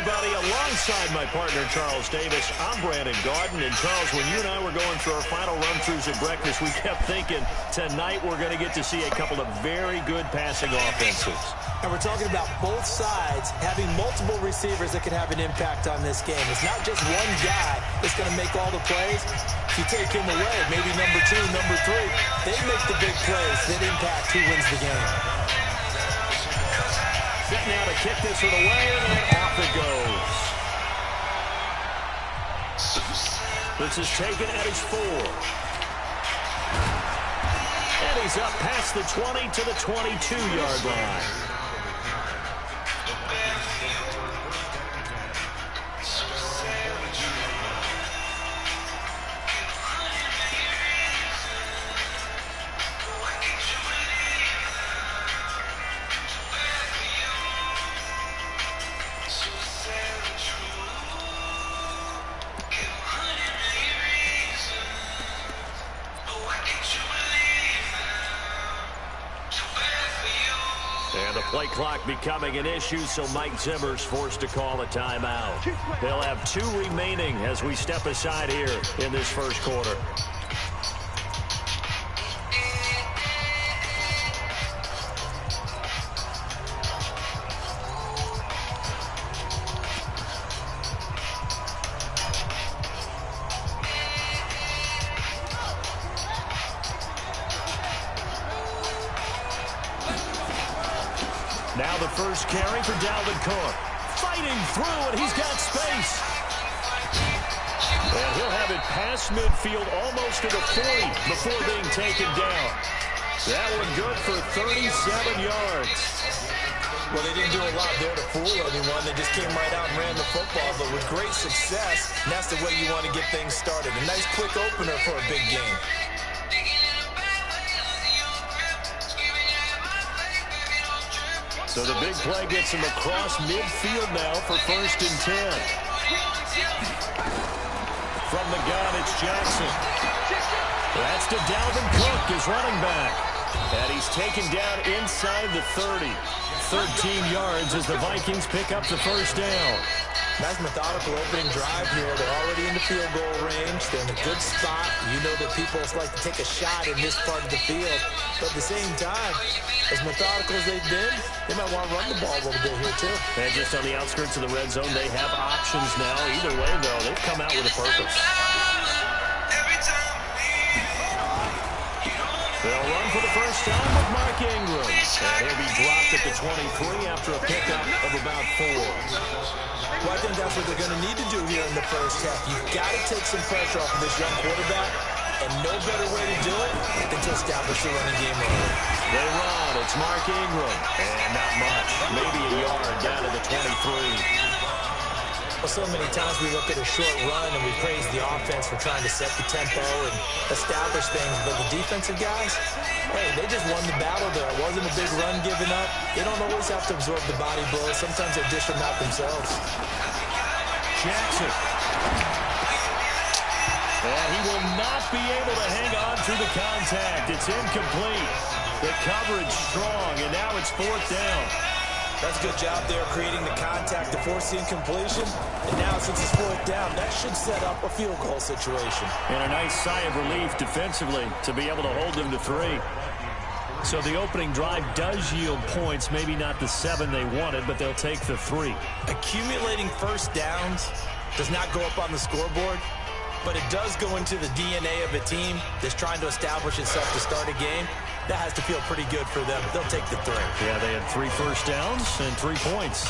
everybody. Alongside my partner, Charles Davis, I'm Brandon Gaudin. And, Charles, when you and I were going through our final run-throughs at breakfast, we kept thinking tonight we're going to get to see a couple of very good passing offenses. And we're talking about both sides having multiple receivers that could have an impact on this game. It's not just one guy that's going to make all the plays. If you take him away, maybe number 2, number 3, they make the big plays that impact who wins the game. Set now to kick this one away, and off it goes. This is taken at his 4. And he's up past the 20 to the 22-yard line. Play clock becoming an issue, so Mike Zimmer's forced to call a timeout. They'll have 2 remaining as we step aside here in this first quarter. Now the first carry for Dalvin Cook. Fighting through, and he's got space. And he'll have it past midfield almost to the 40 before being taken down. That one good for 37 yards. Well, they didn't do a lot there to fool anyone. They just came right out and ran the football, but with great success, and that's the way you want to get things started. A nice quick opener for a big game. So the big play gets him across midfield now for 1st and 10. From the gun, it's Jackson. That's to Dalvin Cook, his running back. And he's taken down inside the 30. 13 yards as the Vikings pick up the first down. Nice methodical opening drive here. They're already in the field goal range. They're in a good spot. You know that people like to take a shot in this part of the field. But at the same time, as methodical as they've been, they might want to run the ball a little bit here, too. And just on the outskirts of the red zone, they have options now. Either way, though, they've come out with a purpose. They'll run for the first time with Mark Ingram. And he'll be dropped at the 23 after a pickup of about 4. Well, I think that's what they're going to need to do here in the first half. You've got to take some pressure off of this young quarterback, and no better way to do it than to establish the running game early. They run. It's Mark Ingram. And not much. Maybe a yard down to the 23. Well, so many times we look at a short run and we praise the offense for trying to set the tempo and establish things. But the defensive guys, hey, they just won the battle there. It wasn't a big run given up. They don't always have to absorb the body blows. Sometimes they dish them out themselves. Jackson. And he will not be able to hang on through the contact. It's incomplete. The coverage strong, and now it's 4th down. That's a good job there creating the contact to force the incompletion. And now since it's 4th down, that should set up a field goal situation. And a nice sigh of relief defensively to be able to hold them to 3. So the opening drive does yield points, maybe not the 7 they wanted, but they'll take the 3. Accumulating first downs does not go up on the scoreboard, but it does go into the DNA of a team that's trying to establish itself to start a game. That has to feel pretty good for them. They'll take the 3. Yeah, they had 3 first downs and 3 points.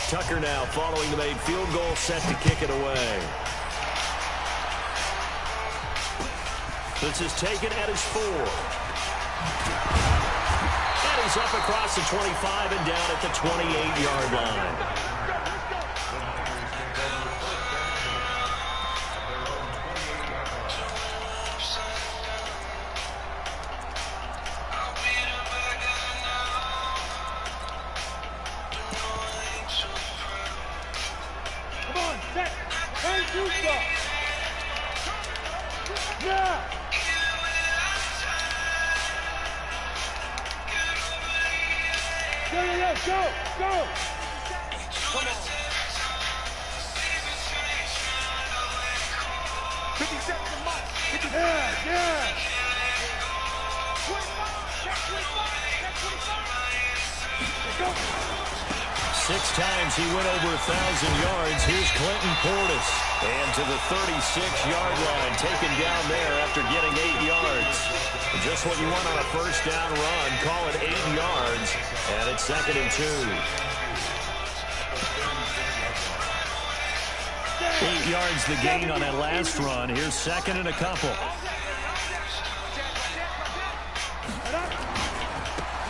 Tucker now following the made field goal, set to kick it away. This is taken at his 4. And he's up across the 25 and down at the 28-yard line. 50 seconds a month. Yeah. 6 times he went over 1,000 yards. Here's Clinton Portis. And to the 36-yard line, taken down there after getting 8 yards. Just what you want on a first down run. Call it 8 yards, and it's 2nd and 2. 8 yards the gain on that last run. Here's 2nd and a couple.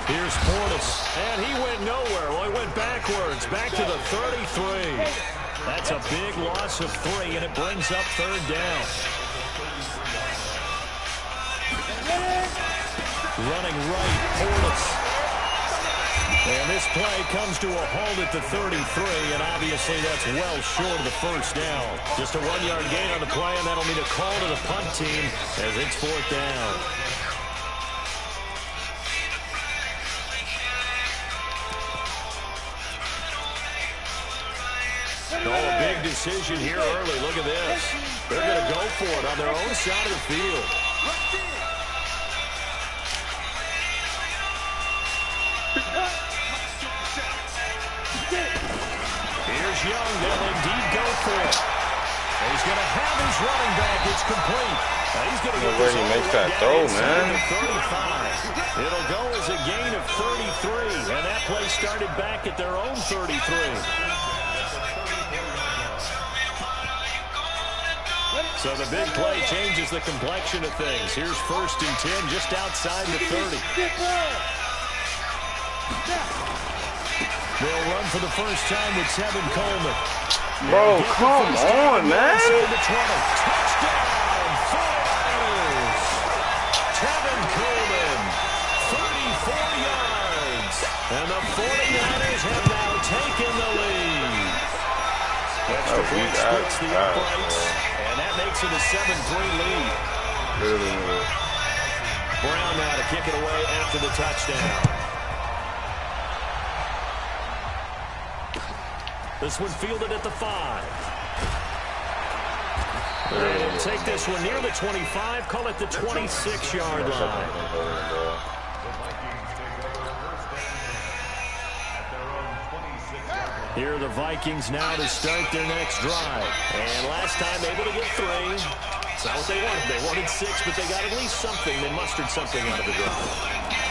Here's Portis, and he went nowhere. Well, he went backwards, back to the 33. That's a big loss of 3, and it brings up 3rd down. Running right, Portis. And this play comes to a halt at the 33, and obviously that's well short of the first down. Just a 1-yard gain on the play, and that'll mean a call to the punt team as it's 4th down. Oh, a big decision here early. Look at this. They're going to go for it on their own side of the field. Here's Young. They'll indeed go for it. And he's going to have his running back. It's complete. He's going to get where he makes that throw, man. 35. It'll go as a gain of 33. And that play started back at their own 33. So the big play changes the complexion of things. Here's 1st and 10 just outside the 30. They'll run for the first time with Tevin Coleman. Bro, come on, man. Touchdown, 49ers. Tevin Coleman, 34 yards. And the 49ers have now taken the lead. Extra point splits the uprights. And that makes it a 7-3 lead. Brown now to kick it away after the touchdown. This one fielded at the 5. They'll take this one near the 25, call it the 26-yard line. Here are the Vikings now to start their next drive. And last time able to get 3. It's not what they wanted. They wanted 6, but they got at least something. They mustered something out of the drive.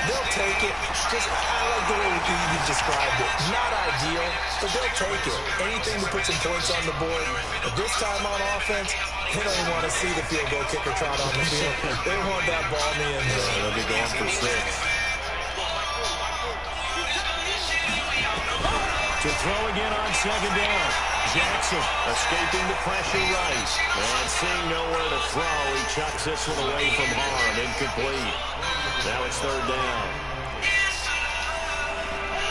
They'll take it. Just, I like the way you described it. Not ideal, but they'll take it. Anything to put some points on the board. But this time on offense, they don't even want to see the field goal kicker trot on the field. They want that ball in the end zone. They'll be going for 6. To throw again on 2nd down. Jackson escaping the pressure right. And seeing nowhere to throw, he chucks this one away from harm. Incomplete. Now it's 3rd down.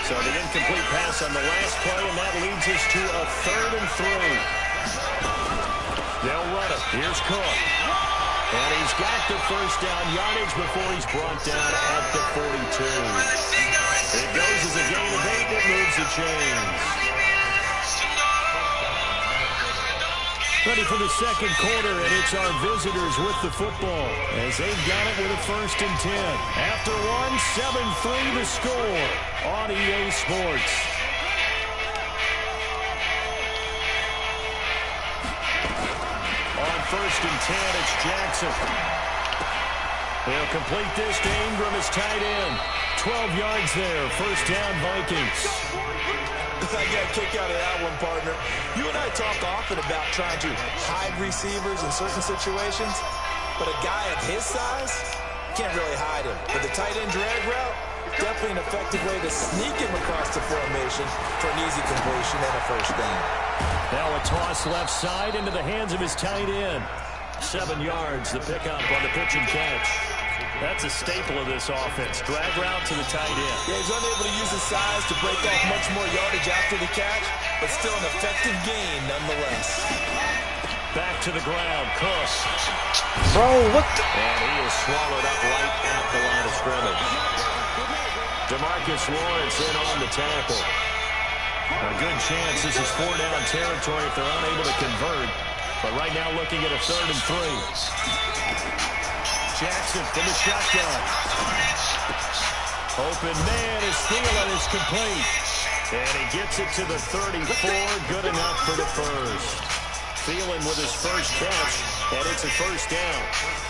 So the incomplete pass on the last play, and that leads us to a 3rd and 3. They'll run it. Here's Cook. And he's got the first down yardage before he's brought down at the 42. It goes as a gain of 8 that moves the chains. Ready for the second quarter, and it's our visitors with the football as they've got it with a 1st and 10. After 7-3 the score on EA Sports. On 1st and 10, it's Jackson. They'll complete this to Ingram as tight end. 12 yards there. First down, Vikings. I got a kick out of that one, partner. You and I talk often about trying to hide receivers in certain situations, but a guy of his size can't really hide him. But the tight end drag route, definitely an effective way to sneak him across the formation for an easy completion and a first down. Now a toss left side into the hands of his tight end. 7 yards, the pickup on the pitch and catch. That's a staple of this offense. Drag route to the tight end. Yeah, he's unable to use his size to break off much more yardage after the catch, but still an effective gain nonetheless. Back to the ground, Cook. Bro, what the? And he is swallowed up right at the line of scrimmage. DeMarcus Lawrence in on the tackle. A good chance this is 4-down territory if they're unable to convert. But right now looking at a 3rd and 3. Jackson from the shotgun. Open man is Thielen, is complete. And he gets it to the 34, good enough for the first. Thielen with his first catch, and it's a first down.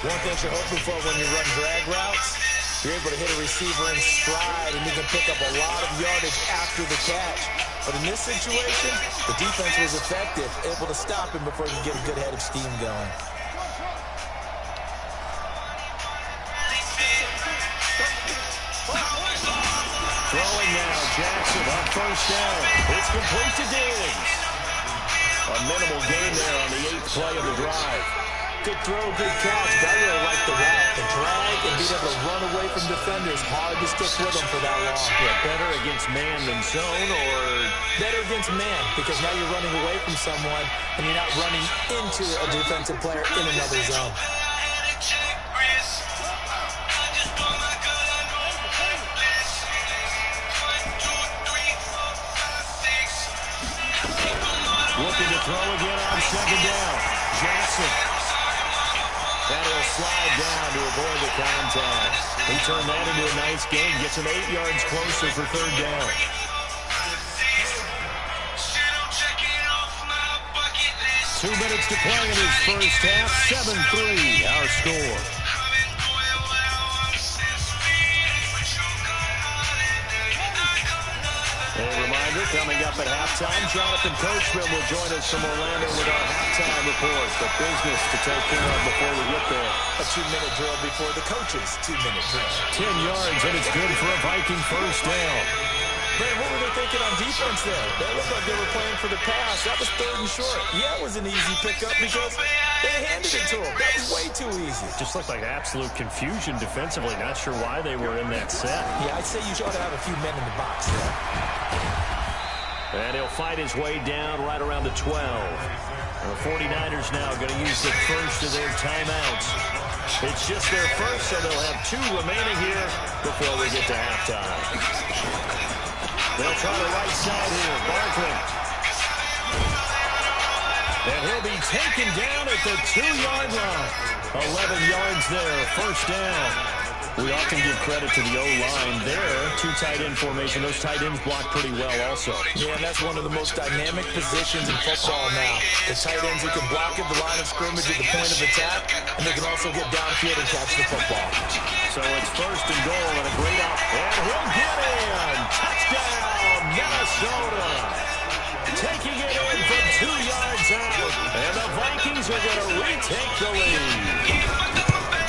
One thing you're hoping for when you run drag routes, you're able to hit a receiver in stride, and you can pick up a lot of yardage after the catch. But in this situation, the defense was effective, able to stop him before he could get a good head of steam going. Throwing now, Jackson on first down. It's complete to Diggs. A minimal gain there on the 8th play of the drive. Good throw, good catch. But I really like the route. The drag and being able to run away from defenders. Hard to stick with them for that long. Yeah, better against man than zone, or better against man, because now you're running away from someone and you're not running into a defensive player in another zone. Looking to throw again on 2nd down. Jackson. And he'll slide down to avoid the contact. He turned that into a nice gain. Gets him 8 yards closer for 3rd down. Two minutes to play in his first half. 7-3, our score. A reminder, coming up at halftime, Jonathan Coachman will join us from Orlando with our halftime report. The business to take care of before we get there. A 2-minute drill before the coach's 2-minute drill. 10 yards, and it's good for a Viking first down. Man, what were they thinking on defense there? They looked like they were playing for the pass. That was 3rd and short. Yeah, it was an easy pickup because they handed it to him. That was way too easy. Just looked like absolute confusion defensively. Not sure why they were in that set. Yeah, I'd say you ought to have a few men in the box there. And he'll fight his way down right around the 12. The 49ers now going to use the first of their timeouts. It's just their first, so they'll have 2 remaining here before we get to halftime. They'll try the right side here. Barkley. And he'll be taken down at the 2-yard line. 11 yards there, first down. We often give credit to the O-line there. 2 tight end formation. Those tight ends block pretty well also. Yeah, and that's one of the most dynamic positions in football now. The tight ends who can block at the line of scrimmage at the point of attack, and they can also get downfield and catch the football. So it's first and goal and a great out. And he'll get in. Touchdown, Minnesota. Taking it in from 2 yards out. And the Vikings are going to retake the lead.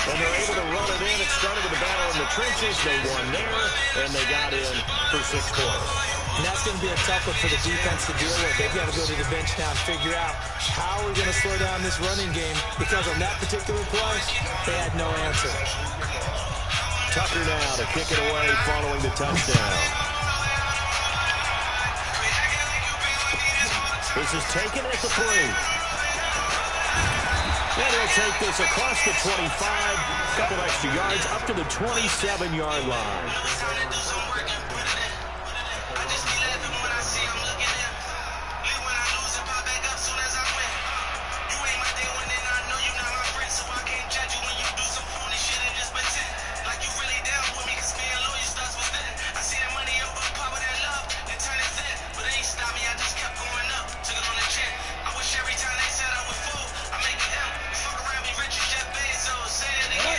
And they're able to run it in. It started with a battle in the trenches. They won there, and they got in for 6 points. And that's going to be a tough one for the defense to deal with. They've got to go to the bench now and figure out how we're going to slow down this running game, because on that particular play, they had no answer. Tucker now to kick it away following the touchdown. This is taken at the 3. And he'll take this across the 25, couple extra yards, up to the 27-yard line.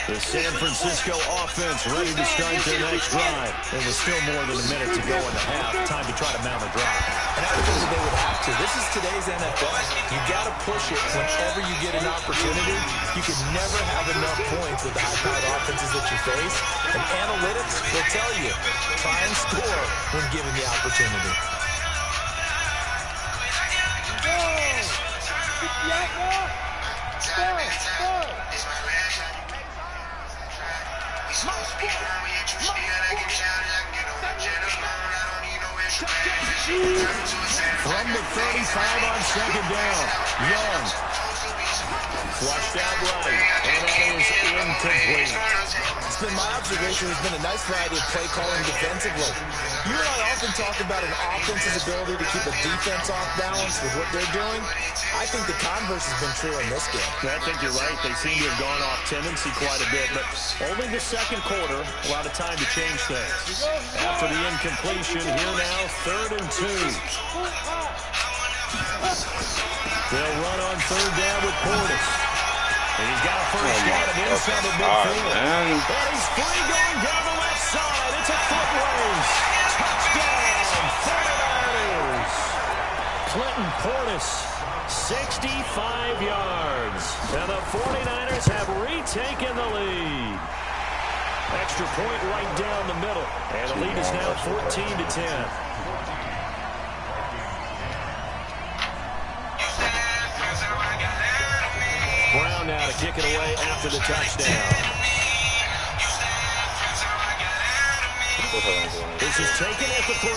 The San Francisco offense ready to start their next drive. There was still more than a minute to go in the half. Time to try to mount a drive. And I think that they would have to. This is today's NFL. You got to push it whenever you get an opportunity. You can never have enough points with the high-powered offenses that you face. And analytics will tell you, try and score when given the opportunity. From the 35 on 2nd down, Young flushed out right, and that is incomplete. That's been my observation. There's been a nice variety of play calling defensively. You and I often talk about an offense's ability to keep a defense off balance with what they're doing. I think the converse has been true in this game. I think you're right. They seem to have gone off tendency quite a bit, but only the second quarter, a lot of time to change things. After the incompletion, here now, 3rd and 2. They'll run on 3rd down with Portis. And he's got a first down and inside the midfield. And he's free going down the left side. It's a foot race. Touchdown, 49ers. Clinton Portis, 65 yards. And the 49ers have retaken the lead. Extra point right down the middle. And the lead is now 14-10. Brown now to kick it away after the touchdown. This is taken at the 3.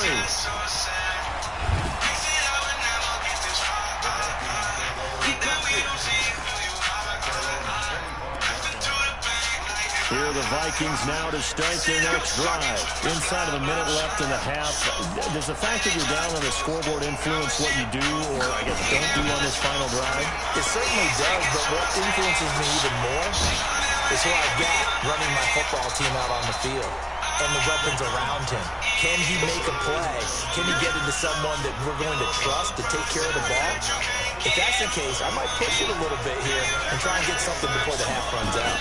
Here the Vikings now to start their next drive. Inside of a minute left in the half. Does the fact that you're down on the scoreboard influence what you do, or I guess don't do on this final drive? It certainly does, but what influences me even more is who I've got running my football team out on the field and the weapons around him. Can he make a play? Can he get into someone that we're going to trust to take care of the ball? If that's the case, I might push it a little bit here and try and get something before the half runs out.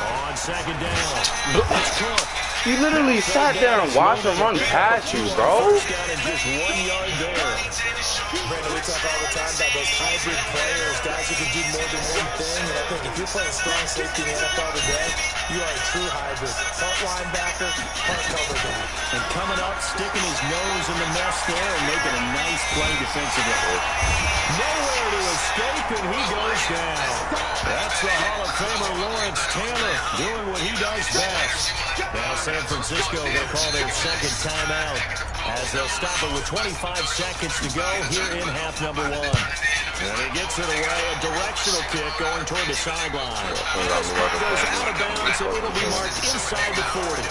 On 2nd down, it's Cook. You literally sat there and watched him run past you, bro. First down and just 1 yard there. Brandon, we talk all the time about those hybrid players, guys who can do more than one thing. And I think if you're playing strong safety in the NFL today, you are a true hybrid. Punt linebacker, punt cover back. And coming up, sticking his nose in the mess there and making a nice play defensively. Nowhere to escape, and he goes down. That's the Hall of Famer Lawrence Taylor doing what he does best. Now San Francisco, they call their second timeout as they'll stop it with 25 seconds to go here in half number 1. And he gets it away, a directional kick going toward the sideline. Goes out of bounds, and it'll be marked inside the 40.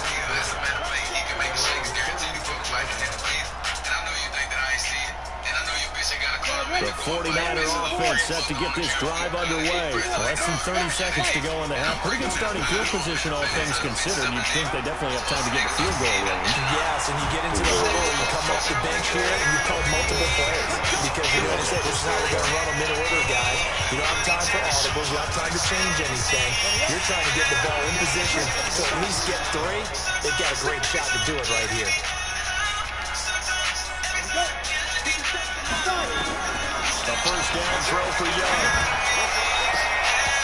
The 49er offense set to get this drive underway. Less than 30 seconds to go in the half. Pretty good starting field position, all things considered. You'd think they definitely have time to get the field goal range. Yes, and you get into the huddle, you come off the bench here, and you call multiple plays. Because you know, this is how we're going to run them in order, guys. You don't have time for audibles. You don't have time to change anything. You're trying to get the ball in position to at least get 3. They've got a great shot to do it right here. A first down throw for Young.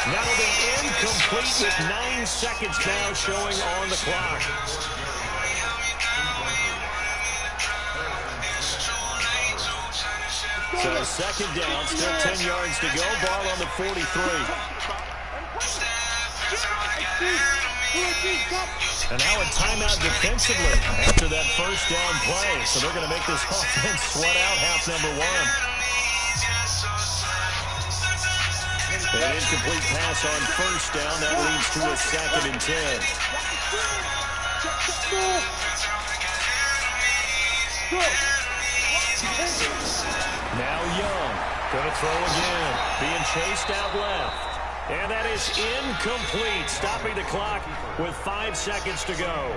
That'll be incomplete with 9 seconds now showing on the clock. So 2nd down, still 10 yards to go. Ball on the 43. And now a timeout defensively after that first down play. So they're going to make this offense sweat out half number 1. An incomplete pass on first down. That leads to a 2nd and 10. Now Young. Going to throw again. Being chased out left. And that is incomplete. Stopping the clock with 5 seconds to go.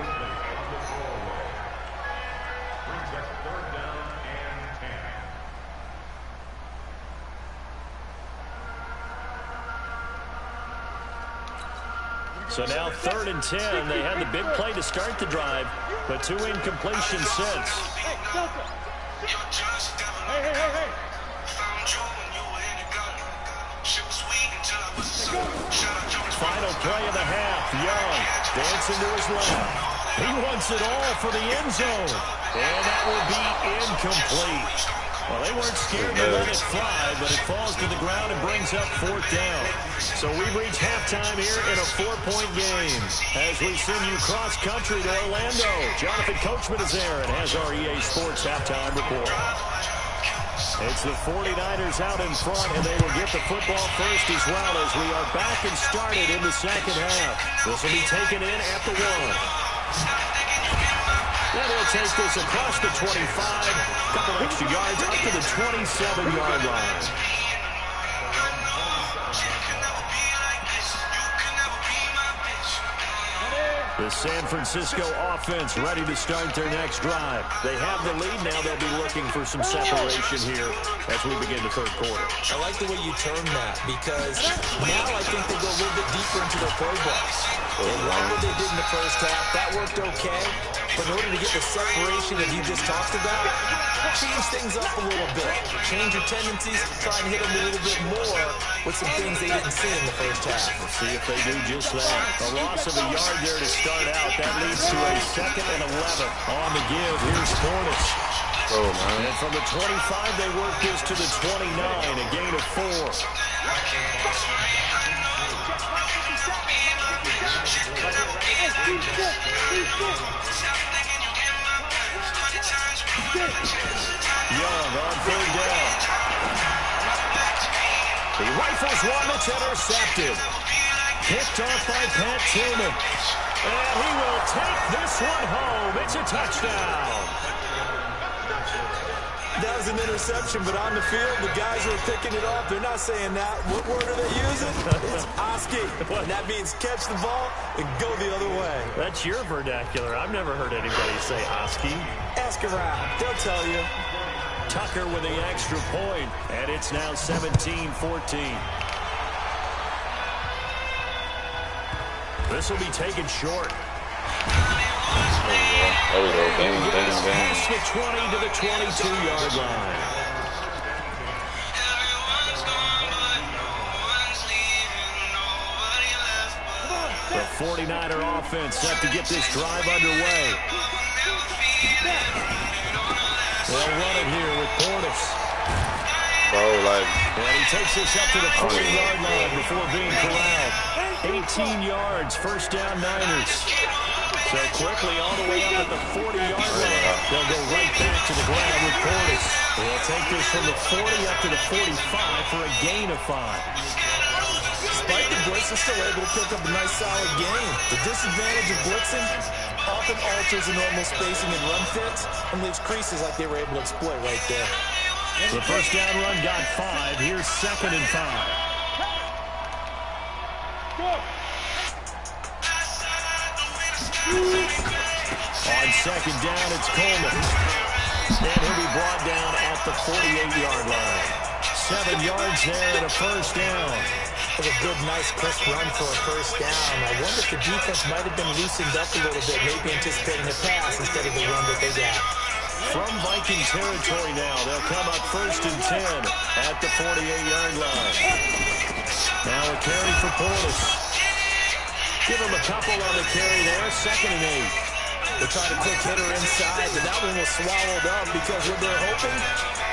So now 3rd and 10. They had the big play to start the drive, but 2 incompletions since. Hey. Final play of the half. Young dancing to his left. He wants it all for the end zone. And that will be incomplete. Well, they weren't scared to let it fly, but it falls to the ground and brings up 4th down. So we've reached halftime here in a 4-point game. As we send you cross-country to Orlando, Jonathan Coachman is there and has our EA Sports halftime report. It's the 49ers out in front, and they will get the football first as well as we are back and started in the second half. This will be taken in at the 1. Then he'll take this across the 25, a couple extra yards up to the 27-yard line. The San Francisco offense ready to start their next drive. They have the lead. Now they'll be looking for some separation here as we begin the third quarter. I like the way you term that because now I think they go a little bit deeper into their playbooks. They like what they did in the first half. That worked okay. But in order to get the separation that you just talked about, change things up a little bit. Change your tendencies. Try and hit them a little bit more with some things they didn't see in the first half. We'll see if they do just that. A loss of a yard there to start out. That leads to a 2nd and 11 on the give. Here's Portis. Oh, man. And from the 25, they work this to the 29, a gain of 4. Young on 3rd down. He rifles one that's intercepted. Picked off by Pat Tillman. And he will take this one home. It's a touchdown. That was an interception, but on the field, the guys who are picking it off, they're not saying that. What word are they using? It's Oski. That means catch the ball and go the other way. That's your vernacular. I've never heard anybody say Oski. Ask around. They'll tell you. Tucker with the extra point, and it's now 17-14. This will be taken short. There we go. Bang, bang, bang. Past the 20 to the 22-yard line. The 49er offense set to get this drive underway. They'll run it here with Portis. Bro, like... And he takes this up to the 40-yard line before being corralled. 18 yards, first down Niners. So quickly all the way up at the 40-yard line. They'll go right back to the ground with Portis. They'll take this from the 40 up to the 45 for a gain of 5. Despite the blitz, they're still able to pick up a nice solid gain. The disadvantage of blitzing often alters the normal spacing and run fits and leaves creases like they were able to exploit right there. The first down run got 5. Here's 2nd and 5. On 2nd down, it's Coleman. And he'll be brought down at the 48-yard line. 7 yards there and a first down. That was a good, nice, crisp run for a first down. I wonder if the defense might have been loosened up a little bit, maybe anticipating a pass instead of the run that they got. From Viking territory now, they'll come up 1st and 10 at the 48-yard line. Now a carry for Portis. Give him a couple on the carry there, 2nd and 8. They tried a quick hitter inside, but that one was swallowed up because what they're hoping,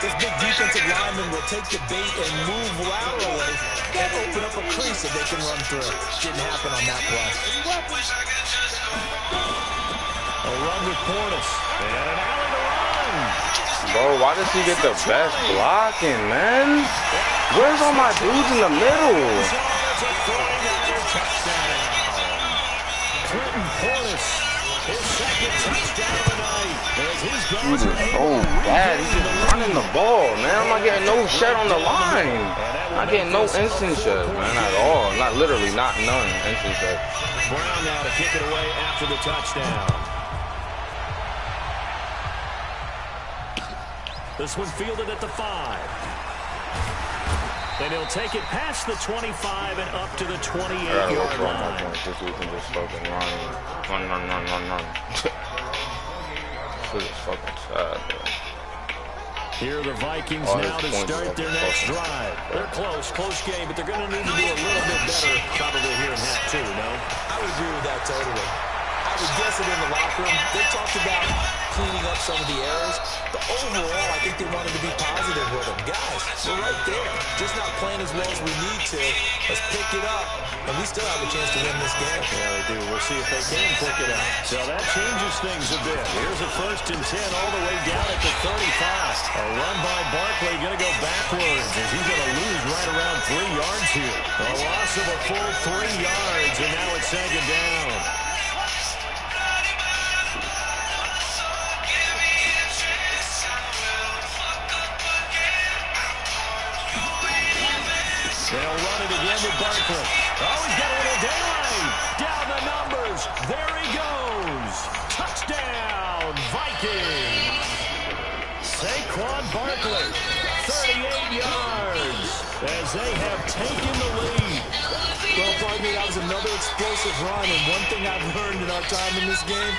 this big defensive lineman will take the bait and move laterally and open up a crease that they can run through. Didn't happen on that play. A run with Portis. And an alley to run. Bro, why does he get the best blocking, man? Where's all my dudes in the middle? Clinton Portis, his 2nd touchdown of the night. He's so bad. He's just running the ball, man. I'm not getting no shot on the line. I'm not getting no instant shot, man, at all. Not literally, not none instant shot. Brown now to kick it away after the touchdown. This one fielded at the 5. And he'll take it past the 25 and up to the 28-yard line. Just so we can just fucking run. This is fucking sad, bro. Here are the Vikings now to start their next drive. They're close game, but they're going to need to do a little bit better probably here in half 2, no? I would agree with that totally. I would guess it in the locker room. They talked about cleaning up some of the errors, but overall, I think they wanted to be positive with them. Guys, we're right there. Just not playing as well as we need to. Let's pick it up, and we still have a chance to win this game. Yeah, they do. We'll see if they can pick it up. So that changes things a bit. Here's a 1st and 10 all the way down at the 35. A run by Barkley going to go backwards as he's going to lose right around 3 yards here. A loss of a full 3 yards, and now it's 2nd down. They'll run it again with Barkley. Oh, he's got a little daylight. Down the numbers. There he goes. Touchdown, Vikings. Saquon Barkley, 38 yards as they have taken the lead. Well, pardon me, that was another explosive run, and one thing I've learned in our time in this game,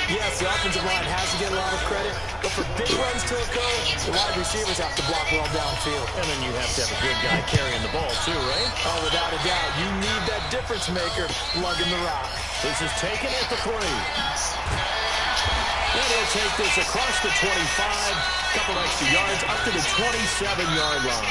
yes, the offensive line has to get a lot of credit, but for big runs to occur, the wide receivers have to block well downfield. And then you have to have a good guy carrying the ball too, right? Oh, without a doubt, you need that difference maker lugging the rock. This is taken at the 3. And he'll take this across the 25, couple extra yards up to the 27-yard line.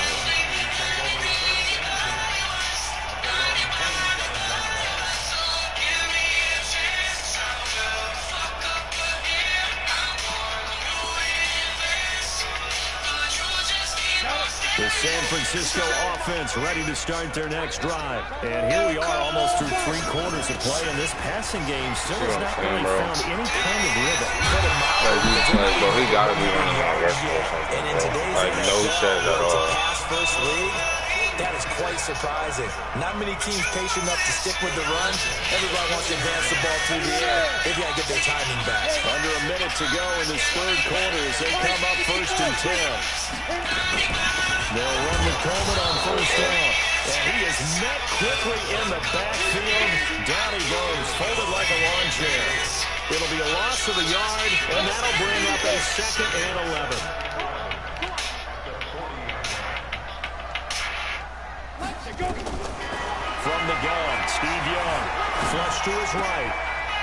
The San Francisco offense ready to start their next drive. And here we are almost through 3 quarters of play, and this passing game still has not really found any kind of rhythm. Bro, he got to be running out of wrestling or something, bro. Like, no shit at all. Pass-first league, that is quite surprising. Not many teams patient enough to stick with the run. Everybody wants to advance the ball through the air. They've got to get their timing back. Under a minute to go in this 3rd quarter as they come up 1st and 10. They'll run with Coleman on 1st down. And he is met quickly in the backfield. Down he goes, folded like a lawn chair. It'll be a loss of a yard, and that'll bring up a 2nd and 11. From the gun, Steve Young. Flush to his right.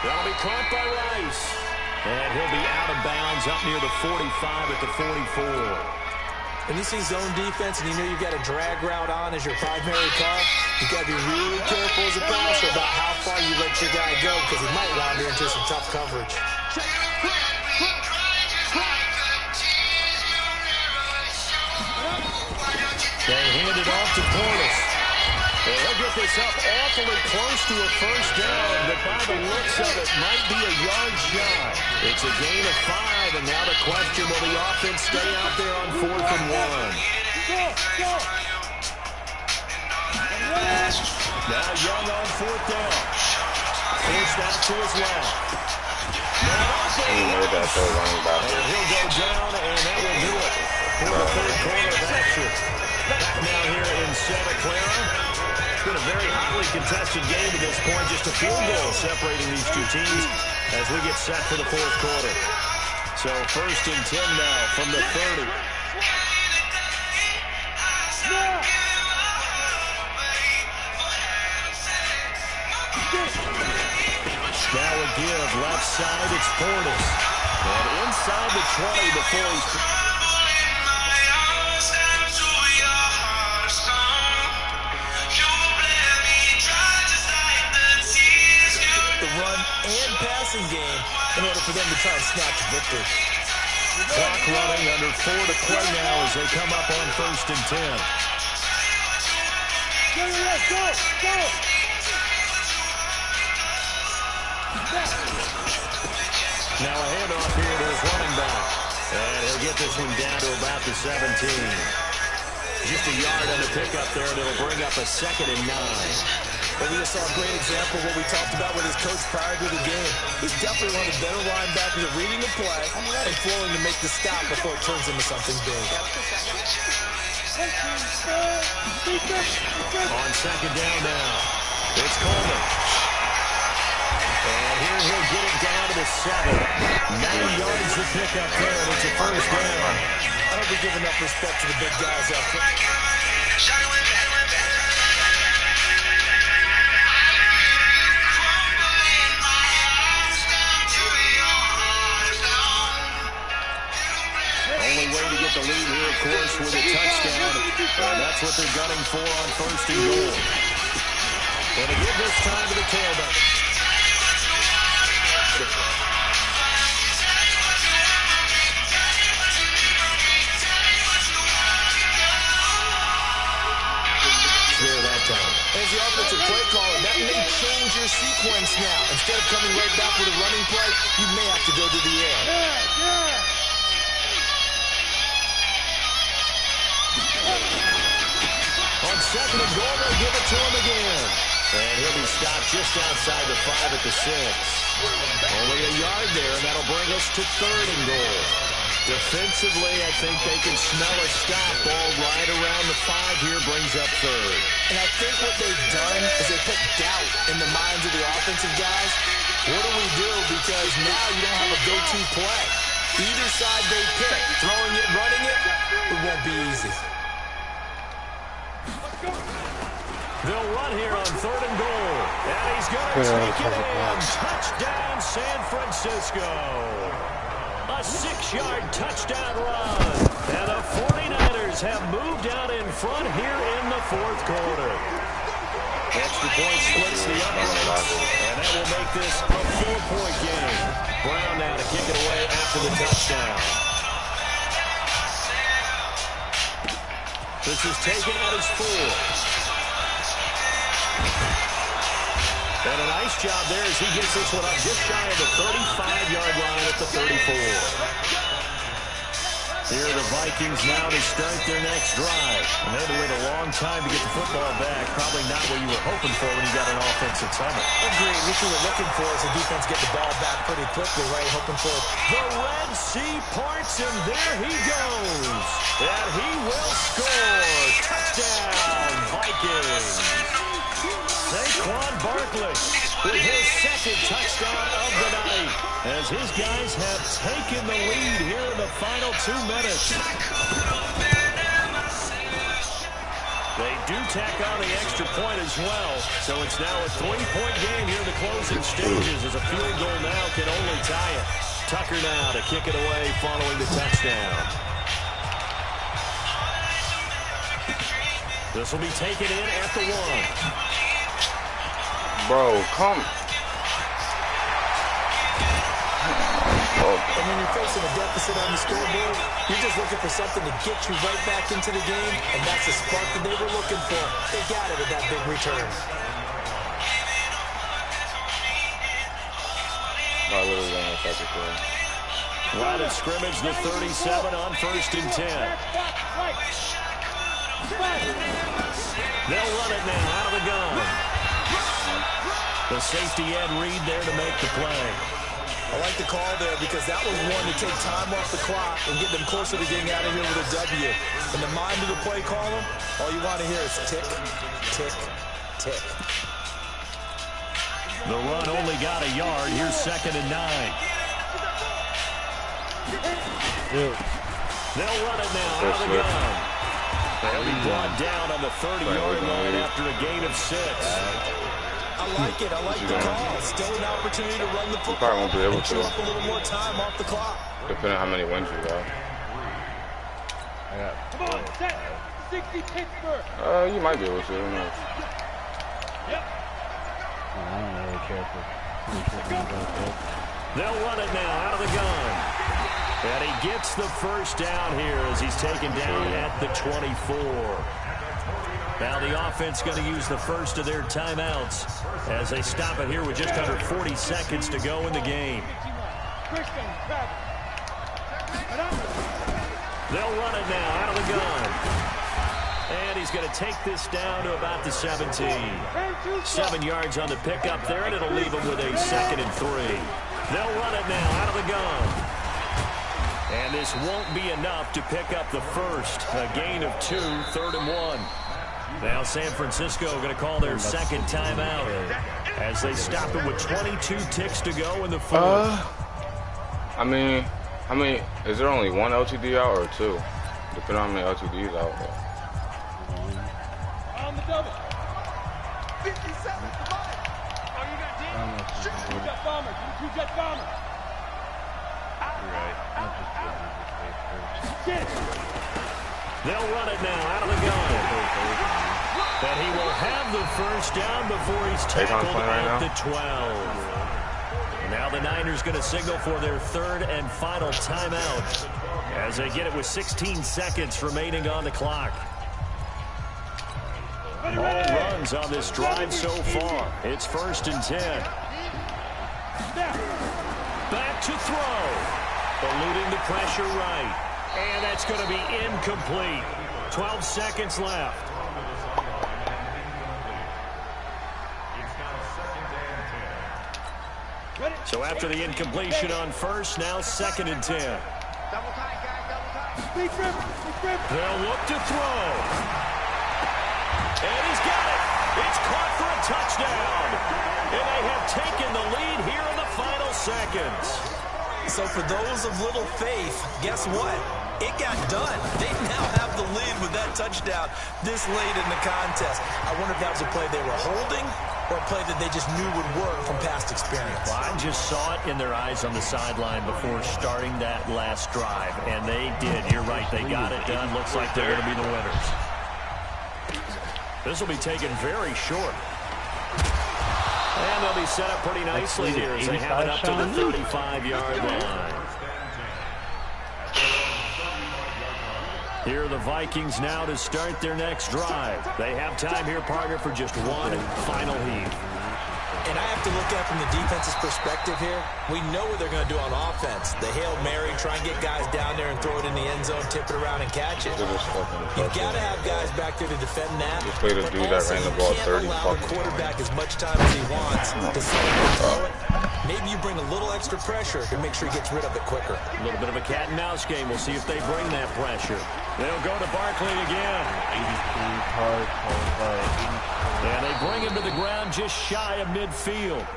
That'll be caught by Rice. And he'll be out of bounds up near the 45 at the 44. When you see zone defense and you know you've got a drag route on as your primary call, you've got to be really careful as a passer about how far you let your guy go because he might wander into some tough coverage. They hand it off to Portis. They'll get this up awfully close to a 1st down, but by the looks of it, might be a yard shy. It's a gain of 5, and now the question, will the offense stay out there on 4th and 1? Now Young on 4th down. Forced out to his left. He'll go down, and that will do it for the 3rd quarter of action. Back now here in Santa Clara. It's been a very hotly contested game to this point. Just a field goal separating these two teams as we get set for the 4th quarter. So 1st and 10 now from the 30. Now a give left side. It's Portis. And inside the 20 before he's... and passing game in order for them to try and snatch victory. Clock running, under 4 to play now as they come up on 1st and 10. Go! Now a handoff here to his running back. And he'll get this one down to about the 17. Just a yard on the pickup there, and it'll bring up a 2nd and 9. But we just saw a great example of what we talked about with his coach prior to the game. He's definitely one of the better linebackers at reading the play and flowing to make the stop before it turns into something big. On 2nd down now, it's Coleman. And here he'll get it down to the 7. 9 yards to pick up there, and it's a 1st down. I hope we give enough respect to the big guys up front. Only way to get the lead here, of course, with a touchdown. And that's what they're gunning for on 1st and goal. Going to give this time to the tailback. change your sequence now. Instead of coming right back with a running play, you may have to go to the air. On second and goal, they'll give it to him again. And he'll be stopped just outside the 5 at the 6. Only a yard there, and that'll bring us to third and goal. Defensively, I think they can smell a stop. Ball right around the 5 here, brings up third. And I think what they've done is they put doubt in the minds of the offensive guys. What do we do? Because now you don't have a go-to play. Either side they pick, throwing it, running it, it won't be easy. They'll run here on third and goal. And he's going to take it in. Touchdown, San Francisco. A 6-yard touchdown run. And the 49ers have moved out in front here in the fourth quarter. Extra point splits the uprights. And that will make this a 4-point game. Brown now to kick it away after the touchdown. This is taken at his 4. And a nice job there as he gets this one up just shy of the 35-yard line at the 34. Here are the Vikings now to start their next drive. And they had to wait a long time to get the football back. Probably not what you were hoping for when you got an offensive tunnel. Agreed. What you were looking for is the defense get the ball back pretty quickly, right? Hoping for the Red Sea parts, and there he goes. And he will score. Touchdown, Vikings. Saquon Barkley with his second touchdown of the night as his guys have taken the lead here in the final 2 minutes. They do tack on the extra point as well, so it's now a 3-point game here in the closing stages as a field goal now can only tie it. Tucker now to kick it away following the touchdown. This will be taken in at the 1. Bro, come. And when you're facing a deficit on the scoreboard, you're just looking for something to get you right back into the game, and that's the spark that they were looking for. They got it with that big return. I literally don't know if that's a play. Line of scrimmage, the 37 on 1st and 10. They'll run it now out of the gun. The safety Ed Reed there to make the play. I like the call there because that was one to take time off the clock and get them closer to getting out of here with a W. In the mind of the play caller, all you want to hear is tick, tick, tick. The run only got a yard. Here's 2nd and 9. They'll run it now out of the gun. They'll be brought down on the 30-yard line after a gain of 6. I like it. I like the call. Still an opportunity to run the football. You probably won't be able and chew to. up a little more time off the clock. Depending on how many wins you got. Come on, set. 60 Pittsburgh. You might be able to. Who knows? Yep. I don't really care for They'll run it now out of the gun. And he gets the first down here as he's taken down at the 24. Now the offense going to use the first of their timeouts as they stop it here with just under 40 seconds to go in the game. They'll run it now out of the gun. And he's going to take this down to about the 17. 7 yards on the pickup there, and it'll leave him with a 2nd and 3. They'll run it now out of the gun. And this won't be enough to pick up the first. A gain of 2, 3rd and 1. Now San Francisco going to call their second timeout as they stop it with 22 ticks to go in the fourth. I mean, is there only one LTD out or 2? Depending on how many LTDs out. On the double. 57. Oh, you got D? Shoot. Jet bomber. You jet bomber. They'll run it now out of the gun. But he will have the first down before he's tackled at the 12. Now the Niners going to signal for their 3rd and final timeout as they get it with 16 seconds remaining on the clock. All runs on this drive so far. It's 1st and 10. Back to throw. Eluding the pressure right. And that's going to be incomplete. 12 seconds left. So after the incompletion on 1st, now 2nd and 10. They'll look to throw. And he's got it. It's caught for a touchdown. And they have taken the lead here in the final seconds. So for those of little faith, guess what? It got done. They now have the lead with that touchdown this late in the contest. I wonder if that was a play they were holding or a play that they just knew would work from past experience. Well, I just saw it in their eyes on the sideline before starting that last drive, and they did. You're right. They got it done. Looks like they're going to be the winners. This will be taken very short. And they'll be set up pretty nicely here as they have it up to the 35-yard line. Here are the Vikings now to start their next drive. They have time here, partner, for just one final heave. And I have to look at it from the defense's perspective here. We know what they're going to do on offense. The Hail Mary, try and get guys down there and throw it in the end zone, tip it around and catch it. You've got to have guys back there to defend that. Just play the dude that ran the ball 30 fucking allow the quarterback as much time as he wants to set up and throw it. Maybe you bring a little extra pressure to make sure he gets rid of it quicker. A little bit of a cat and mouse game. We'll see if they bring that pressure. They'll go to Barkley again. And they bring him to the ground just shy of midfield.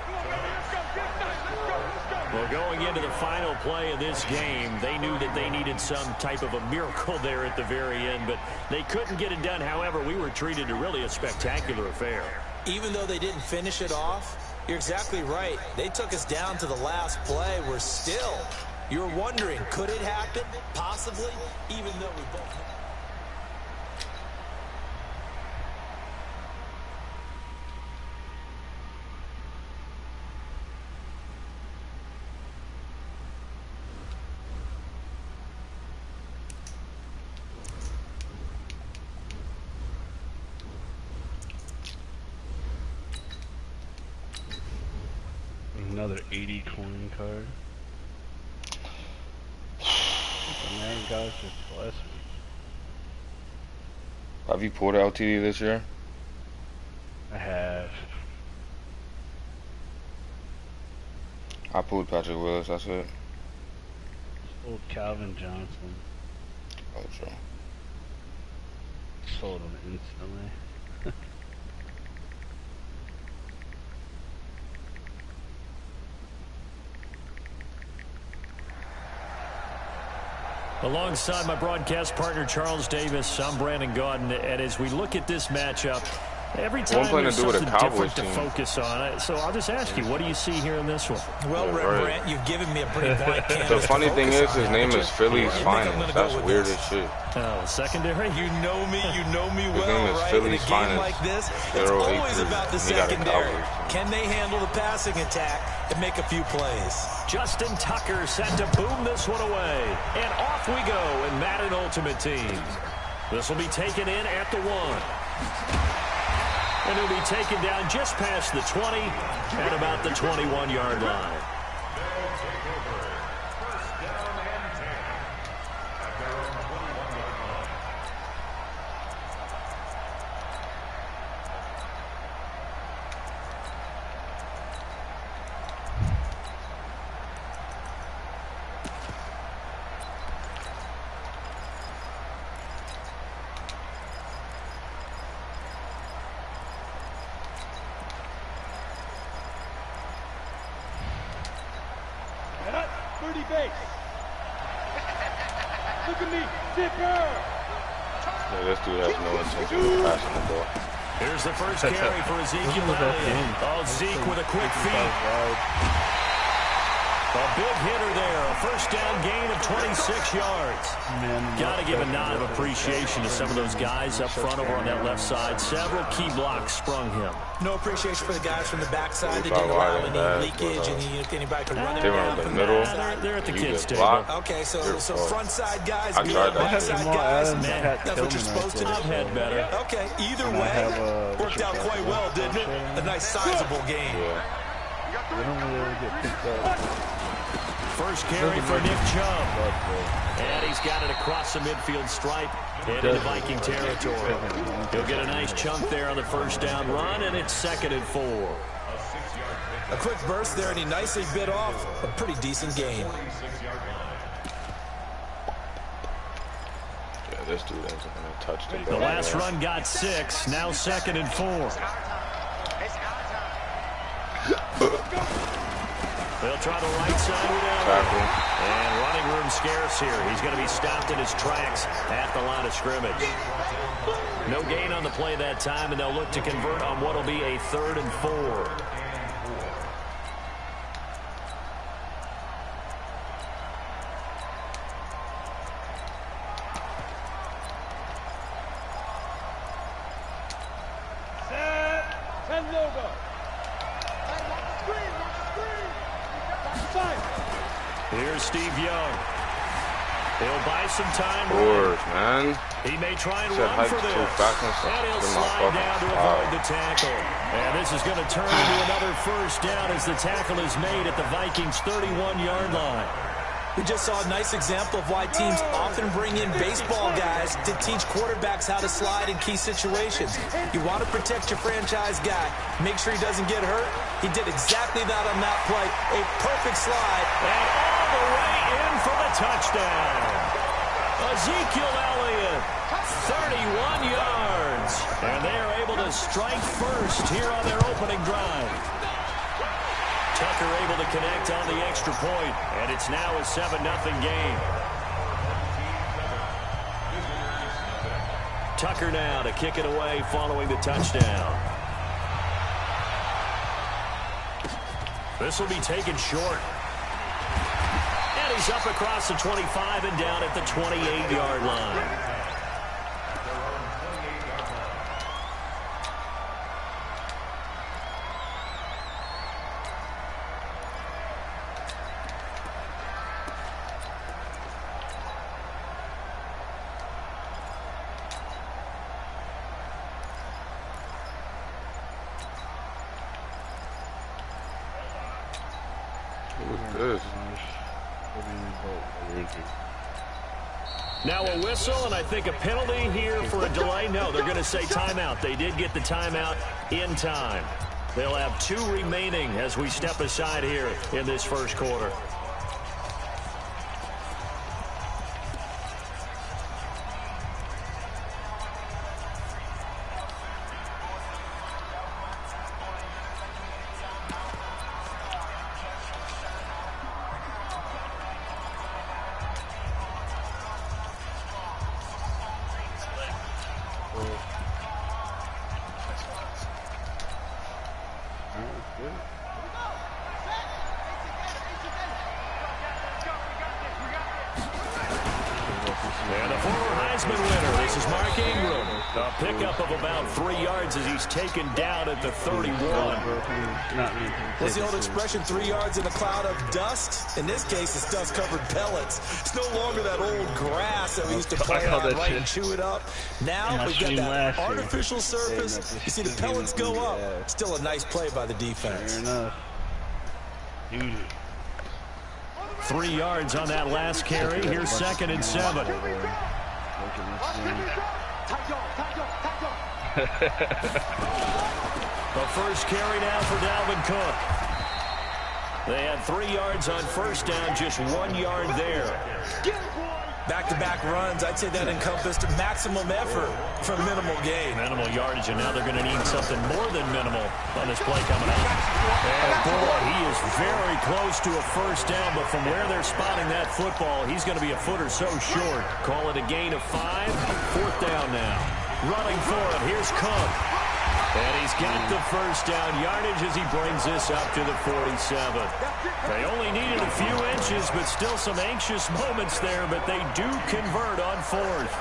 Well, going into the final play of this game, they knew that they needed some type of a miracle there at the very end, but they couldn't get it done. However, we were treated to really a spectacular affair. Even though they didn't finish it off, you're exactly right. They took us down to the last play. We're still, you're wondering, could it happen? Possibly, even though we both... Another 80 coin card. Man, guys, just bless me. Have you pulled LTD this year? I have. I pulled Patrick Willis, that's it. Sold Calvin Johnson. Oh, sure. Sold him instantly. Alongside my broadcast partner, Charles Davis, I'm Brandon Gaudin, and as we look at this matchup, every time there's something different to focus on. So I'll just ask you, what do you see here in this one? Well, Rembrandt, you've given me a pretty blank canvas. The funny thing is, his name is Philly's Finest. That's weird as shit. Oh, secondary? You know me well, right? Philly's In a game Finest. like this, it's always about the secondary. Can they handle the passing attack and make a few plays? Justin Tucker set to boom this one away. And off we go in Madden Ultimate Team. This will be taken in at the 1. And he'll be taken down just past the 20 at about the 21-yard line. Here's the first carry for Ezekiel Elliott. Oh, Zeke with a quick feed. A big hitter there. A first down gain of 26 yards. Got to give a nod of appreciation to some of those guys up front over on that left side. Several key blocks sprung him. No appreciation for the guys from the backside. They didn't allow any leakage, and anybody could run it down the from middle. They're at the kids' table. Okay, so front side guys, I tried that. back side guys, that's what you're supposed to do. I've had better. Okay, either way, worked out quite well, didn't it? A nice sizable game. Yeah. They don't really get picked up. First carry for Nick Chubb. And he's got it across the midfield stripe into Viking territory. He'll get a nice chunk there on the first down run, and it's 2nd and 4. A quick burst there, and he nicely bit off a pretty decent game. Yeah, this dude isn't going to touch the ball. The last run got 6, now 2nd and 4. They'll try the right side with Elliott. And running room scarce here. He's going to be stopped in his tracks at the line of scrimmage. No gain on the play that time, and they'll look to convert on what will be a 3rd and 4. Here's Steve Young. He'll buy some time. Of course, man. He may try and Said run for hike this. too fast And he'll in my slide down to avoid eye. the tackle. And this is going to turn into another first down as the tackle is made at the Vikings' 31-yard line. We just saw a nice example of why teams often bring in baseball guys to teach quarterbacks how to slide in key situations. You want to protect your franchise guy. Make sure he doesn't get hurt. He did exactly that on that play. A perfect slide. And all the way in for the touchdown. Ezekiel Elliott, 31 yards. And they are able to strike first here on their opening drive. Tucker able to connect on the extra point, and it's now a 7-0 game. Tucker now to kick it away following the touchdown. This will be taken short. And he's up across the 25 and down at the 28-yard line. Now a whistle, and I think a penalty here for a delay. No, they're going to say timeout. They did get the timeout in time. They'll have 2 remaining as we step aside here in this first quarter. And the former Heisman winner, this is Mark Ingram. A pickup of about 3 yards as he's taken down at the 31. What's the old expression, 3 yards in a cloud of dust? In this case, it's dust-covered pellets. It's no longer that old grass that we used to play on, right, and chew it up. Now we've got that artificial surface. You see the pellets go up. Still a nice play by the defense. Fair enough. Dude. 3 yards on that last carry. Here's 2nd and 7. The first carry now for Dalvin Cook. They had 3 yards on first down, just 1 yard there. Back-to-back runs, I'd say that encompassed maximum effort for minimal gain. Minimal yardage, and now they're going to need something more than minimal on this play coming up. And boy, he is very close to a first down, but from where they're spotting that football, he's going to be a foot or so short. Call it a gain of 5. 4th down now. Running for it, here's Cook. And he's got the first down yardage as he brings this up to the 47. They only needed a few inches, but still some anxious moments there, but they do convert on fourth.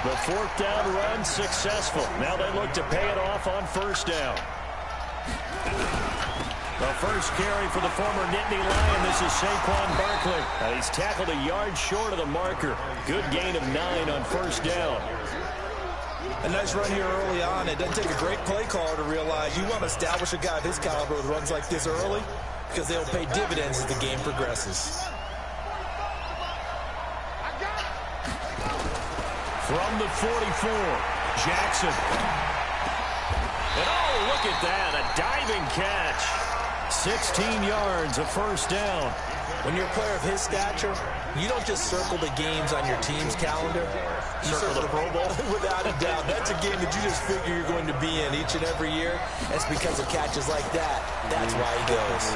The fourth down run successful. Now they look to pay it off on first down. The first carry for the former Nittany Lion. This is Saquon Barkley. And he's tackled a yard short of the marker. Good gain of 9 on first down. A nice run here early on. It doesn't take a great play caller to realize you want to establish a guy of his caliber with runs like this early because they'll pay dividends as the game progresses. From the 44, Jackson. And oh, look at that, a diving catch. 16 yards, a first down. When you're a player of his stature, you don't just circle the games on your team's calendar. You circle the Pro Bowl. Without a doubt. That's a game that you just figure you're going to be in each and every year. It's because of catches like that. That's why he goes.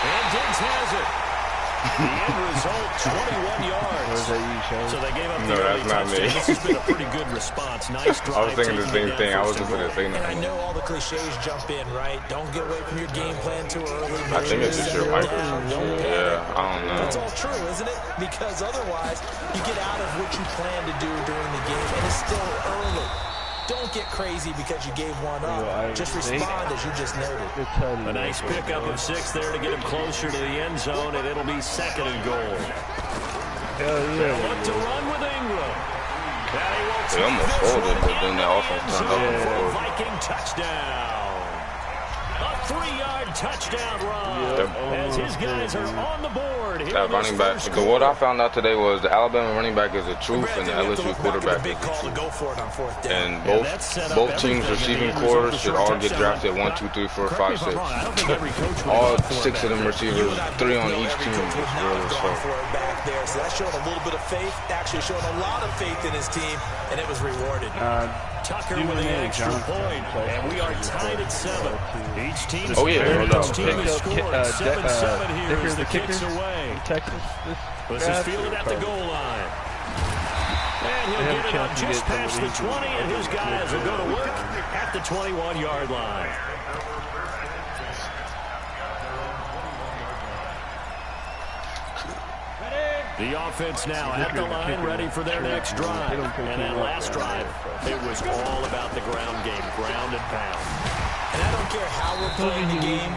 And Diggs has it. The end result, 21 yards. So they gave up the early touchdown. This has been a pretty good response. Nice drive. I was thinking the same thing. I was just going to say And I know all the cliches jump in, right? Don't get away from your game plan too early. I think it's just your microphone. Yeah, I don't know. That's all true, isn't it? Because otherwise, you get out of what you plan to do during the game, and it's still early. Don't get crazy because you gave one up. Just respond as you just noted. A nice pickup of 6 there to get him closer to the end zone, and it'll be 2nd and goal. They'll look to run with Ingram. They almost folded, but then the offense turned up and forward. Viking touchdown. A 3-yard touchdown run as his guys are on the board. That running back, what I found out today was the Alabama running back is the truth and the LSU quarterback is the truth. And both teams' receiving corps should all get drafted 1, 2, 3, 4, 5, 6. All 6 of them receivers, 3 on each team. It's really so. So that showed a little bit of faith, actually showed a lot of faith in his team, and it was rewarded. Tucker with an extra point, and we are tied at 7. Each team Oh yeah, no doubt. team has scored 7-7 here as the kicks away. Texas. This is fielded at the goal line. And he'll get it up just past the 20, and his guys will go to work at the 21-yard line. The offense now at the line, ready for their next drive. And that last drive, it was all about the ground game, ground and pound. And I don't care how we're playing the game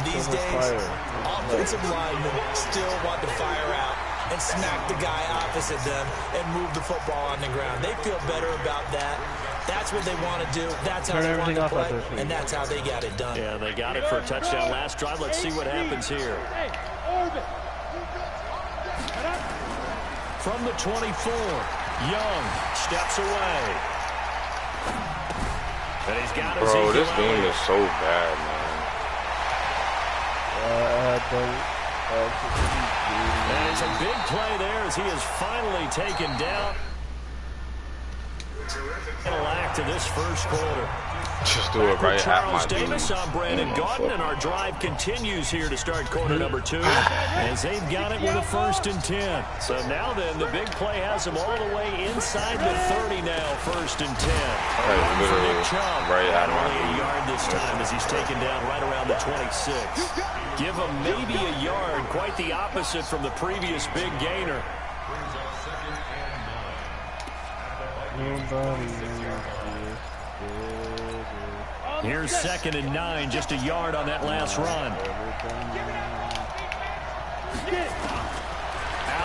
these days, offensive linemen still want to fire out and smack the guy opposite them and move the football on the ground. They feel better about that. That's what they want to do. That's how they want to play, and that's how they got it done. Yeah, they got it for a touchdown last drive. Let's see what happens here. From the 24, Young steps away. And he's got it. Bro, this game is so bad, man. And it's a big play there as he is finally taken down. To this first quarter. Just do it right at my dude. Davis on Brandon Gaudin, and our drive continues here to start quarter number 2 as they've got it with a 1st and 10. So now then, the big play has them all the way inside the 30 now, 1st and 10. Literally right at my dude. A yard this time as he's taken down right around the 26. Give him maybe a yard, quite the opposite from the previous big gainer. Here's 2nd and 9, just a yard on that last run. Out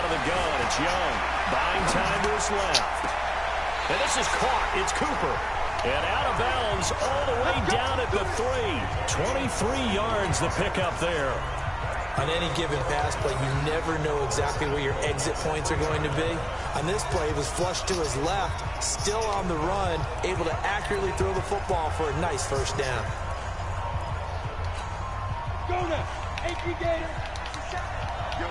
of the gun, it's Young. Buying time to his left. And this is caught. It's Cooper. And out of bounds all the way down at the 3. 23 yards the pickup there. On any given pass play, you never know exactly where your exit points are going to be. On this play, it was flushed to his left, still on the run, able to accurately throw the football for a nice 1st down. Go now, AP Gator. Yo.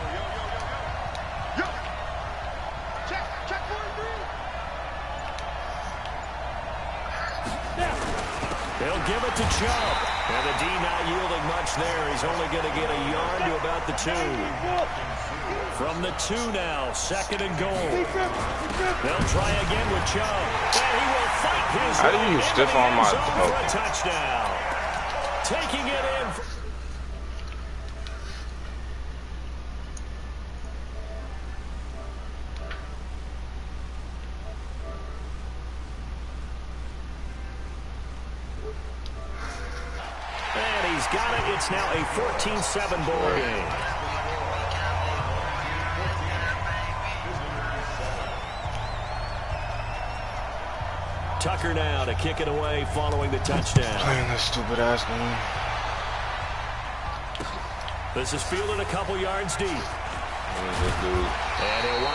Check 4 and 3. They'll give it to Chubb. And the D not yielding much there. He's only going to get a yard to about the 2. From the 2 now, 2nd and goal. They'll try again with Chubb. And he will fight his way. How do you stiff on my for a touchdown? Taking it in. And he's got it. It's now a 14-7 ball game. Tucker now to kick it away following the touchdown. Playing this stupid ass game. This is fielded a couple yards deep. This dude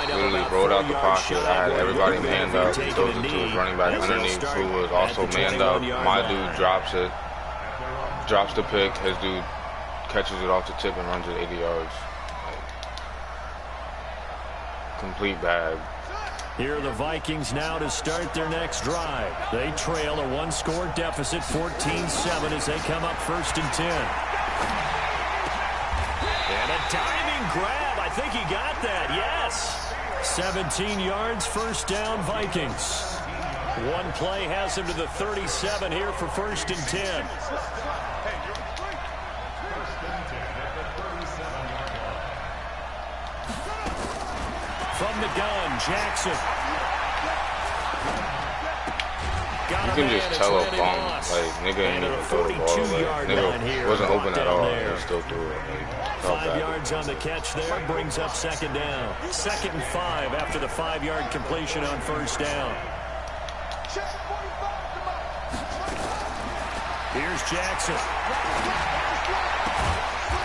literally rolled out the pocket. I had everybody manned up. He throws it to his running back underneath, who was also manned up. My dude drops it. Drops the pick. His dude catches it off the tip and runs it 80 yards. Complete bag. Here are the Vikings now to start their next drive. They trail a 1-score deficit, 14-7, as they come up 1st and 10. And a diving grab. I think he got that. Yes. 17 yards, 1st down, Vikings. One play has him to the 37 here for 1st and 10. From the gun, Jackson. You can just tell a bum, like, nigga ain't even throw the ball away. Nigga wasn't open at all, and he still threw it. Like, 5 yards on the catch there, brings up 2nd down. 2nd and 5 after the 5-yard completion on 1st down. Here's Jackson.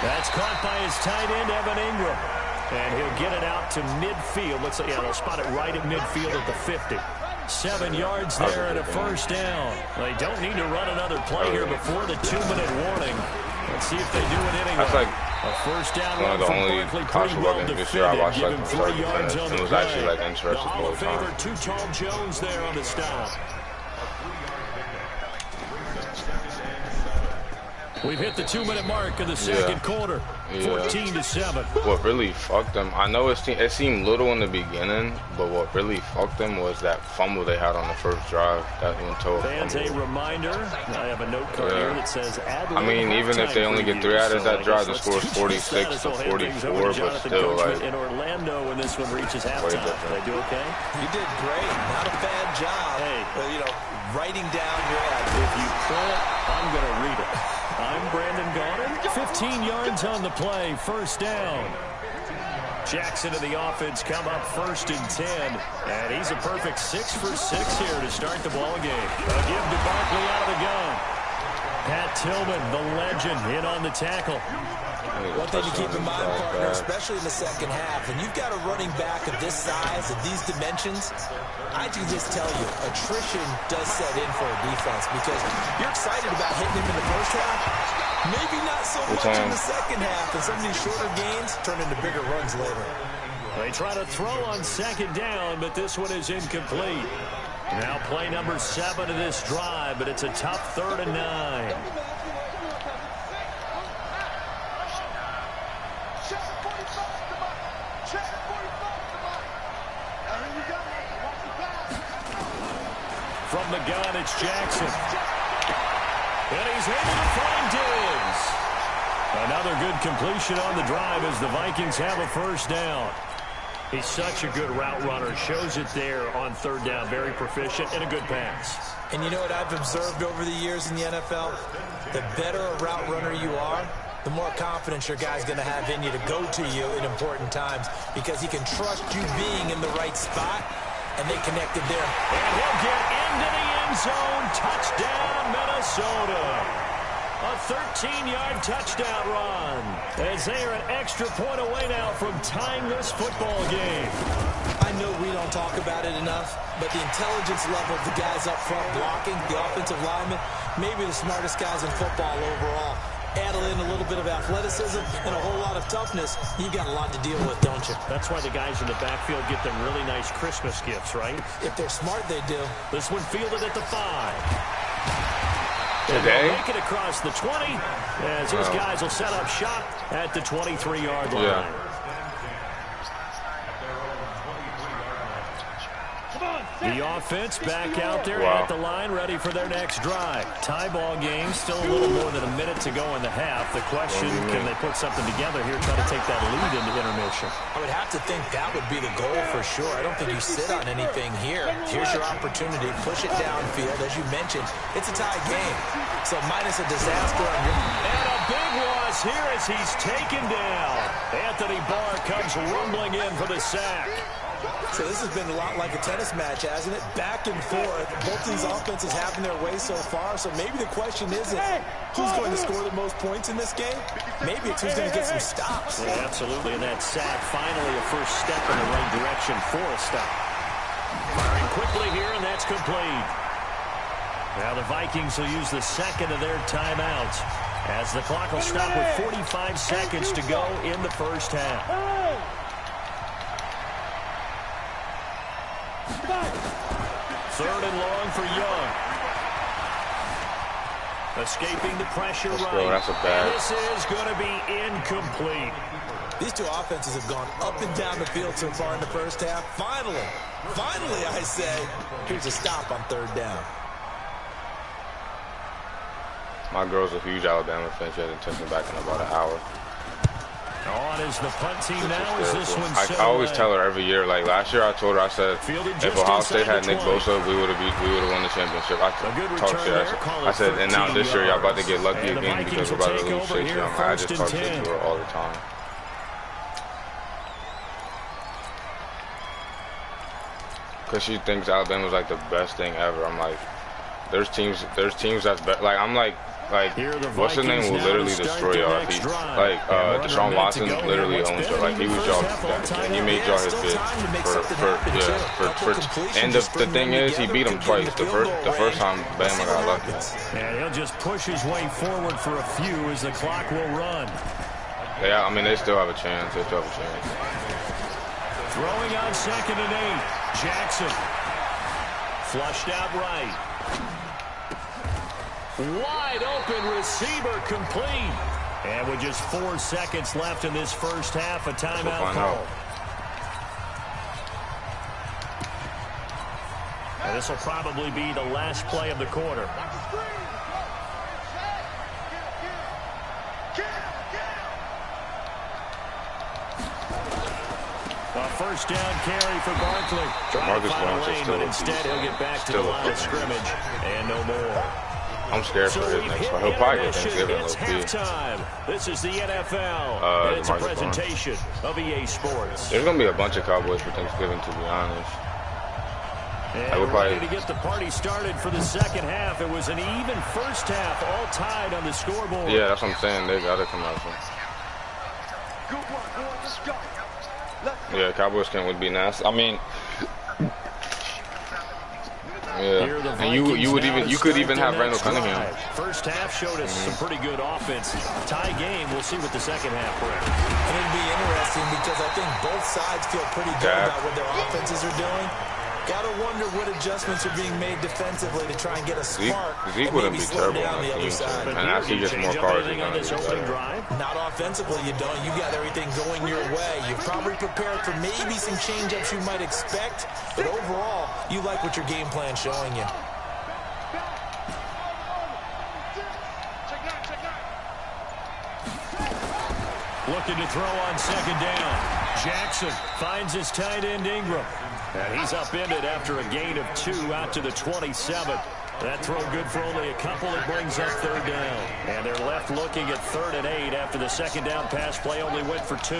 That's caught by his tight end, Evan Ingram. And he'll get it out to midfield. Looks like, yeah, they'll spot it right at midfield at the 50. 7 yards there and a 1st down. They don't need to run another play here before the 2-minute warning. Let's see if they do it anyway. That's like a 1st down one of the only college football games this year I watched like from start to finish. It was actually like interesting the whole time. Too Tall Jones there on the stop. We've hit the 2-minute mark of the second quarter. 14-7. What really fucked them, I know it seemed little in the beginning, but what really fucked them was that fumble they had on the first drive. That one total fans, a reminder, I have a note card here that says I mean, even if they only get 3 out of that drive, the score is 46 to 44, but still, like, in Orlando when this one reaches halftime. Did they do okay? You did great. Not a bad job. Hey, you know, writing down your ad. If you quit, I'm going to read it. I'm Brandon Gaudin. 15 yards on the play, 1st down. Jackson and the offense come up 1st and 10. And he's a perfect 6 for 6 here to start the ball game. A give to Barkley out of the gun. Pat Tillman, the legend, in on the tackle. One thing to keep in mind, partner, especially in the second half, when you've got a running back of this size, of these dimensions, I can just tell you, attrition does set in for a defense because you're excited about hitting him in the first half, maybe not so much in the second half, and some of these shorter gains turn into bigger runs later. They try to throw on 2nd down, but this one is incomplete. Now play number 7 of this drive, but it's a tough 3rd and 9. From the gun, it's Jackson. And he's able to find Diggs. Another good completion on the drive as the Vikings have a 1st down. He's such a good route runner. Shows it there on 3rd down. Very proficient and a good pass. And you know what I've observed over the years in the NFL? The better a route runner you are, the more confidence your guy's going to have in you to go to you in important times because he can trust you being in the right spot, and they connected there. And he'll get into the end zone. Touchdown, Minnesota. A 13-yard touchdown run as they are an extra point away now from tying this football game. I know we don't talk about it enough, but the intelligence level of the guys up front blocking, the offensive linemen, maybe the smartest guys in football overall. Add in a little bit of athleticism and a whole lot of toughness, you've got a lot to deal with, don't you? That's why the guys in the backfield get them really nice Christmas gifts, right? If they're smart, they do. This one fielded at the 5. Today? Make it across the 20 as his guys will set up shop at the 23-yard line. Yeah. The offense back out there at the line, ready for their next drive. Tie ball game, still a little more than a minute to go in the half. The question, can they put something together here, try to take that lead into intermission? I would have to think that would be the goal for sure. I don't think you sit on anything here. Here's your opportunity. Push it downfield. As you mentioned, it's a tie game. So minus a disaster on your... And a big loss here as he's taken down. Anthony Barr comes rumbling in for the sack. So this has been a lot like a tennis match, hasn't it? Back and forth. Both these offenses having their way so far. So maybe the question isn't who's going to score the most points in this game. Maybe it's who's going to get some stops. Yeah, absolutely. And that sack, finally a first step in the right direction for a stop. Firing quickly here, and that's complete. Now the Vikings will use the second of their timeouts as the clock will stop with 45 seconds to go in the first half. Third and long for Young. Escaping the pressure right. That's a bad. This is going to be incomplete. These two offenses have gone up and down the field so far in the first half. Finally, I say, here's a stop on third down. My girl's a huge Alabama fan. She hasn't touched me back in about an hour. On is the punt team now. Is this one I always tell her every year. Like last year, I told her, I said, if Ohio State had Nick Bosa, we would have won the championship. I talked shit. I said, and now this year, y'all about to get lucky again because we're about to lose 6 young. I just talk shit to her all the time. Because she thinks Alabama's like the best thing ever. I'm like, there's teams that's better. Like I'm like what's his name will literally destroy y'all if he, like Deshaun Watson literally owns y'all. Like he was y'all, he made y'all his bitch and the thing is he beat him twice. The first time Bama got lucky. And he'll just push his way forward for a few as the clock will run. Yeah, I mean they still have a chance. Throwing on 2nd and 8. Jackson flushed out right. Wide open receiver complete. And with just 4 seconds left in this first half, a timeout call. And this will probably be the last play of the quarter. A first down carry for Barkley. Trying to find a lane, but instead he'll get back to the line of scrimmage and no more. I'm scared for his next one. He'll probably get Thanksgiving. It's halftime. This is the NFL, and it's a presentation of EA Sports. There's going to be a bunch of Cowboys for Thanksgiving, to be honest. And we're ready to get the party started for the second half. It was an even first half, all tied on the scoreboard. Yeah, that's what I'm saying. They got to come out soon. Yeah, Cowboys would be nice. I mean, yeah, and you could even have Randall Cunningham. First half showed us some pretty good offense. Tie game. We'll see what the second half brings. And it'll be interesting because I think both sides feel pretty good about what their offenses are doing. Gotta wonder what adjustments are being made defensively to try and get a spark. Zeke wouldn't be terrible on the other side. And as he gets more cards, he's going to be better. Not offensively, you don't. You got everything going your way. You've probably prepared for maybe some change-ups you might expect, but overall, you like what your game plan's showing you. Looking to throw on 2nd down. Jackson finds his tight end Ingram. And he's upended after a gain of 2 out to the 27. That throw good for only a couple. It brings up 3rd down. And they're left looking at 3rd and 8 after the 2nd down pass play only went for 2.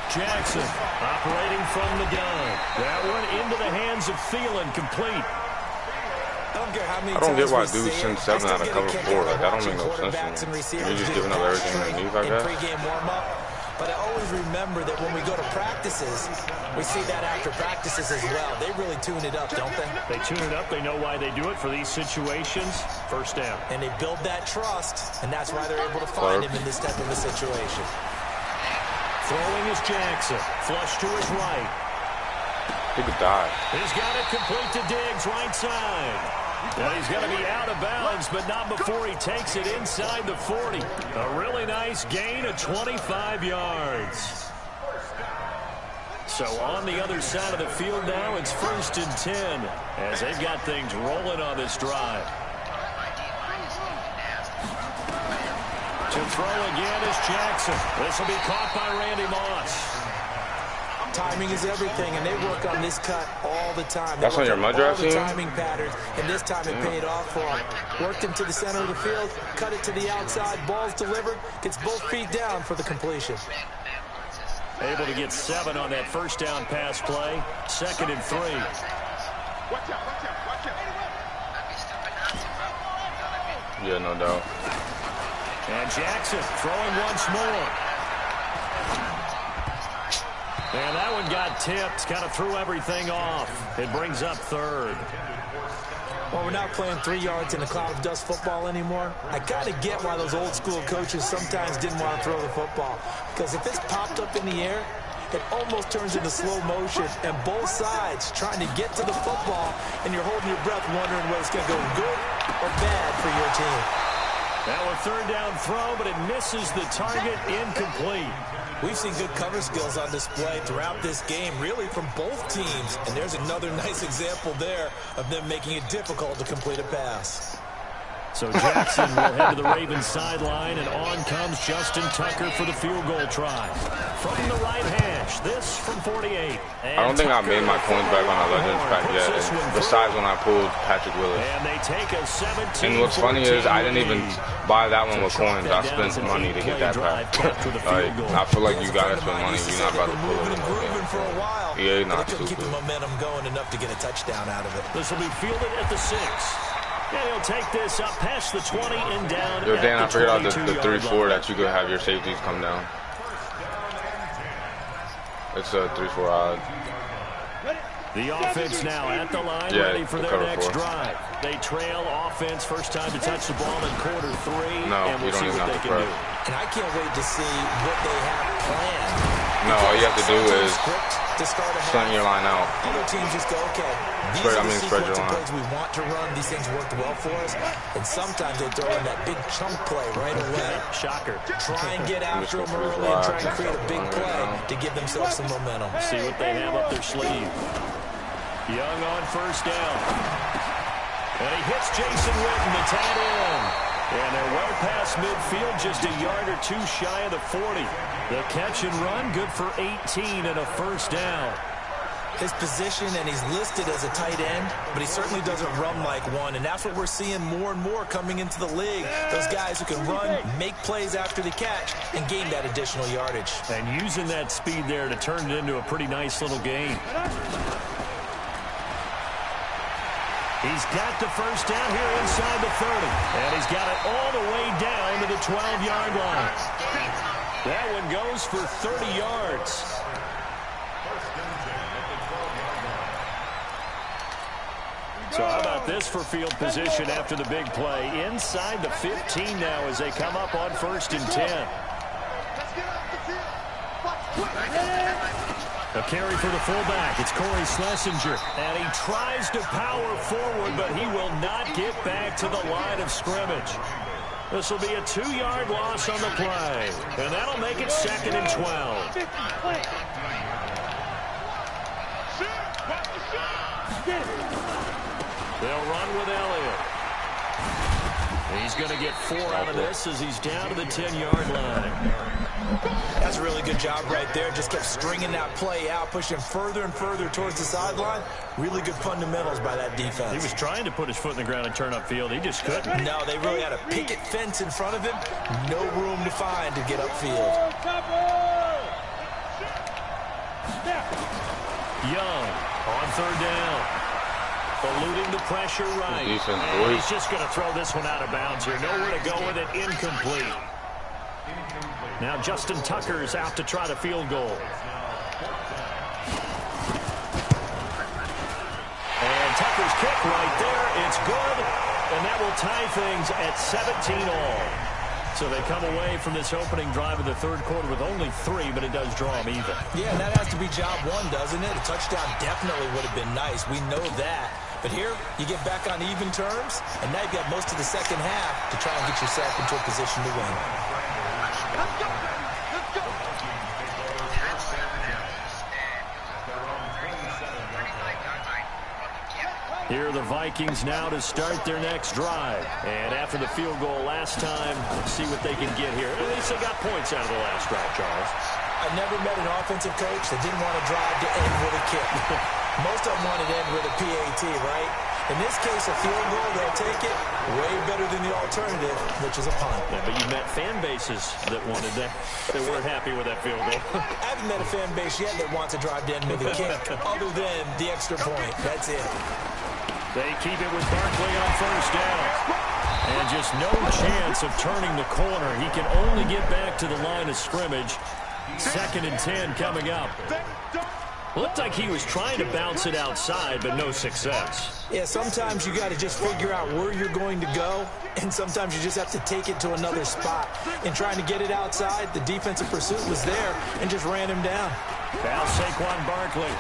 Jackson operating from the gun. That one into the hands of Thielen, complete. I don't get why dudes send 7 out of cover 4. Like, that don't make no sense to me. You're just giving up everything underneath like that. But I always remember that when we go to practices, we see that after practices as well. They really tune it up, don't they? They tune it up. They know why they do it for these situations. First down. And they build that trust, and that's why they're able to find him in this type of a situation. Throwing is Jackson. Flush to his right. He could die. He's got it complete to Diggs, right side. And he's going to be out of bounds, but not before he takes it inside the 40. A really nice gain of 25 yards. So on the other side of the field now, it's 1st and 10 as they've got things rolling on this drive. To throw again is Jackson. This will be caught by Randy Moss. Timing is everything, and they work on this cut all the time. That's on your mud draft team? Timing patterns, and this time it paid off for him. Worked him to the center of the field, cut it to the outside, ball's delivered, gets both feet down for the completion. Able to get 7 on that first down pass play. 2nd and 3. Watch out, watch out, watch out. Yeah, no doubt. And Jackson throwing once more. And that one got tipped, kind of threw everything off. It brings up 3rd. Well, we're not playing 3 yards in a cloud of dust football anymore. I kind of get why those old school coaches sometimes didn't want to throw the football. Because if it's popped up in the air, it almost turns into slow motion. And both sides trying to get to the football, and you're holding your breath wondering whether it's going to go good or bad for your team. Now a 3rd down throw, but it misses the target, incomplete. We've seen good cover skills on display throughout this game, really from both teams. And there's another nice example there of them making it difficult to complete a pass. So Jackson will head to the Ravens sideline, and on comes Justin Tucker for the field goal try. From the right hash, this from 48. I don't think I made my coins back on the Legends pack yet, besides when I pulled Patrick Willis. And they take a 17. And what's funny is I didn't even buy that one with coins. I spent money to get that pack. Like, I feel like you gotta spend money. You're not about to pull it. For a while, Yeah, not stupid. Keep the stupid. momentum going enough to get a touchdown out of it. This will be fielded at the 6. And he'll take this up past the 20 and down. Yo, Dan, I figured out the 22-yard 3-4 that you could have your safeties come down. It's a 3-4 odd. The offense now at the line, ready for their next drive. They trail offense, first time to touch the ball in quarter 3. No, and we'll we don't see even what they have to can prep. do. And I can't wait to see what they have planned. No, all you have to do is to start a stunt your line out. Other teams just go, okay, these Spread, are the spread your sequence of line. plays we want to run. These things worked well for us. And sometimes they throw in that big chunk play right away. Shocker. Try and get after them early and try and create a big play to give themselves some momentum. See what they have up their sleeve. Young on first down. And he hits Jason Witten, the tight end. And they're well past midfield, just a yard or 2 shy of the 40. The catch and run, good for 18 and a first down. His position, and he's listed as a tight end, but he certainly doesn't run like one, and that's what we're seeing more and more coming into the league. Those guys who can run, make plays after the catch, and gain that additional yardage. And using that speed there to turn it into a pretty nice little gain. He's got the first down here inside the 30. And he's got it all the way down to the 12-yard line. That one goes for 30 yards. So how about this for field position after the big play? Inside the 15 now as they come up on 1st and 10. A carry for the fullback. It's Corey Schlesinger. And he tries to power forward, but he will not get back to the line of scrimmage. This will be a 2-yard loss on the play. And that'll make it 2nd and 12. They'll run with Elliott. He's going to get 4 out of this as he's down to the 10-yard line. That's a really good job right there. Just kept stringing that play out, pushing further and further towards the sideline. Really good fundamentals by that defense. He was trying to put his foot in the ground and turn upfield. He just couldn't. No, they really had a picket fence in front of him. No room to find to get upfield. Young on 3rd down. Eluding the pressure right. Defense, and he's just going to throw this one out of bounds here. Nowhere to go with it. Incomplete. Now Justin Tucker's out to try the field goal. And Tucker's kick right there. It's good. And that will tie things at 17 all. So they come away from this opening drive of the third quarter with only 3, but it does draw them even. Yeah, and that has to be job one, doesn't it? A touchdown definitely would have been nice. We know that. But here, you get back on even terms, and now you've got most of the second half to try and get yourself into a position to win. Let's go, baby. Let's go. Here are the Vikings now to start their next drive. And after the field goal last time, see what they can get here. At least they got points out of the last drive, Charles. I've never met an offensive coach that didn't want to drive to end with a kick. Most of them wanted to end with a PAT, right? In this case, a field goal, they'll take it way better than the alternative, which is a punt. Yeah, but you've met fan bases that wanted that. They weren't happy with that field goal. I haven't met a fan base yet that wants to drive to end with a kick, other than the extra point. That's it. They keep it with Barkley on first down. And just no chance of turning the corner. He can only get back to the line of scrimmage. 2nd and 10 coming up. Looked like he was trying to bounce it outside, but no success. Yeah, sometimes you got to just figure out where you're going to go, and sometimes you just have to take it to another spot. In trying to get it outside, the defensive pursuit was there and just ran him down. Now Saquon Barkley,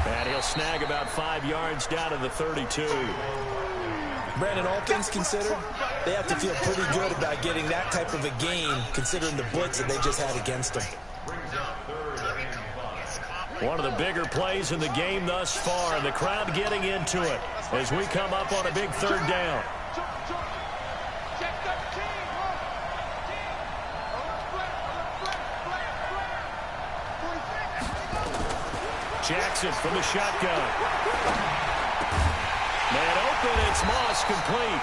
and he'll snag about 5 yards down to the 32. Brandon, all things considered, they have to feel pretty good about getting that type of a gain, considering the blitz that they just had against them. One of the bigger plays in the game thus far, and the crowd getting into it as we come up on a big 3rd down. Jackson from the shotgun. Man open, it's Moss complete.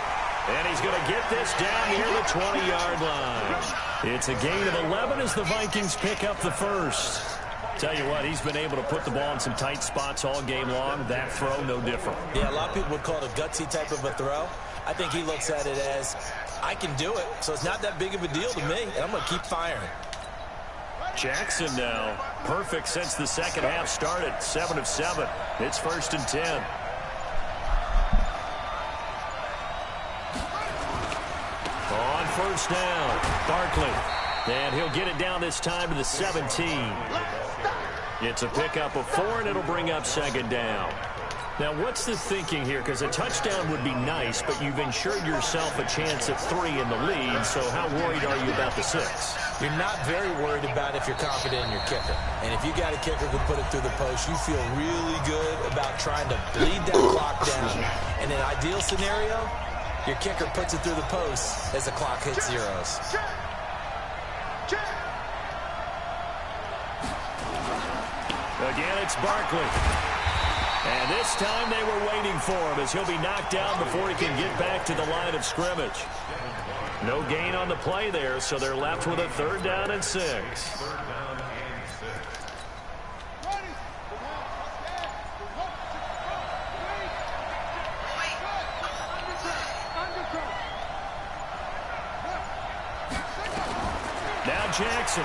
And he's going to get this down near the 20-yard line. It's a gain of 11 as the Vikings pick up the first. Tell you what, he's been able to put the ball in some tight spots all game long. That throw, no different. Yeah, a lot of people would call it a gutsy type of a throw. I think he looks at it as, I can do it, so it's not that big of a deal to me, and I'm going to keep firing. Jackson now, perfect since the second half started. 7 of 7. It's 1st and 10. On first down, Barkley. And he'll get it down this time to the 17. It's a pickup of 4, and it'll bring up 2nd down. Now, what's the thinking here? Because a touchdown would be nice, but you've ensured yourself a chance at 3 in the lead, so how worried are you about the 6? You're not very worried about if you're confident in your kicker. And if you got a kicker who put it through the post, you feel really good about trying to bleed that clock down. In an ideal scenario, your kicker puts it through the post as the clock hits zeros. Again, it's Barkley. And this time they were waiting for him as he'll be knocked down before he can get back to the line of scrimmage. No gain on the play there, so they're left with a 3rd down and 6. Now Jackson.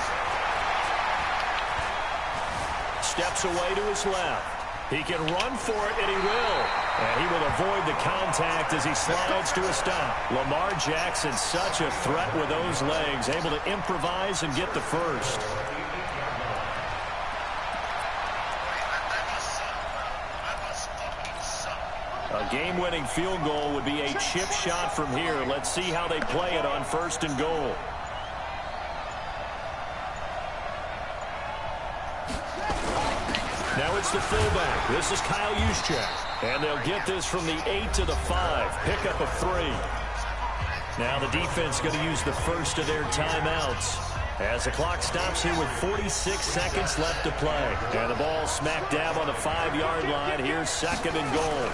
Steps away to his left. He can run for it, and he will. And he will avoid the contact as he slides to a stop. Lamar Jackson, such a threat with those legs, able to improvise and get the first. A game-winning field goal would be a chip shot from here. Let's see how they play it on 1st and goal. Now it's the fullback. This is Kyle Juszczyk. And they'll get this from the 8 to the 5. Pickup of 3. Now the defense going to use the first of their timeouts as the clock stops here with 46 seconds left to play. And the ball smack dab on the 5-yard line. Here's 2nd and goal.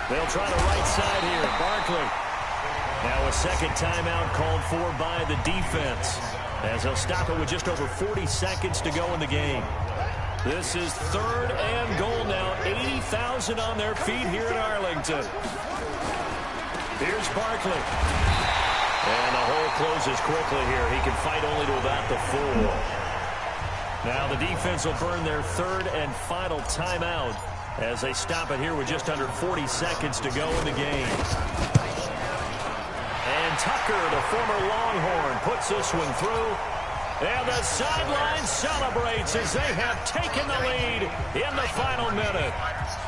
They'll try the right side here. Barkley. Now a 2nd timeout called for by the defense as they'll stop it with just over 40 seconds to go in the game. This is 3rd and goal now. 80,000 on their feet here in Arlington. Here's Barkley. And the hole closes quickly here. He can fight only to about the 4. Now the defense will burn their 3rd and final timeout as they stop it here with just under 40 seconds to go in the game. And Tucker, the former Longhorn, puts this one through. And the sideline celebrates as they have taken the lead in the final minute.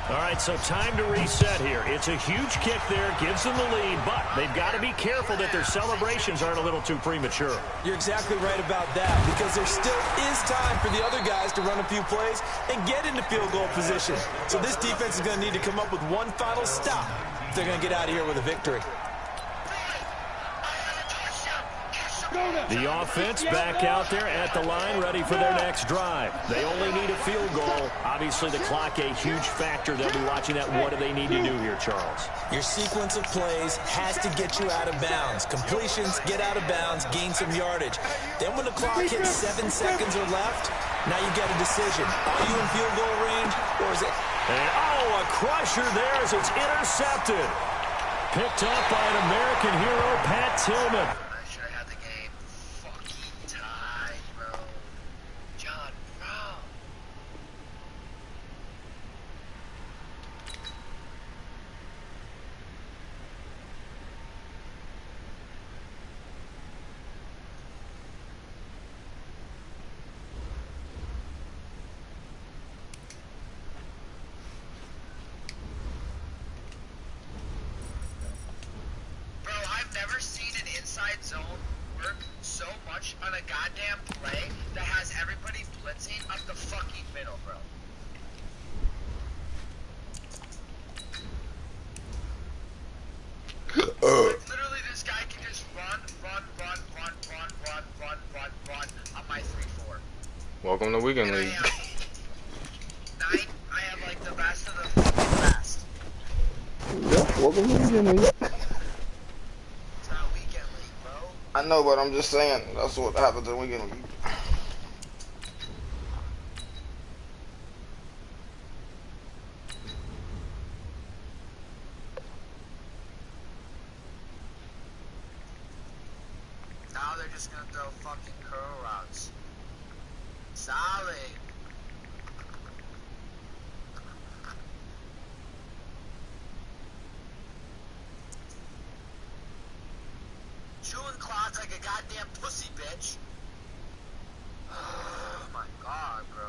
All right, so time to reset here. It's a huge kick there, gives them the lead, but they've got to be careful that their celebrations aren't a little too premature. You're exactly right about that, because there still is time for the other guys to run a few plays and get into field goal position. So this defense is going to need to come up with one final stop if they're going to get out of here with a victory. The offense back out there at the line, ready for their next drive. They only need a field goal. Obviously, the clock a huge factor. They'll be watching that. What do they need to do here, Charles? Your sequence of plays has to get you out of bounds. Completions, get out of bounds, gain some yardage. Then when the clock hits 7 seconds or left, now you get a decision. Are you in field goal range, or is it... And, a crusher there as it's intercepted. Picked up by an American hero, Pat Tillman. On a goddamn play that has everybody blitzing up the fucking middle, bro. Literally, this guy can just run on my 3-4. Welcome to Weekend League. I have like the best of the fucking best. Yeah, welcome to Weekend League. I know, but I'm just saying, that's what happens in Weekend League. Now they're just gonna throw fucking curl routes. Solid. Chewing clods like a goddamn pussy, bitch. Oh my god, bro.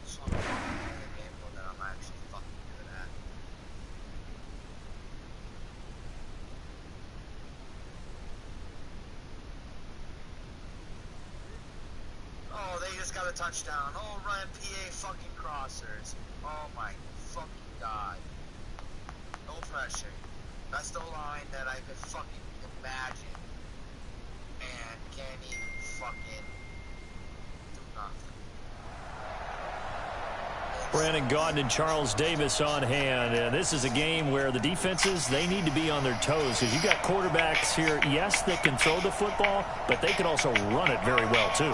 So I'm playing a game mode that I'm actually fucking good at. Oh, they just got a touchdown. Oh, Ryan PA fucking crossers. Oh my fucking god. No pressure. That's the line that I could fucking imagine, and can't even fucking do nothing. Brandon Gaudin and Charles Davis on hand. And this is a game where the defenses, they need to be on their toes, because you got quarterbacks here, yes, that can throw the football, but they can also run it very well too.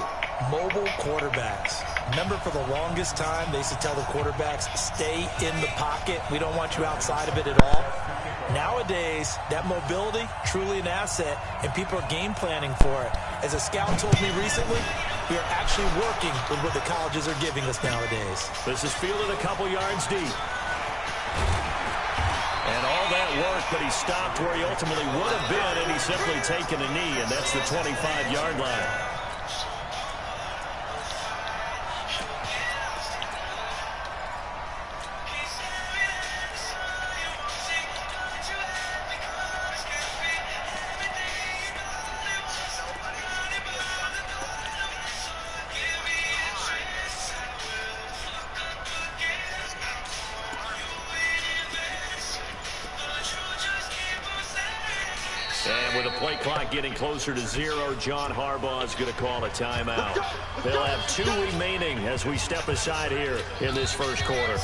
Mobile quarterbacks. Remember, for the longest time, they used to tell the quarterbacks, stay in the pocket. We don't want you outside of it at all. Nowadays, that mobility, truly an asset, and people are game planning for it. As a scout told me recently, we are actually working with what the colleges are giving us nowadays. This is fielded a couple yards deep. And all that work, but he stopped where he ultimately would have been, and he's simply taken a knee, and that's the 25-yard line. Getting closer to 0, John Harbaugh is going to call a timeout. They'll have 2 remaining as we step aside here in this first quarter.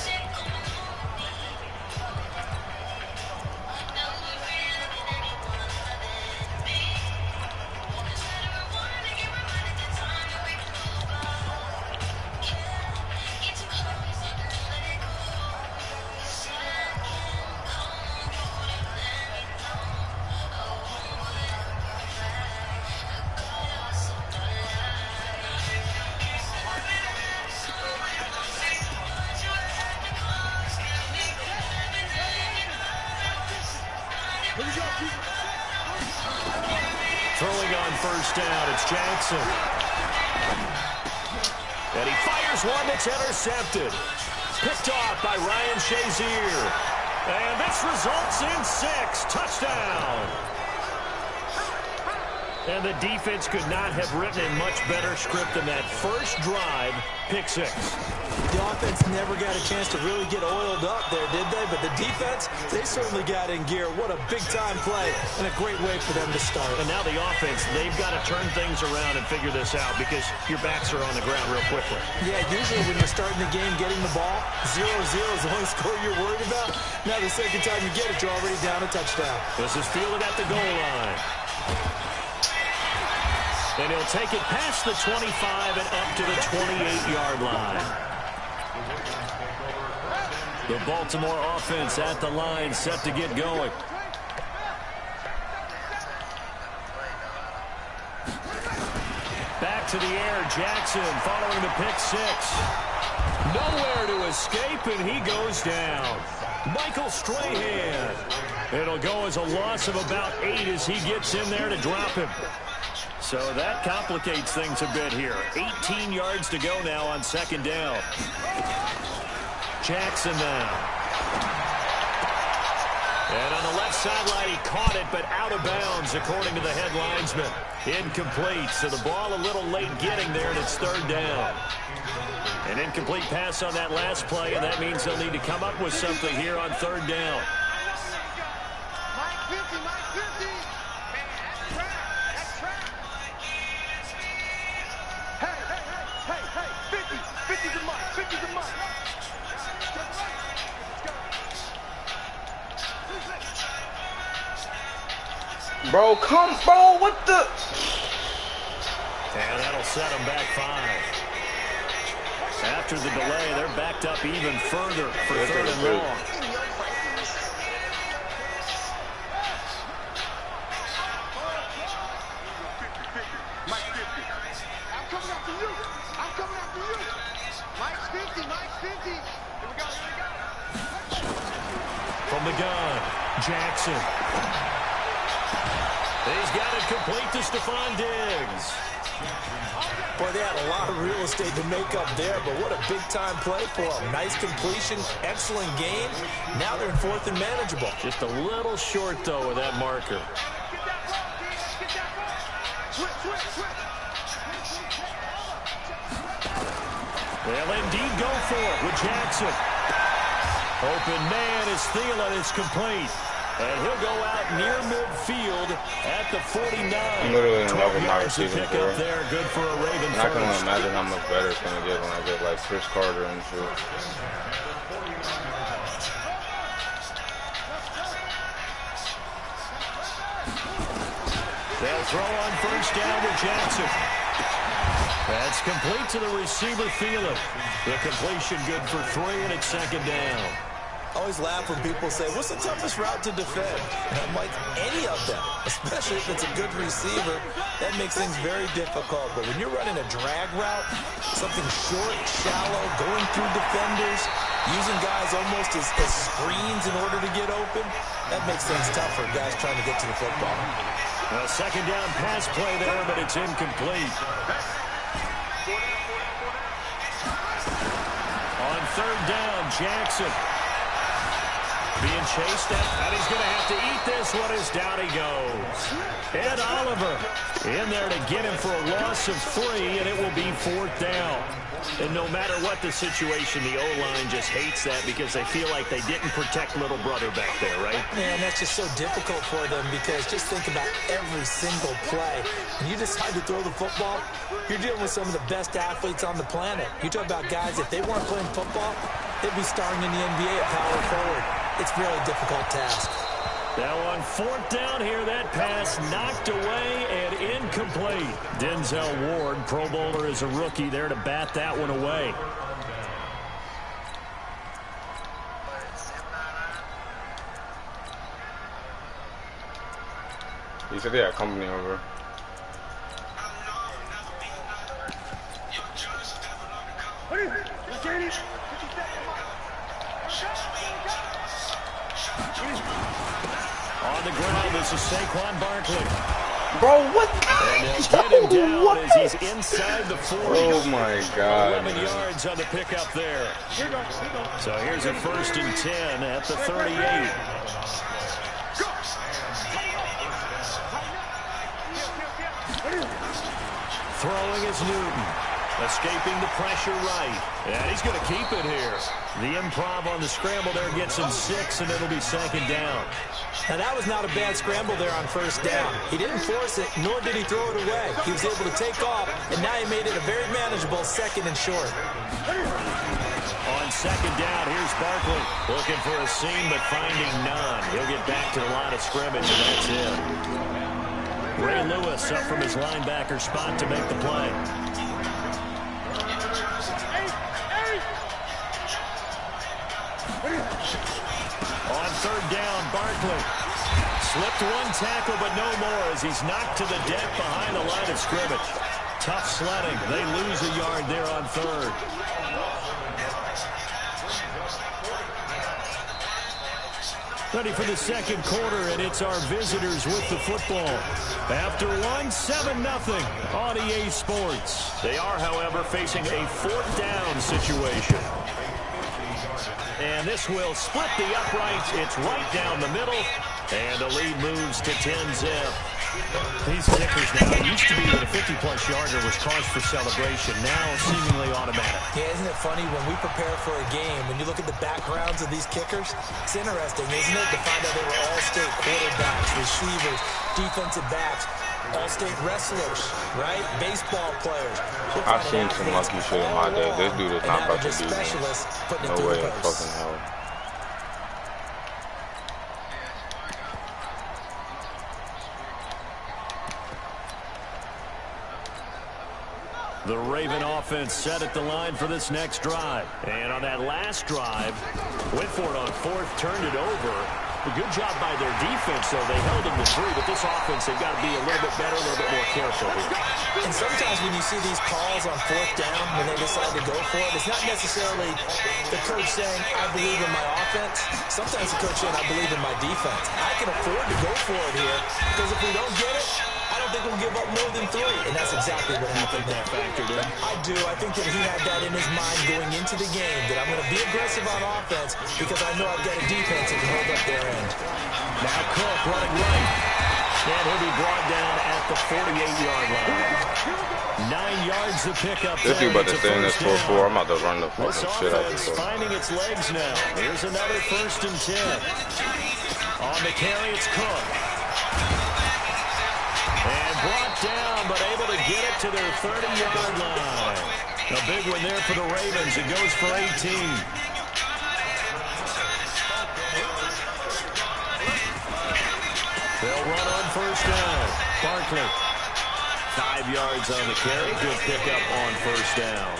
throwing on first down. It's Jackson. And he fires one that's intercepted. Picked off by Ryan Shazier. And this results in 6. Touchdown. And the defense could not have written a much better script than that first drive, pick 6. The offense never got a chance to really get oiled up there, did they? But the defense, they certainly got in gear. What a big-time play and a great way for them to start. And now the offense, they've got to turn things around and figure this out because your backs are on the ground real quickly. Yeah, usually when you're starting the game, getting the ball, 0-0 is the only score you're worried about. Now the second time you get it, you're already down a touchdown. This is fielded at the goal line. And he'll take it past the 25 and up to the 28-yard line. The Baltimore offense at the line, set to get going. Back to the air, Jackson following the pick 6. Nowhere to escape, and he goes down. Michael Strahan. It'll go as a loss of about 8 as he gets in there to drop him. So that complicates things a bit here. 18 yards to go now on second down. Jackson now. And on the left sideline, he caught it, but out of bounds, according to the head linesman. Incomplete, so the ball a little late getting there, and it's third down. An incomplete pass on that last play, and that means they'll need to come up with something here on third down. Bro, what the? And that'll set them back 5. After the delay, they're backed up even further for third and long. From the gun, Jackson. He's got it complete to Stephon Diggs. Boy, they had a lot of real estate to make up there, but what a big-time play for them. Nice completion, excellent game. Now they're in fourth and manageable. Just a little short, though, with that marker. They'll indeed go for it with Jackson. Open man is Thielen. It's complete. And he'll go out near midfield at the 49. I'm literally in love with my receiving core. There, good for a Raven and I can only imagine how much better it's going to get when I get like Chris Carter and shit. They'll throw on first down with Jackson. That's complete to the receiver, Thielen. The completion good for 3, and it's second down. I always laugh when people say, what's the toughest route to defend? And I'm like, any of them, especially if it's a good receiver. That makes things very difficult. But when you're running a drag route, something short, shallow, going through defenders, using guys almost as screens in order to get open, that makes things tough for guys trying to get to the football. A second down pass play there, but it's incomplete. On third down, Jackson. Being chased at, and he's going to have to eat this one as down he goes. Ed Oliver in there to get him for a loss of 3, and it will be fourth down. And no matter what the situation, the O-line just hates that because they feel like they didn't protect little brother back there, right? Man, that's just so difficult for them because just think about every single play. When you decide to throw the football, you're dealing with some of the best athletes on the planet. You talk about guys, if they weren't playing football, they'd be starring in the NBA at power forward. It's a really difficult task. Now on fourth down here, that pass knocked away and incomplete. Denzel Ward, Pro Bowler as a rookie, there to bat that one away. He said they had company over. On the ground, this is Saquon Barkley. Bro, what? And they'll get him down What? as he's inside the 40. Oh, my God. 11 yards on the pickup there. So here's a 1st and 10 at the 38. Throwing is Newton. Escaping the pressure right. And he's going to keep it here. The improv on the scramble there gets him 6, and it'll be 2nd down. Now, that was not a bad scramble there on 1st down. He didn't force it, nor did he throw it away. He was able to take off, and now he made it a very manageable 2nd and short. On 2nd down, here's Barkley. Looking for a seam, but finding none. He'll get back to the line of scrimmage, and that's it. Ray Lewis up from his linebacker spot to make the play. On 3rd down, Barkley. Slipped one tackle, but no more as he's knocked to the deck behind the line of scrimmage. Tough sledding. They lose a yard there on 3rd. Ready for the 2nd quarter, and it's our visitors with the football. After one, 7-0 on EA Sports. They are, however, facing a 4th down situation. And this will split the uprights. It's right down the middle. And the lead moves to 10-zip. These kickers now, it used to be that a 50-plus yarder was cause for celebration. Now seemingly automatic. Yeah, isn't it funny when we prepare for a game, when you look at the backgrounds of these kickers, it's interesting, isn't it, to find out they were all-state quarterbacks, receivers, defensive backs, all-state wrestlers, right? Baseball players. I've seen some lucky shit in my day. This dude is not about to beat me. No way in fucking hell. The Raven offense set at the line for this next drive. And on that last drive, went for it on 4th, turned it over. A good job by their defense, though. They held them to 3, but this offense, they've got to be a little bit better, a little bit more careful here. And sometimes when you see these calls on 4th down, when they decide to go for it, it's not necessarily the coach saying, I believe in my offense. Sometimes the coach saying, I believe in my defense. I can afford to go for it here, because if we don't get it, I don't think we'll give up more than 3. And that's exactly what happened there. Factored in. I do. I think that he had that in his mind going into the game, that I'm going to be aggressive on offense because I know I've got a defense that can hold up their end. Now Cook running right. And he'll be brought down at the 48-yard line. 9 yards to pick up. This dude about to stay in this 4-4. I'm about to run the fucking shit out of this. Finding its legs now. Here's another 1st and 10. On the carry, it's Cook. And brought down, but able to get it to their 30-yard line. A big one there for the Ravens. It goes for 18. They'll run on 1st down. Barkley. 5 yards on the carry. Good pickup on 1st down.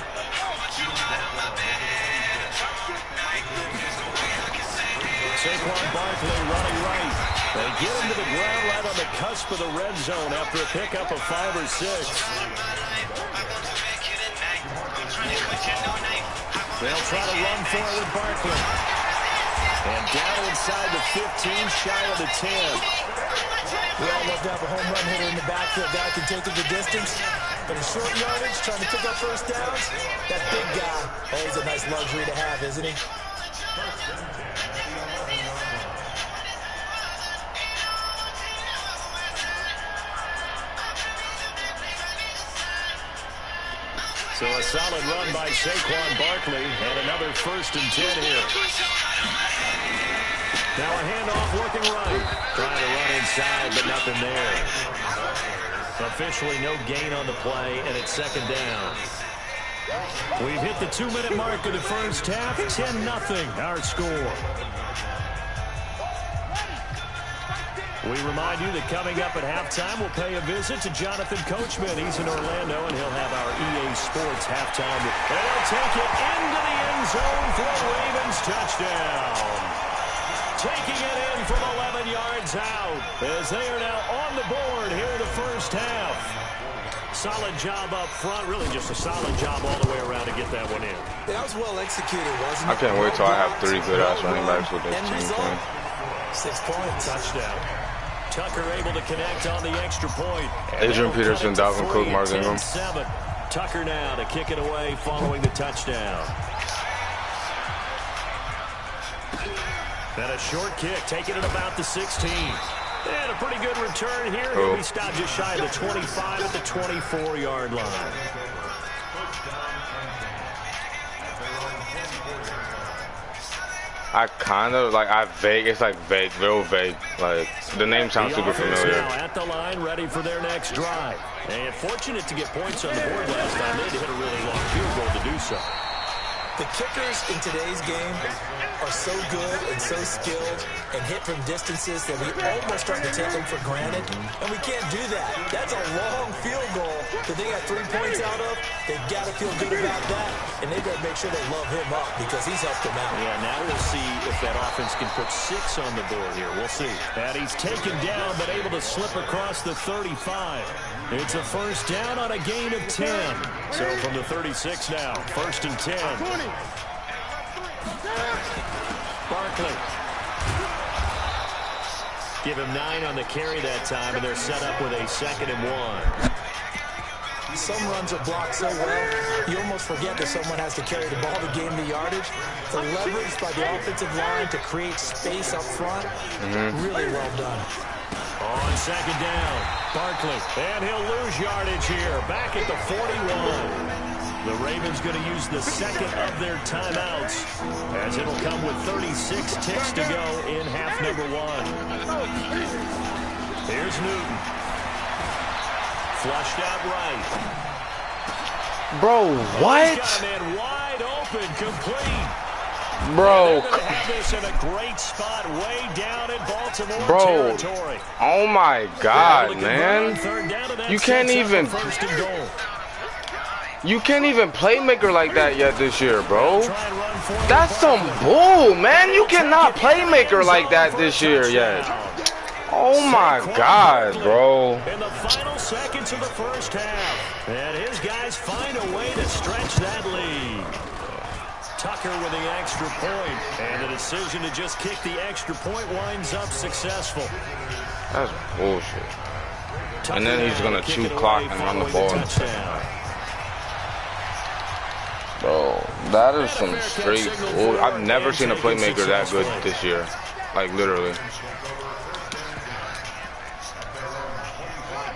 Saquon Barkley running right. They get him to the ground right on the cusp of the red zone after a pickup of 5 or 6. They'll try to run forward Barkley. And down inside the 15, shy of the 10. We all love to have a home run hitter in the backfield. Guy can take it the distance. But in short yardage, trying to pick up 1st downs, that big guy, always a nice luxury to have, isn't he? So a solid run by Saquon Barkley and another 1st and 10 here. Now a handoff working right. Trying to run inside, but nothing there. Officially no gain on the play, and it's 2nd down. We've hit the 2-minute mark of the 1st half. 10-0 our score. We remind you that coming up at halftime, we'll pay a visit to Jonathan Coachman. He's in Orlando, and he'll have our EA Sports halftime. And they'll take it into the end zone for a Ravens touchdown. Taking it in from 11 yards out as they are now on the board here in the 1st half. Solid job up front. Really just a solid job all the way around to get that one in. That was well executed, wasn't it? I can't wait till I have 3 good-ass running backs with this team. 6 points. Touchdown. Tucker able to connect on the extra point. Adrian Peterson, Dalvin Cook, Mark Ingram. Tucker now to kick it away following the touchdown. And a short kick, taking it about the 16. And a pretty good return here. He'll be stopped just shy of the 25 at the 24-yard line. I kind of like, it's like vague, real vague. Like, the name sounds super familiar. Now at the line, ready for their next drive. And fortunate to get points on the board last time. They had to hit a really long field goal to do so. The kickers in today's game are so good and so skilled and hit from distances that we almost start to take them for granted, and we can't do that. That's a long field goal that they got 3 points out of. They've got to feel good about that, and they've got to make sure they love him up because he's helped them out. Yeah, now we'll see if that offense can put 6 on the board here. We'll see. And he's taken down but able to slip across the 35. It's a first down on a gain of 10. So from the 36 now, 1st and 10. Barkley. Give him 9 on the carry that time, and they're set up with a 2nd and 1. Some runs are blocked so well, you almost forget that someone has to carry the ball to gain the yardage. The leverage by the offensive line to create space up front, really well done. On 2nd down, Barkley, and he'll lose yardage here, back at the 41. The Ravens going to use the 2nd of their timeouts, as it'll come with 36 ticks to go in half number 1. Here's Newton. Flushed out right. Bro, what? He's got a man wide open, complete. Bro, have this in a great spot way down in Baltimore territory. Oh my God, man. You can't even playmaker like that yet this year, bro. That's some bull, man. You cannot playmaker like that this year yet. Oh my God, bro. In the final seconds of the first half, and his guys find a way to stretch that lead. Tucker with the extra point, and the decision to just kick the extra point winds up successful. That's bullshit. And then he's gonna chew clock and run the ball. Bro, that is some straight bull. I've never seen a playmaker that good this year. Like, literally.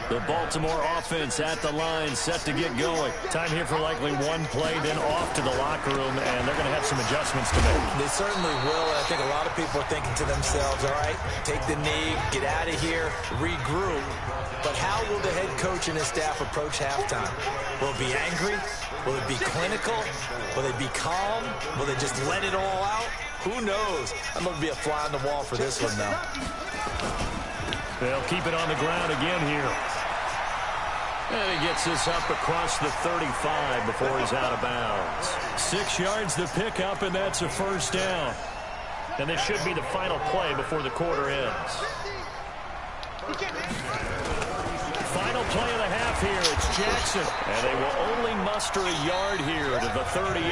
The Baltimore offense at the line, set to get going. Time here for likely one play, then off to the locker room, and they're going to have some adjustments to make. They certainly will, and I think a lot of people are thinking to themselves, all right, take the knee, get out of here, regroup. But how will the head coach and his staff approach halftime? Will it be angry? Will it be clinical? Will they be calm? Will they just let it all out? Who knows? I'm going to be a fly on the wall for this one, though. They'll keep it on the ground again here. And he gets this up across the 35 before he's out of bounds. 6 yards to pick up, and that's a first down. And this should be the final play before the quarter ends. Final play of the half here. It's Jackson. And they will only muster a yard here to the 38.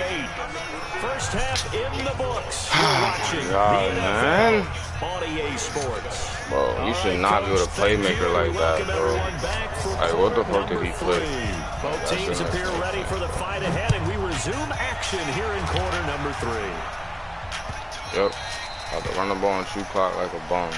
First half in the books. You're watching the NFL on EA Sports. Bro, you should not be with a playmaker like that, bro. Like, what the fuck did he play? Both teams appear ready for the fight ahead, and we resume action here in quarter number 3. Yep. About to run the ball and shoot clock like a bum.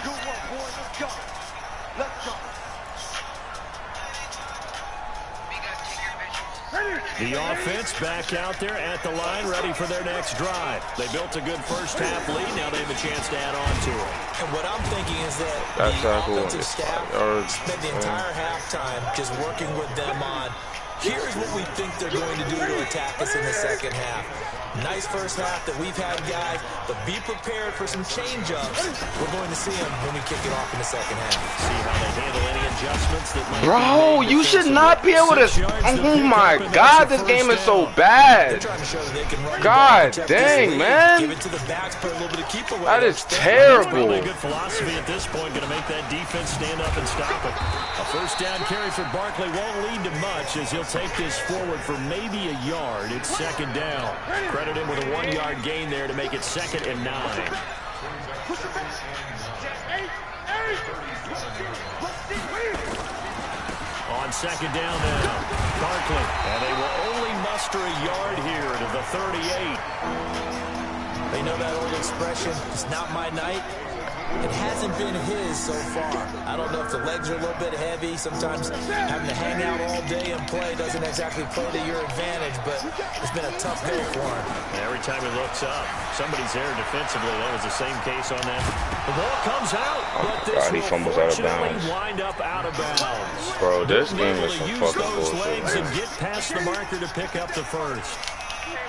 The offense back out there at the line, ready for their next drive. They built a good first half lead. Now they have a chance to add on to it. And what I'm thinking is that the offensive staff spent the entire halftime just working with them on, here's what we think they're going to do to attack us in the second half. Nice first half that we've had, guys, but be prepared for some change-ups. We're going to see them when we kick it off in the second half. See how they handle any adjustments that might Bro, you should not be able to. Oh my God, this game is so bad. God dang, man. That is terrible. Probably a good philosophy at this point, going to make that defense stand up and stop it. A first down carry for Barkley won't lead to much as he'll take this forward for maybe a yard. It's second down. Credit him with a 1-yard gain there to make it 2nd and 9. On second down now, Barkley. And they will only muster a yard here to the 38. They know that old expression, it's not my night. It hasn't been his so far. I don't know if the legs are a little bit heavy. Sometimes having to hang out all day and play doesn't exactly play to your advantage, but it's been a tough go for him. Every time he looks up, somebody's there defensively. That was the same case on that. The ball comes out, but this he fumbles out of bounds. Wind up out of bounds. Bro, this game is some fucking those bullshit, legs man. and get past the marker to pick up the first.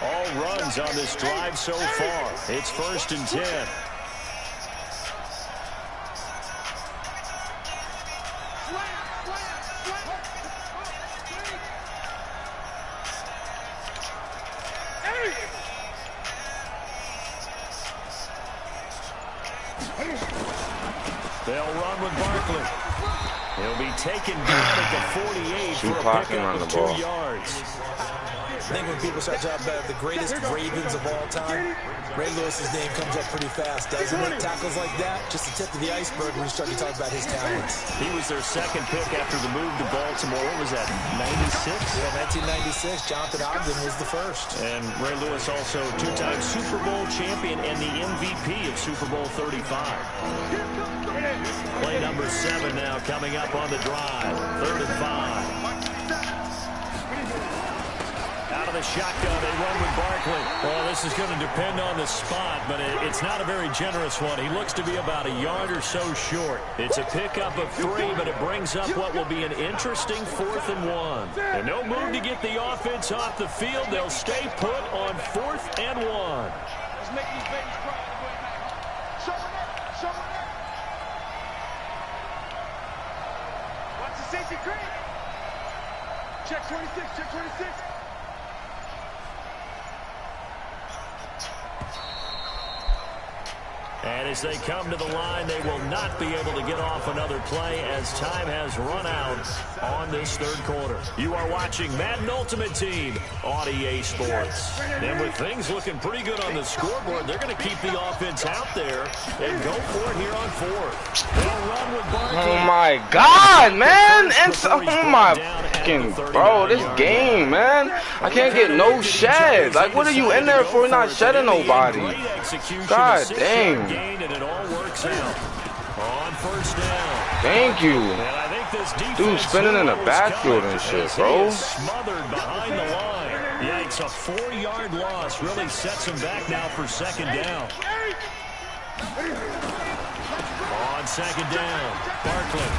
All runs on this drive so far. It's 1st and 10. They'll run with Barkley. He'll be taken down at the 48 for a pickup of 2 yards. I think when people start talking about the greatest Ravens of all time, Ray Lewis's name comes up pretty fast, doesn't it? Tackles like that, just the tip of the iceberg when you start to talk about his talents. He was their second pick after the move to Baltimore. What was that, 96? Yeah, 1996. Jonathan Ogden was the first. And Ray Lewis also 2-time Super Bowl champion and the MVP of Super Bowl 35. Play number 7 now coming up on the drive. 3rd and 5. Out of the shotgun, they run with Barkley. Well, this is going to depend on the spot, but it's not a very generous one. He looks to be about a yard or so short. It's a pickup of 3, but it brings up what will be an interesting 4th and 1. And no move to get the offense off the field. They'll stay put on 4th and 1. Let's make these babies cry. Show it up. Show it up. Watch the safety green. Check 26. Check 26. And as they come to the line, they will not be able to get off another play as time has run out on this 3rd quarter. You are watching Madden Ultimate Team on EA Sports. And with things looking pretty good on the scoreboard, they're going to keep the offense out there and go for it here on 4th. They'll run with Barkley. Oh my God, man! And oh my fucking bro, this game, man. I can't get no shed. Like, what are you in there for? Not shedding nobody. God dang. And it all works out on 1st down. Thank you. And I think this dude spinning in the backfield and shit, bro. Smothered behind the line. Yeah, it's a 4-yard loss. Really sets him back now for 2nd down. On 2nd down, Barkley.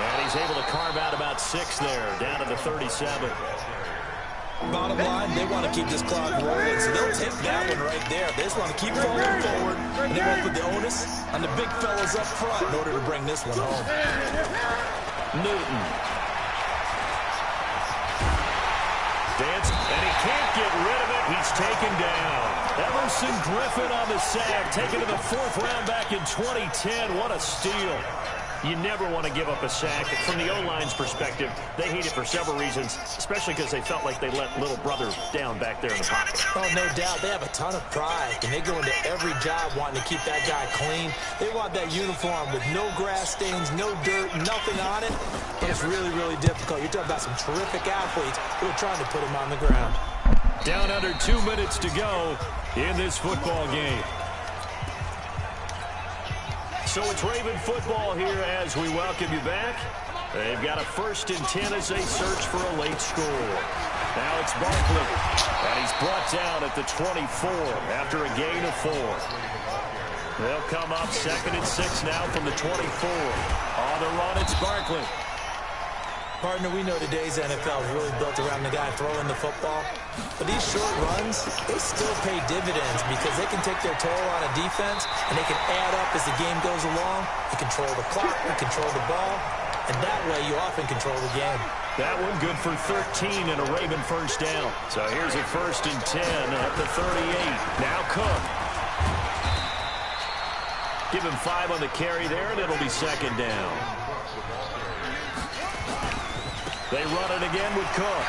And he's able to carve out about 6 there, down to the 37. Bottom line, they want to keep this clock rolling, so they'll take that one right there. They just want to keep falling forward, and they won't put the onus on the big fellas up front in order to bring this one home. Newton. Dance, and he can't get rid of it. He's taken down. Everson Griffin on the sack, taken to the 4th round back in 2010. What a steal. You never want to give up a sack. From the O-line's perspective, they hate it for several reasons, especially because they felt like they let little brother down back there in the pocket. Oh, no doubt. They have a ton of pride, and they go into every job wanting to keep that guy clean. They want that uniform with no grass stains, no dirt, nothing on it. But it's really, really difficult. You're talking about some terrific athletes who are trying to put him on the ground. Down under 2 minutes to go in this football game. So it's Raven football here as we welcome you back. They've got a 1st and 10 as they search for a late score. Now it's Barkley, and he's brought down at the 24 after a gain of 4. They'll come up 2nd and 6 now from the 24. On the run, it's Barkley. Partner, we know today's NFL is really built around the guy throwing the football. But these short runs, they still pay dividends because they can take their toll on a defense and they can add up as the game goes along. You control the clock, you control the ball, and that way you often control the game. That one good for 13 and a Raven 1st down. So here's a 1st and 10 at the 38. Now Cook. Give him 5 on the carry there, and it'll be 2nd down. They run it again with Cook.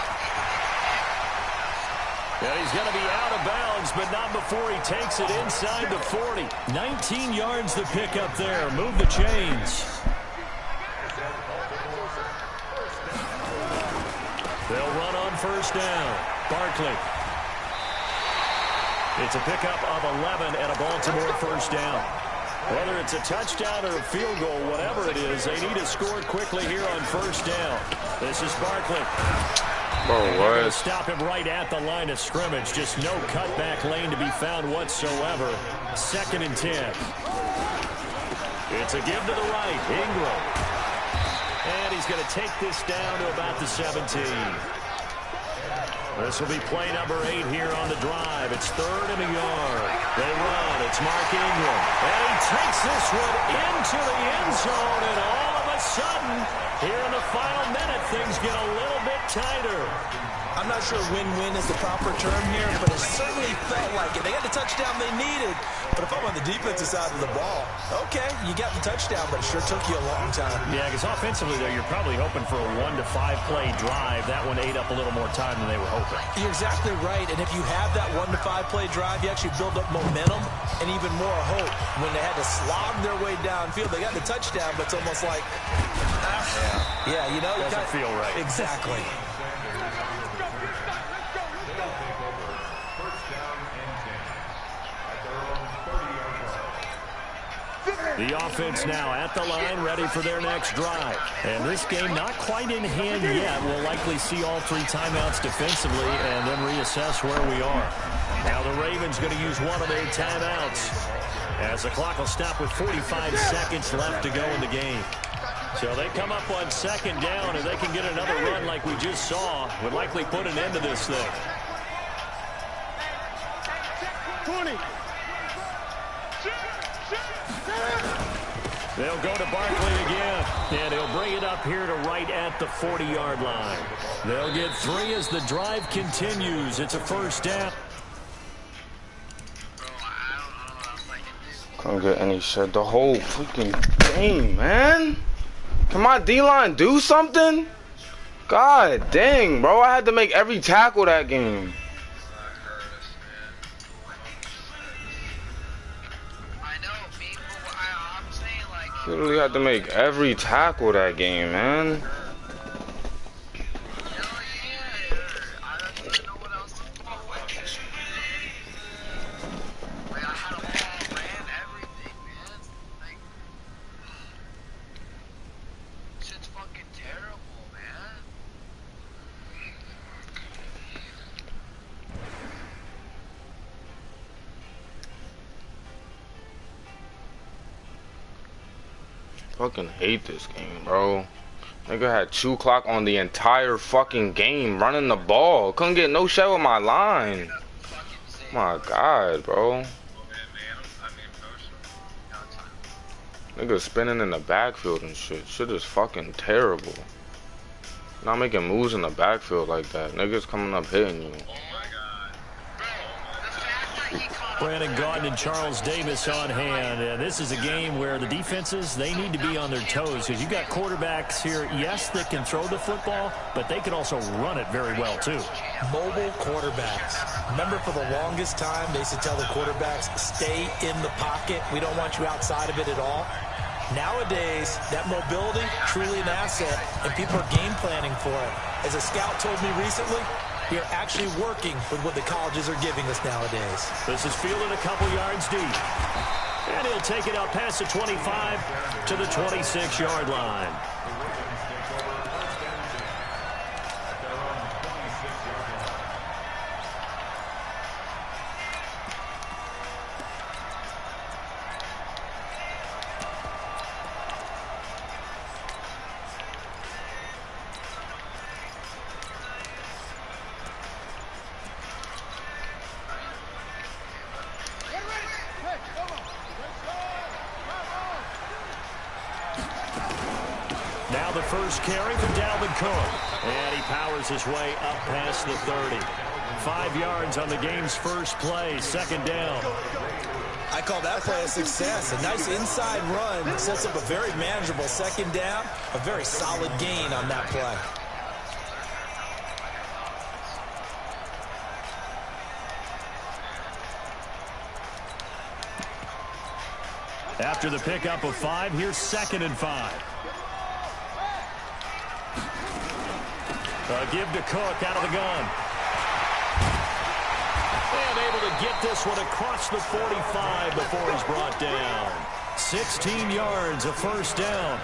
And he's going to be out of bounds, but not before he takes it inside the 40. 19 yards to pick up there. Move the chains. They'll run on first down. Barkley. It's a pickup of 11 and a Baltimore first down. Whether it's a touchdown or a field goal, whatever it is, they need to score quickly here on first down. This is Barkley. Bro, what? Stop him right at the line of scrimmage. Just no cutback lane to be found whatsoever. 2nd and 10. It's a give to the right. Ingram. And he's going to take this down to about the 17. This will be play number 8 here on the drive. It's 3rd and a yard. They run. It's Mark Ingram. And he takes this one into the end zone. And all of a sudden, here in the final minute, things get a little bit tighter. I'm not sure win-win is the proper term here, but it certainly felt like it. They got the touchdown they needed. But if I'm on the defensive side of the ball, okay, you got the touchdown, but it sure took you a long time. Yeah, because offensively, though, you're probably hoping for a 1 to 5 play drive. That one ate up a little more time than they were hoping. You're exactly right. And if you have that 1 to 5 play drive, you actually build up momentum and even more hope. When they had to slog their way downfield, they got the touchdown, but it's almost like, yeah, you know, doesn't feel right. Exactly. The offense now at the line, ready for their next drive. And this game not quite in hand yet. We'll likely see all 3 timeouts defensively and then reassess where we are. Now the Ravens going to use one of their timeouts as the clock will stop with 45 seconds left to go in the game. So they come up on 2nd down, and they can get another run like we just saw. Would likely put an end to this thing. 20. They'll go to Barkley again, and he'll bring it up here to right at the 40-yard line. They'll get 3 as the drive continues. It's a first down. Couldn't get any shit the whole freaking game, man. Can my D-line do something? God dang, bro. I had to make every tackle that game. Literally had to make every tackle that game, man. Fucking hate this game, bro. Nigga had 2 clock on the entire fucking game running the ball. Couldn't get no shot with my line. My God, bro. Nigga spinning in the backfield and shit. Shit is fucking terrible. Not making moves in the backfield like that. Niggas coming up hitting you. Brandon Gaudin and Charles Davis on hand. And this is a game where the defenses, they need to be on their toes because you've got quarterbacks here, yes, that can throw the football, but they can also run it very well, too. Mobile quarterbacks. Remember, for the longest time, they used to tell the quarterbacks, stay in the pocket. We don't want you outside of it at all. Nowadays, that mobility, truly an asset, and people are game planning for it. As a scout told me recently, we are actually working with what the colleges are giving us nowadays. This is fielded a couple yards deep. And he'll take it out past the 25 to the 26-yard line. Now the first carry from Dalvin Cook. And he powers his way up past the 30. 5 yards on the game's first play, 2nd down. I call that play a success. A nice inside run sets up a very manageable 2nd down. A very solid gain on that play. After the pickup of 5, here's 2nd and 5. Give to Cook out of the gun. And able to get this one across the 45 before he's brought down. 16 yards, a first down.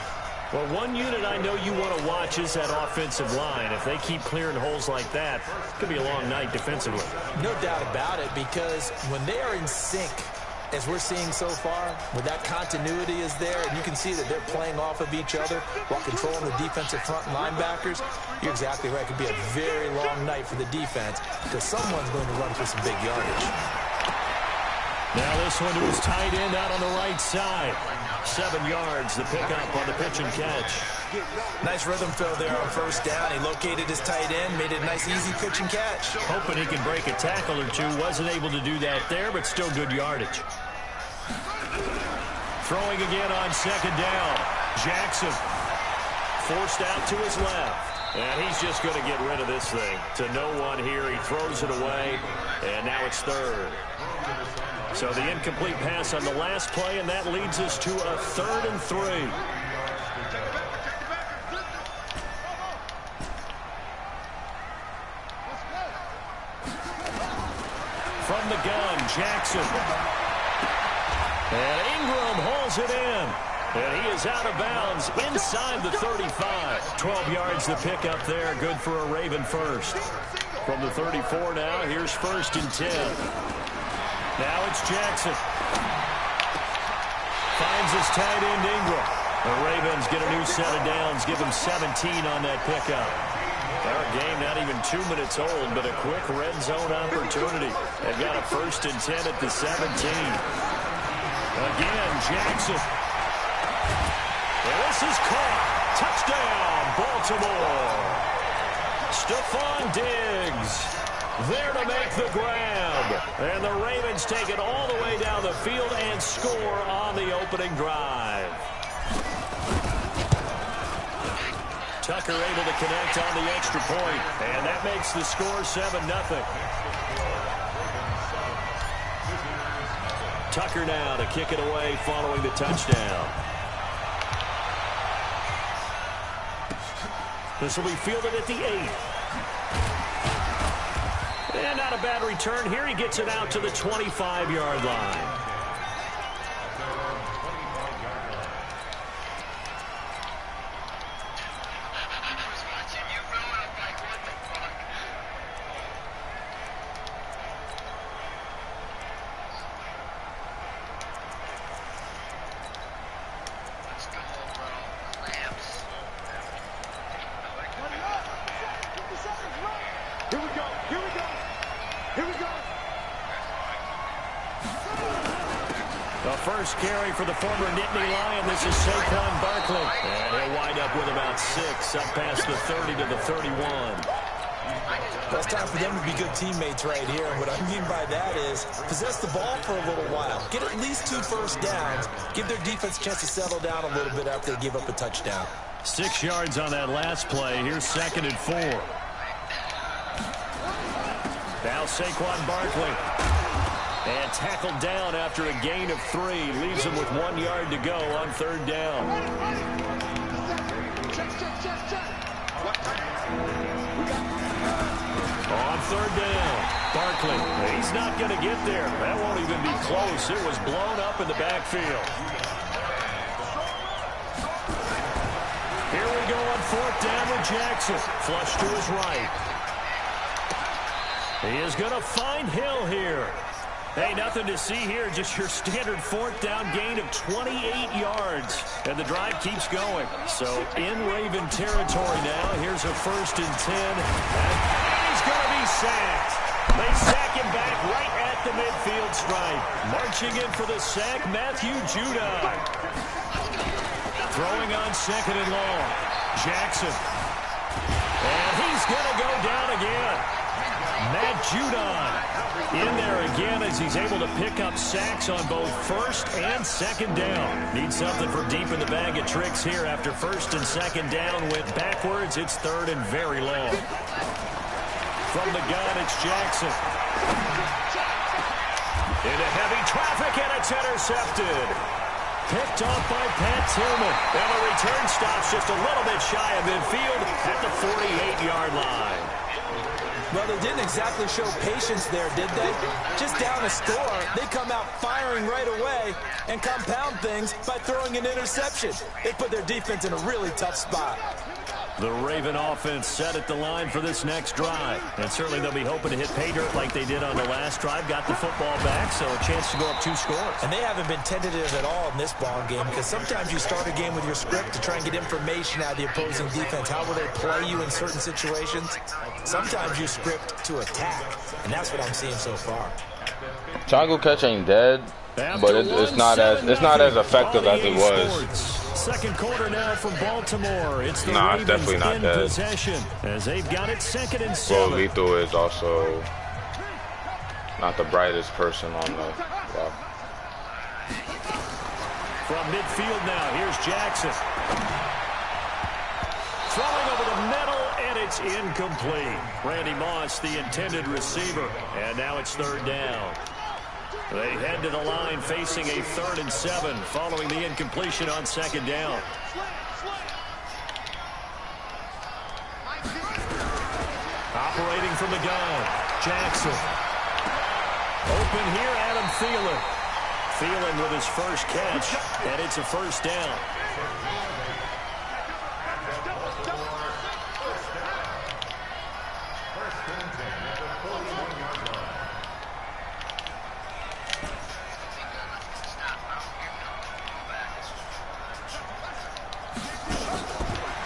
Well, one unit I know you want to watch is that offensive line. If they keep clearing holes like that, it could be a long night defensively. No doubt about it, because when they are in sync, as we're seeing so far, where that continuity is there, and you can see that they're playing off of each other while controlling the defensive front linebackers, you're exactly right. It could be a very long night for the defense because someone's going to run for some big yardage. Now this one to his tight end out on the right side. 7 yards, the pickup on the pitch and catch. Nice rhythm fill there on first down. He located his tight end, made it a nice, easy pitch and catch. Hoping he can break a tackle or two. Wasn't able to do that there, but still good yardage. Throwing again on 2nd down. Jackson forced out to his left. And he's just going to get rid of this thing. To no one here. He throws it away. And now it's 3rd. So the incomplete pass on the last play, and that leads us to a 3rd and 3. From the gun, Jackson. And Ingram hauls it in. And he is out of bounds inside the 35. 12 yards the pickup there. Good for a Raven first. From the 34 now, here's 1st and 10. Now it's Jackson. Finds his tight end, Ingram. The Ravens get a new set of downs. Give him 17 on that pickup. Our game not even 2 minutes old, but a quick red zone opportunity. They've got a 1st and 10 at the 17. Again, Jackson. And this is caught. Touchdown, Baltimore. Stephon Diggs there to make the grab. And the Ravens take it all the way down the field and score on the opening drive. Tucker able to connect on the extra point, and that makes the score 7-0. Tucker now to kick it away following the touchdown. This will be fielded at the 8. And not a bad return here. He gets it out to the 25-yard line. First carry for the former Nittany Lion. This is Saquon Barkley. And he'll wind up with about 6 up past the 30 to the 31. Well, it's time for them to be good teammates right here. And what I mean by that is possess the ball for a little while. Get at least 2 first downs. Give their defense a chance to settle down a little bit after they give up a touchdown. 6 yards on that last play. Here's 2nd and 4. Now Saquon Barkley. And tackled down after a gain of 3. Leaves him with 1 yard to go on 3rd down. On 3rd down, Barkley. He's not going to get there. That won't even be close. It was blown up in the backfield. Here we go on 4th down with Jackson. Flush to his right. He is going to find Hill here. Hey, nothing to see here, just your standard 4th down gain of 28 yards. And the drive keeps going. So in Raven territory now, here's a 1st and 10. And he's going to be sacked. They sack him back right at the midfield stripe. Marching in for the sack, Matthew Judon. Throwing on 2nd and long. Jackson. And he's going to go down again. Matt Judon in there again as he's able to pick up sacks on both 1st and 2nd down. Need something for deep in the bag of tricks here after 1st and 2nd down went backwards. It's 3rd and very long. From the gun, it's Jackson. Into heavy traffic, and it's intercepted. Picked off by Pat Tillman. And the return stops just a little bit shy of midfield at the 48-yard line. Well, they didn't exactly show patience there, did they? Just down a score, they come out firing right away and compound things by throwing an interception. They put their defense in a really tough spot. The Raven offense set at the line for this next drive. And certainly they'll be hoping to hit pay dirt like they did on the last drive. Got the football back, so a chance to go up 2 scores. And they haven't been tentative at all in this ball game, because sometimes you start a game with your script to try and get information out of the opposing defense. How will they play you in certain situations? Sometimes you script to attack, and that's what I'm seeing so far. Triangle catch ain't dead, but it's not as effective as it was. Second quarter now from Baltimore. It's the Ravens definitely not in dead. possession as they've got it 2nd and 7. Well, Lethal is also not the brightest person on the block. From midfield now, here's Jackson. Throwing over the middle, and it's incomplete. Randy Moss, the intended receiver, and now it's 3rd down. They head to the line facing a 3rd and 7 following the incompletion on 2nd down. Operating from the gun, Jackson. Open here, Adam Thielen. Thielen with his first catch, and it's a 1st down.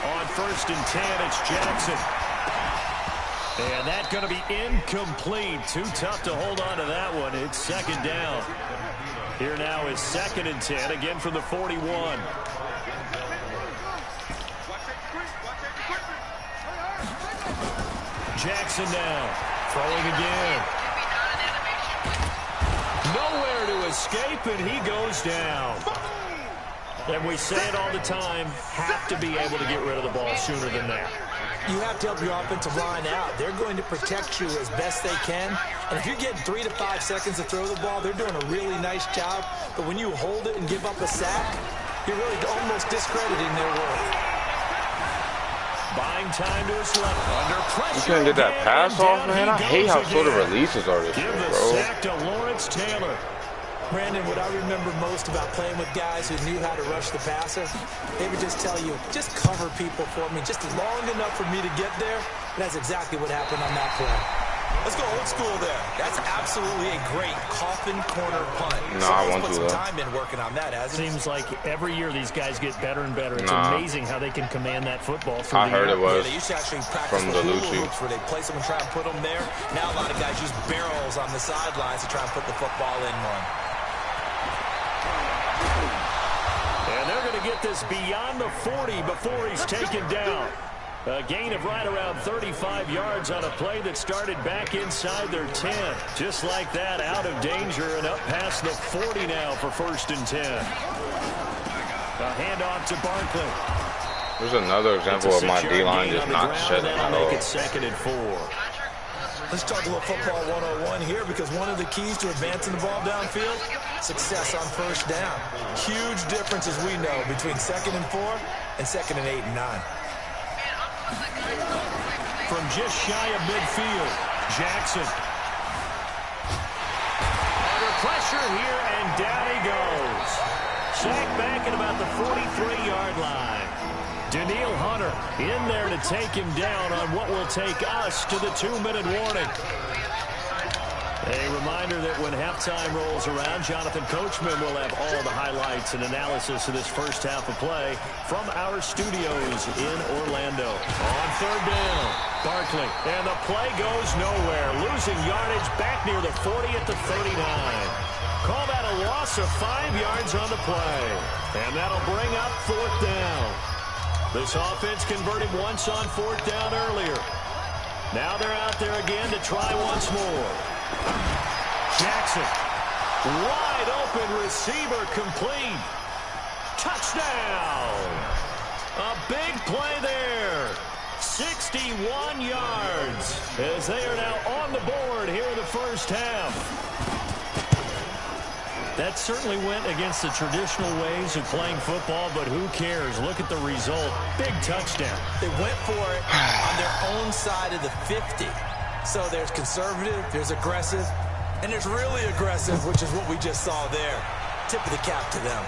On 1st and 10, it's Jackson. And that's going to be incomplete. Too tough to hold on to that one. It's 2nd down. Here now is 2nd and 10, again from the 41. Jackson now, throwing again. Nowhere to escape, and he goes down. And we say it all the time, have to be able to get rid of the ball sooner than that. You have to help your offensive line out. They're going to protect you as best they can. And if you're getting 3 to 5 seconds to throw the ball, they're doing a really nice job. But when you hold it and give up a sack, you're really almost discrediting their work. Buying time to his left. Under pressure. You couldn't get that pass off, man? I hate how sort of releases are this year, Give the bro. sack to Lawrence Taylor. Brandon, what I remember most about playing with guys who knew how to rush the passer, they would just tell you, just cover people for me, just long enough for me to get there. And that's exactly what happened on that play. Let's go old school there. That's absolutely a great coffin corner punt. No, I want put to, some though. time in working on that, hasn't it? Seems like every year these guys get better and better. It's amazing how they can command that football. I heard it was they used to actually practice from the hula Delucci. hoops where they place them and try and put them there. Now a lot of guys use barrels on the sidelines to try and put the football in one. And they're going to get this beyond the 40 before he's taken down. A gain of right around 35 yards on a play that started back inside their 10. Just like that, out of danger and up past the 40 now for 1st and 10. A handoff to Barkley. There's another example of my D-line just not shedding at all. Make it 2nd and 4. Let's talk a little football 101 here, because one of the keys to advancing the ball downfield, success on 1st down. Huge difference, as we know, between 2nd and 4 and 2nd and 8 and 9. From just shy of midfield, Jackson. Under pressure here, and down he goes. Sacked back at about the 43-yard line. Danielle Hunter in there to take him down on what will take us to the 2-minute warning. A reminder that when halftime rolls around, Jonathan Coachman will have all the highlights and analysis of this first half of play from our studios in Orlando. On 3rd down, Barkley, and the play goes nowhere. Losing yardage back near the 40 at the 39. Call that a loss of 5 yards on the play. And that'll bring up 4th down. This offense converted once on 4th down earlier. Now they're out there again to try once more. Jackson, wide open receiver, complete. Touchdown. A big play there. 61 yards as they are now on the board here in the first half. That certainly went against the traditional ways of playing football, but who cares? Look at the result. Big touchdown. They went for it on their own side of the 50. So there's conservative, there's aggressive, and there's really aggressive, which is what we just saw there. Tip of the cap to them.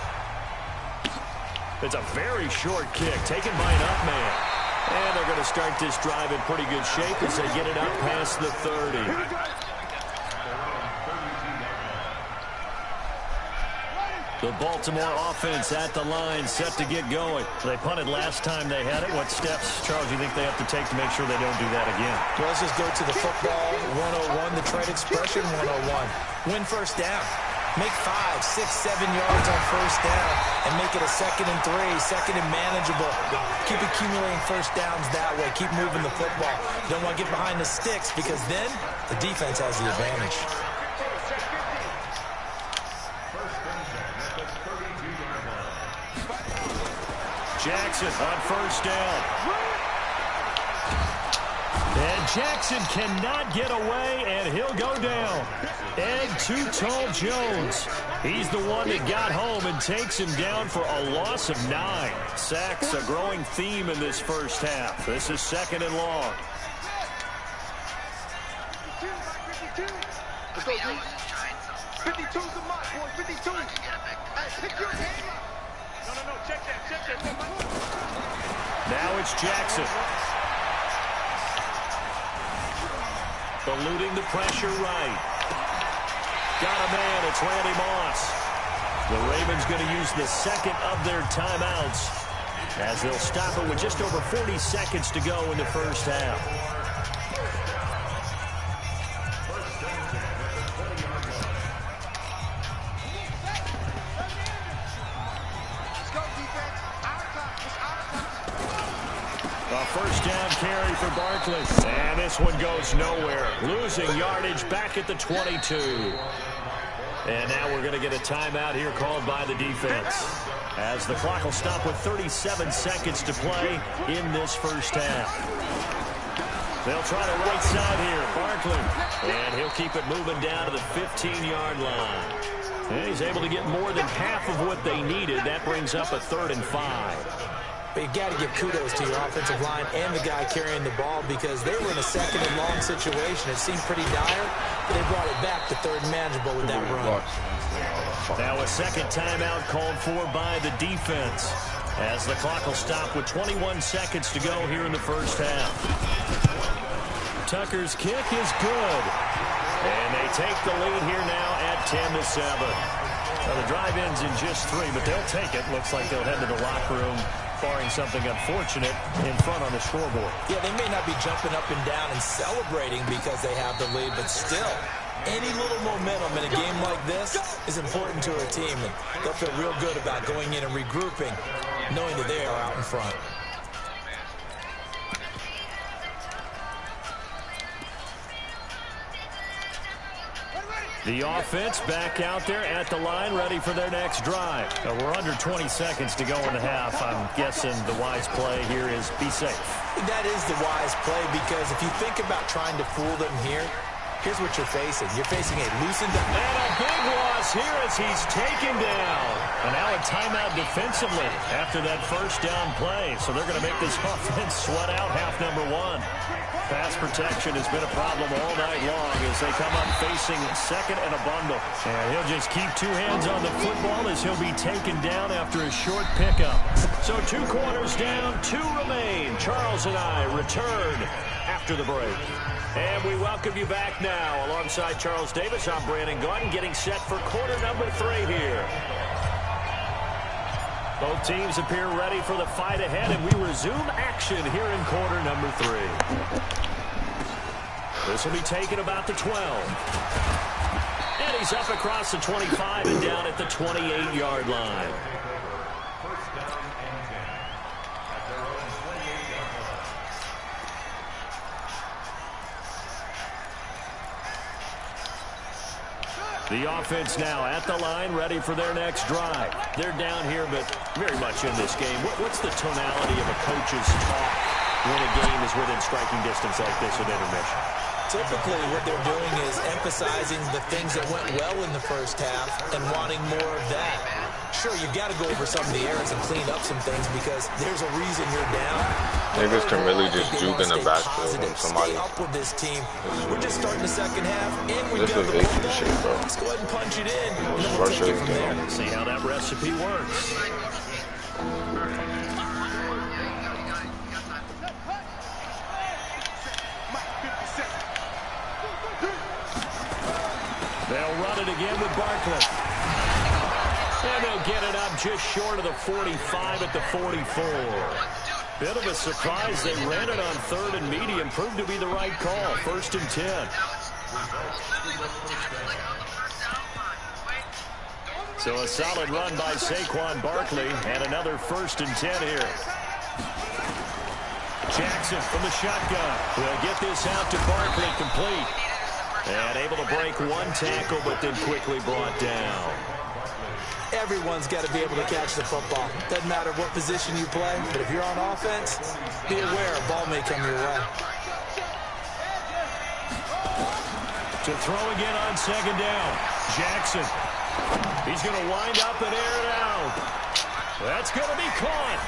It's a very short kick taken by an up man. And they're going to start this drive in pretty good shape as they get it up past the 30. The Baltimore offense at the line, set to get going. They punted last time they had it. What steps, Charles, do you think they have to take to make sure they don't do that again? Well, let's just go to the football 101, the trade expression 101. Win first down. Make 5, 6, 7 yards on first down and make it a 2nd and 3, 2nd and manageable. Keep accumulating first downs that way. Keep moving the football. You don't want to get behind the sticks because then the defense has the advantage. Jackson on first down. And Jackson cannot get away, and he'll go down. Ed Too Tall Jones. He's the one that got home and takes him down for a loss of 9. Sacks, a growing theme in this first half. This is 2nd and long. Let's go, 52's the mark, boy. 52. Hey, pick your game up. No, check that. Now it's Jackson. Eluding the pressure right. Got a man, it's Randy Moss. The Ravens going to use the 2nd of their timeouts as they'll stop it with just over 40 seconds to go in the first half. A first down carry for Barkley. And this one goes nowhere. Losing yardage back at the 22. And now we're going to get a timeout here called by the defense, as the clock will stop with 37 seconds to play in this first half. They'll try the right side here. Barkley. And he'll keep it moving down to the 15-yard line. And he's able to get more than half of what they needed. That brings up a 3rd and 5. But you got to give kudos to your offensive line and the guy carrying the ball because they were in a 2nd and long situation. It seemed pretty dire, but they brought it back to 3rd and manageable with that run. Now a 2nd timeout called for by the defense as the clock will stop with 21 seconds to go here in the first half. Tucker's kick is good. And they take the lead here now at 10-7. Well, the drive ends in just 3, but they'll take it. Looks like they'll head to the locker room, barring something unfortunate in front on the scoreboard. Yeah, they may not be jumping up and down and celebrating because they have the lead, but still, any little momentum in a game like this is important to a team, and they'll feel real good about going in and regrouping, knowing that they are out in front. The offense back out there at the line, ready for their next drive. We're under 20 seconds to go in the half. I'm guessing the wise play here is be safe. That is the wise play because if you think about trying to fool them here, here's what you're facing. You're facing a loosened up. And a big loss here as he's taken down. And now a timeout defensively after that first down play. So they're going to make this offense sweat out half number 1. Pass protection has been a problem all night long as they come up facing 2nd and a bundle. And he'll just keep 2 hands on the football as he'll be taken down after a short pickup. So 2 quarters down, 2 remain. Charles and I return after the break. And we welcome you back now. Alongside Charles Davis, I'm Brandon Gaudin, getting set for quarter number 3 here. Both teams appear ready for the fight ahead, and we resume action here in quarter number 3. This will be taken about the 12. And he's up across the 25 and down at the 28-yard line. The offense now at the line, ready for their next drive. They're down here, but very much in this game. What's the tonality of a coach's talk when a game is within striking distance like this at intermission? typically what they're doing is emphasizing the things that went well in the first half and wanting more of that. Sure, you've got to go over some of the errors and clean up some things because there's a reason you're down. Niggas can really just juke in the backfield when somebody. Stay up with this team. We're just starting the second half, and we've This got is the AC ball. shit, bro. Let's go ahead and punch it in. And then we'll Rush take it from everything. there. See how that recipe works. They'll run it again with Barkley. And they'll get it up just short of the 45 at the 44. Bit of a surprise. They ran it on 3rd and medium. Proved to be the right call. 1st and 10. So a solid run by Saquon Barkley. And another 1st and 10 here. Jackson from the shotgun. Will get this out to Barkley, complete. And able to break one tackle, but then quickly brought down. Everyone's got to be able to catch the football. Doesn't matter what position you play, but if you're on offense, be aware a ball may come your way. To throw again on 2nd down. Jackson. He's going to wind up and air it out. That's going to be caught.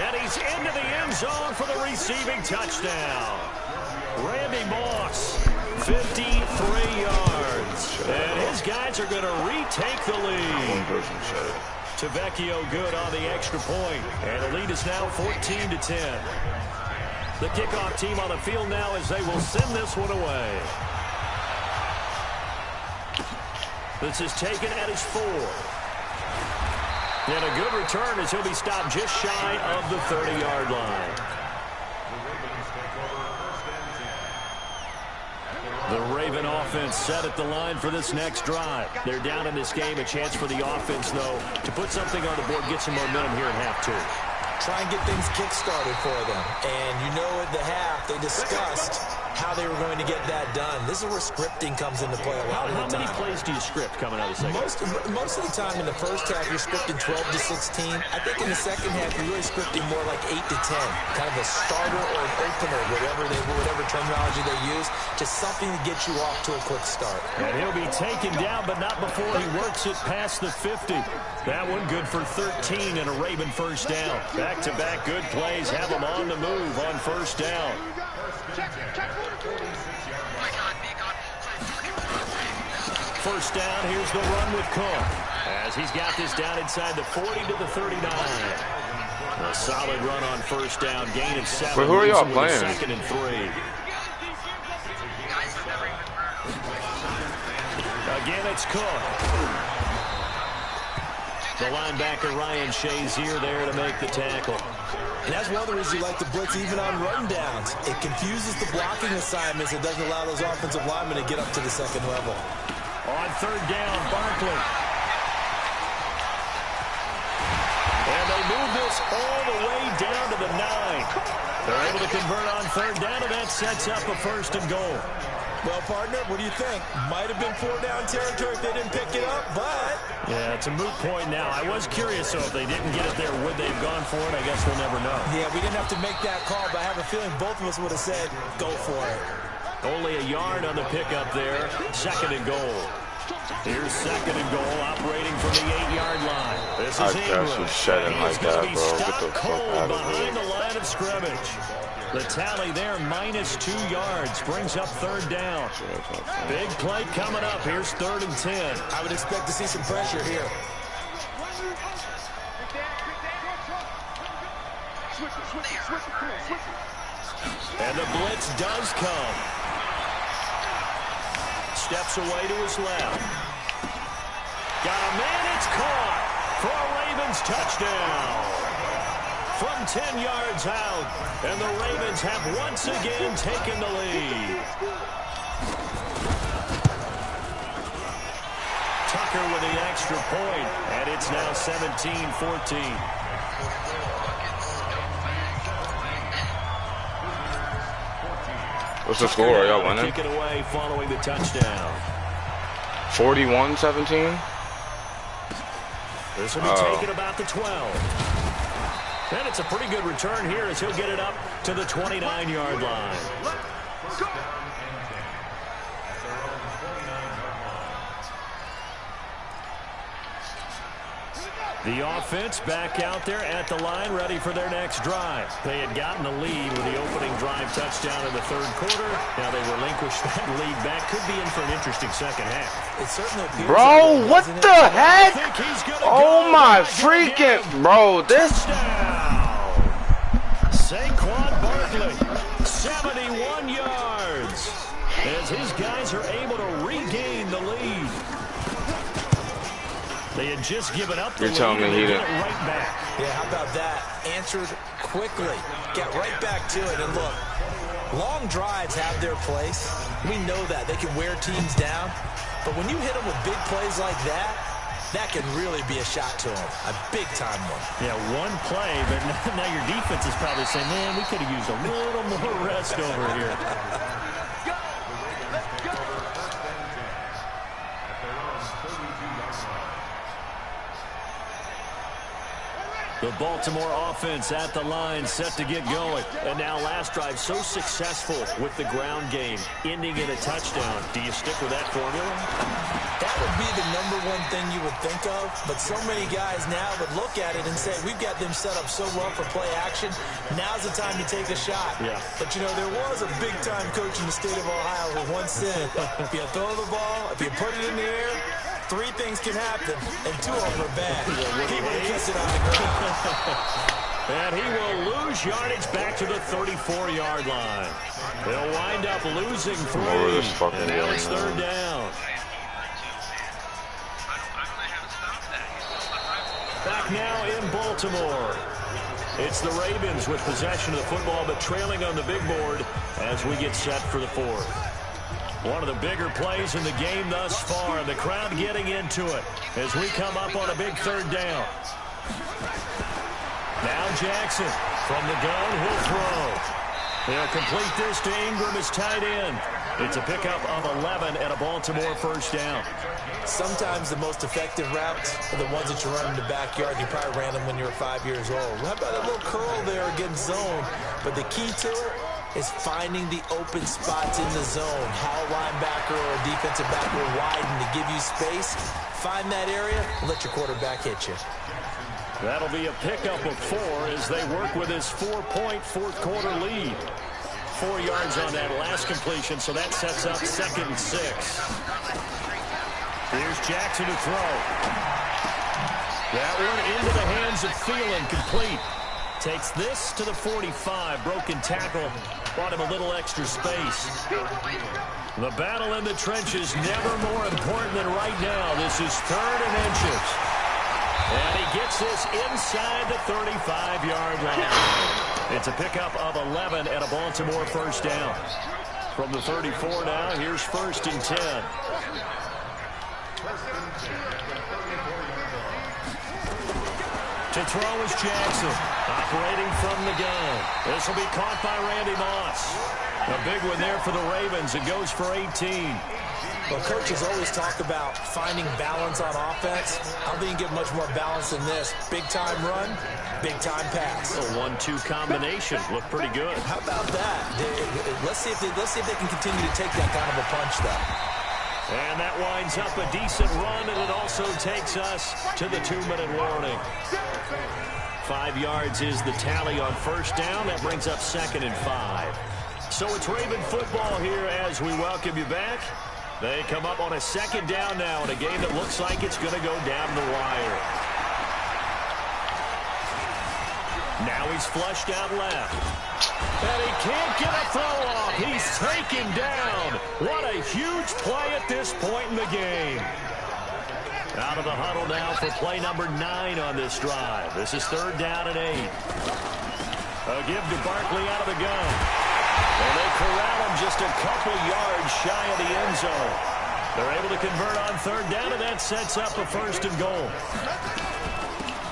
And he's into the end zone for the receiving touchdown. Randy Moss, 53 yards. And his guys are going to retake the lead. One person said it. Tavecchio good on the extra point. And the lead is now 14-10. The kickoff team on the field now as they will send this one away. This is taken at his 4. And a good return as he'll be stopped just shy of the 30-yard line. The Raven offense set at the line for this next drive. They're down in this game. A chance for the offense, though, to put something on the board, get some momentum here in half 2. Try and get things kick-started for them. And you know at the half, they discussed how they were going to get that done. This is where scripting comes into play a lot of the time. How many plays do you script coming out of the second? Most of the time in the first half, you're scripting 12 to 16. I think in the second half, you're really scripting more like 8 to 10. Kind of a starter or an opener, whatever terminology they use. Just something to get you off to a quick start. And he'll be taken down, but not before he works it past the 50. That one good for 13 and a Raven first down. Back-to-back good plays have them on the move on first down. First down, here's the run with Cook. As he's got this down inside the 40 to the 39. A solid run on first down, gain of 7. But who are y'all playing? 2nd and 3. Again, it's Cook. The linebacker, Ryan Shazier, there to make the tackle. And that's one of the reasons you like the blitz even on run downs. It confuses the blocking assignments. It doesn't allow those offensive linemen to get up to the second level. On 3rd down, Barkley. And they move this all the way down to the 9. They're able to convert on 3rd down, and that sets up a 1st and goal. Well, partner, what do you think? Might have been 4-down territory if they didn't pick it up, but... Yeah, it's a moot point now. I was curious, so if they didn't get it there, would they have gone for it? I guess we'll never know. Yeah, we didn't have to make that call, but I have a feeling both of us would have said, go for it. Only a yard on the pickup there. 2nd and goal. Here's 2nd and goal, operating from the 8-yard line. This is Ingram. I shed him like that, bro. Get the fuck out of behind here. the line of scrimmage. The tally there, minus 2 yards, brings up 3rd down. Big play coming up. Here's 3rd and 10. I would expect to see some pressure here. And the blitz does come. Steps away to his left. Got a man, it's caught for a Ravens touchdown. From 10 yards out, and the Ravens have once again taken the lead. Tucker with the extra point, and it's now 17-14. What's the score? Are y'all winning? Kick it away following the touchdown. 41-17? This will be taken about the 12. And it's a pretty good return here as he'll get it up to the 29-yard line. The offense back out there at the line, ready for their next drive. They had gotten the lead with the opening drive touchdown in the third quarter. Now they relinquish that lead back. Could be in for an interesting second half. It certainly appears. Bro, what the heck? Oh my freaking, bro, this. Saquon Barkley, 71 yards. As his guys are able to regain the lead. They had just given up the lead. You're telling me he didn't. Right back. Yeah, how about that? Answered quickly. Get right back to it. And look, long drives have their place. We know that. They can wear teams down. But when you hit them with big plays like that, that can really be a shot to them. A big-time one. Yeah, one play, but now your defense is probably saying, man, we could have used a little more rest over here. The Baltimore offense at the line, set to get going. And now last drive so successful with the ground game, ending in a touchdown. Do you stick with that formula? That would be the #1 thing you would think of, but so many guys now would look at it and say, we've got them set up so well for play action, now's the time to take a shot. Yeah. But, you know, there was a big-time coach in the state of Ohio who once said, if you throw the ball, if you put it in the air, 3 things can happen, and 2 of them are bad. He would have kissed it on the ground. And he will lose yardage back to the 34-yard line. They'll wind up losing 3. And now it's 3rd down. Back now in Baltimore. It's the Ravens with possession of the football, but trailing on the big board as we get set for the 4th. One of the bigger plays in the game thus far, and the crowd getting into it as we come up on a big 3rd down. Now Jackson from the gun, he'll throw. They'll complete this to Ingram as tight end. It's a pickup of 11 and a Baltimore 1st down. Sometimes the most effective routes are the ones that you run in the backyard. You probably ran them when you were 5 years old. How about a little curl there against zone? But the key to it is finding the open spots in the zone. How a linebacker or a defensive back will widen to give you space. Find that area and let your quarterback hit you. That'll be a pickup of 4 as they work with his 4-point 4th quarter lead. 4 yards on that last completion, so that sets up 2nd and 6. Here's Jackson to throw. That one into the hands of Thielen, complete. Takes this to the 45. Broken tackle. Bought him a little extra space. The battle in the trenches never more important than right now. This is 3rd and inches. And he gets this inside the 35-yard line. It's a pickup of 11 and a Baltimore 1st down. From the 34 now, here's 1st and 10. To throw is Jackson, operating from the gun. This will be caught by Randy Moss. A big one there for the Ravens. It goes for 18. Well, coaches always talk about finding balance on offense. I don't think you get much more balance than this. Big-time run, big-time pass. A 1-2 combination. Looked pretty good. How about that? Let's see if they can continue to take that kind of a punch, though. And that winds up a decent run, and it also takes us to the 2-minute warning. 5 yards is the tally on 1st down. That brings up 2nd and 5. So it's Raven football here as we welcome you back. They come up on a 2nd down now in a game that looks like it's going to go down the wire. Now he's flushed out left. And he can't get a throw off. He's taken down. What a huge play at this point in the game. Out of the huddle now for play number 9 on this drive. This is 3rd down and 8. A give to Barkley out of the gun. And they corral him just a couple yards shy of the end zone. They're able to convert on 3rd down, and that sets up a 1st and goal.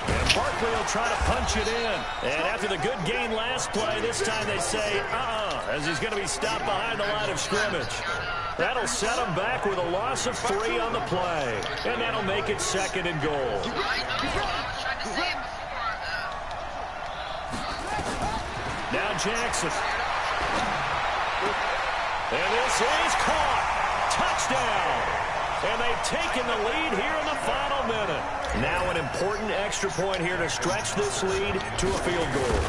And Barkley will try to punch it in. And after the good gain last play, this time they say, as he's going to be stopped behind the line of scrimmage. That'll set him back with a loss of 3 on the play. And that'll make it 2nd and goal. Now Jackson. And this is caught. Touchdown. And they've taken the lead here in the final minute. Now an important extra point here to stretch this lead to a field goal.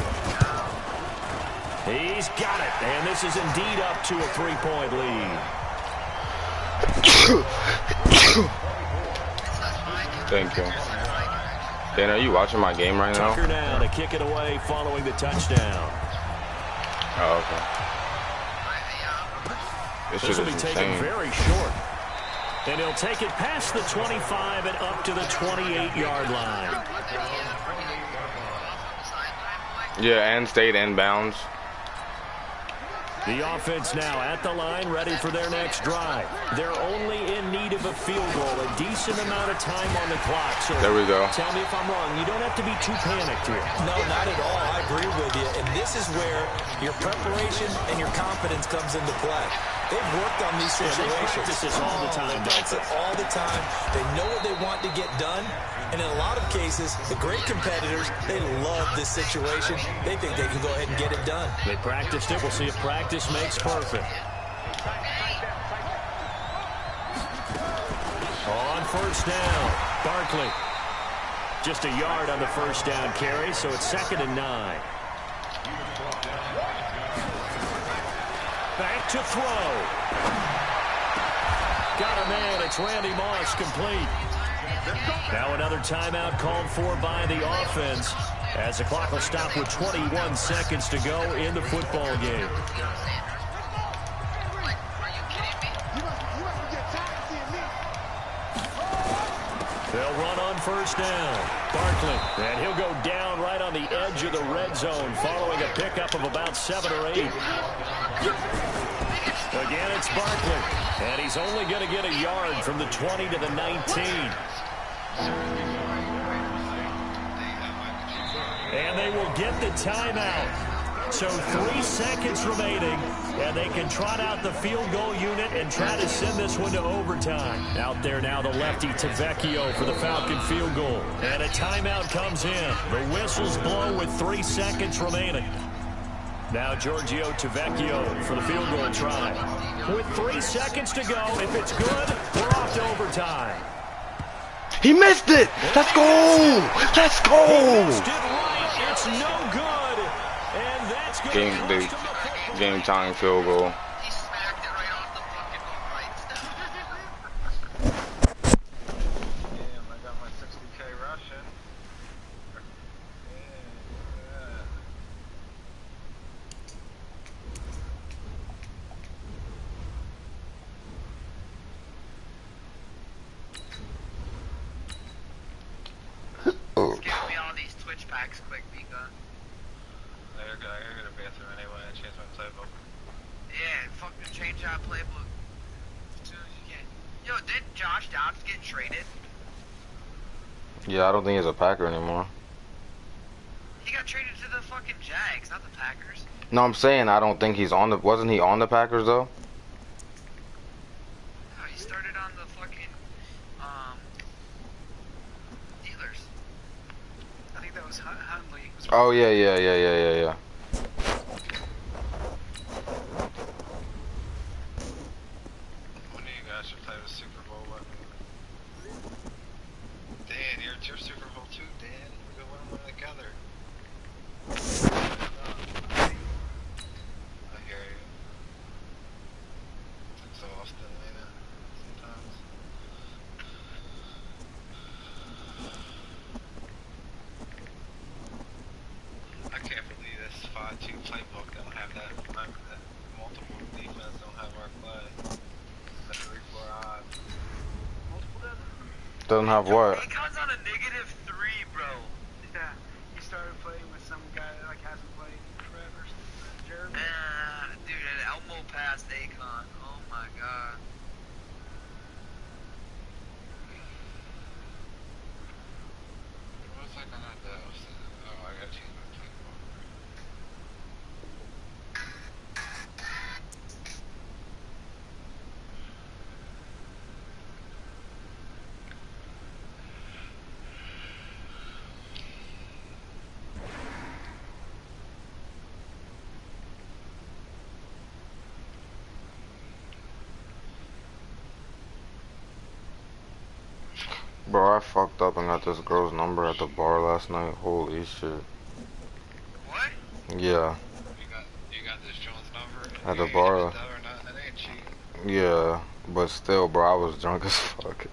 He's got it, and this is indeed up to a 3-point lead. Thank you. Dan, are you watching my game right now? Tucker now to kick it away following the touchdown. Oh, okay. This will be taken very short. And he'll take it past the 25 and up to the 28-yard line. Yeah, and stayed inbounds. The offense now at the line, ready for their next drive. They're only in need of a field goal, a decent amount of time on the clock. So there we go. Tell me if I'm wrong. You don't have to be too panicked here. No, not at all. I agree with you. And this is where your preparation and your confidence comes into play. They've worked on these situations. They practice this all the time. They practice it all the time. They know what they want to get done. And in a lot of cases, the great competitors, they love this situation. They think they can go ahead and get it done. They practiced it. We'll see if practice makes perfect. On first down, Barkley. Just a yard on the first down carry, so it's 2nd and 9. Back to throw. Got a man. It's Randy Moss, complete. Now another timeout called for by the offense as the clock will stop with 21 seconds to go in the football game. They'll run on first down. Barkley, and he'll go down right on the edge of the red zone following a pickup of about 7 or 8. Again, it's Barkley, and he's only going to get a yard from the 20 to the 19. And they will get the timeout. So 3 seconds remaining, and they can trot out the field goal unit and try to send this one to overtime. Out there now, the lefty Tavecchio for the Falcon field goal. And a timeout comes in. The whistles blow with 3 seconds remaining. Now Giorgio Tavecchio for the field goal try. With 3 seconds to go, if it's good, we're off to overtime. He missed it! Let's go! Let's go! He missed it right. It's no good. And that's going to cost him the game time field goal. He smacked it right off the fucking right. Damn, I got my 60K Russian. Give me all these Twitch packs quick, Mika. I gotta go to the bathroom anyway and change my playbook. Yeah, fucking change that playbook as soon as you can. Yo, did Josh Dobbs get traded? Yeah, I don't think he's a Packer anymore. He got traded to the fucking Jags, not the Packers. No, I'm saying I don't think he's on the... Wasn't he on the Packers, though? No, he started on the fucking, Steelers. I think that was Hundley. Oh, yeah. One of you guys should play the Super Bowl with me. Dan, it's your Super Bowl too, Dan. We go win one together. I hear you. It's exhausting, ain't it? Sometimes. I can't believe this 5-2 playbook don't have that multiple defense don't have our play. The 3-4 odds. Doesn't have what? He comes on a -3, bro. Yeah, he started playing with some guy that like hasn't played forever. Jeremy. Dude, an Elmo past Akon. Oh my god. What was I gonna do? Oh, I gotta change my playbook. Bro, I fucked up and got this girl's number at the bar last night. Holy shit. What? Yeah. You got this Jones number? At the bar. That ain't cheap. Yeah, but still, bro, I was drunk as fuck.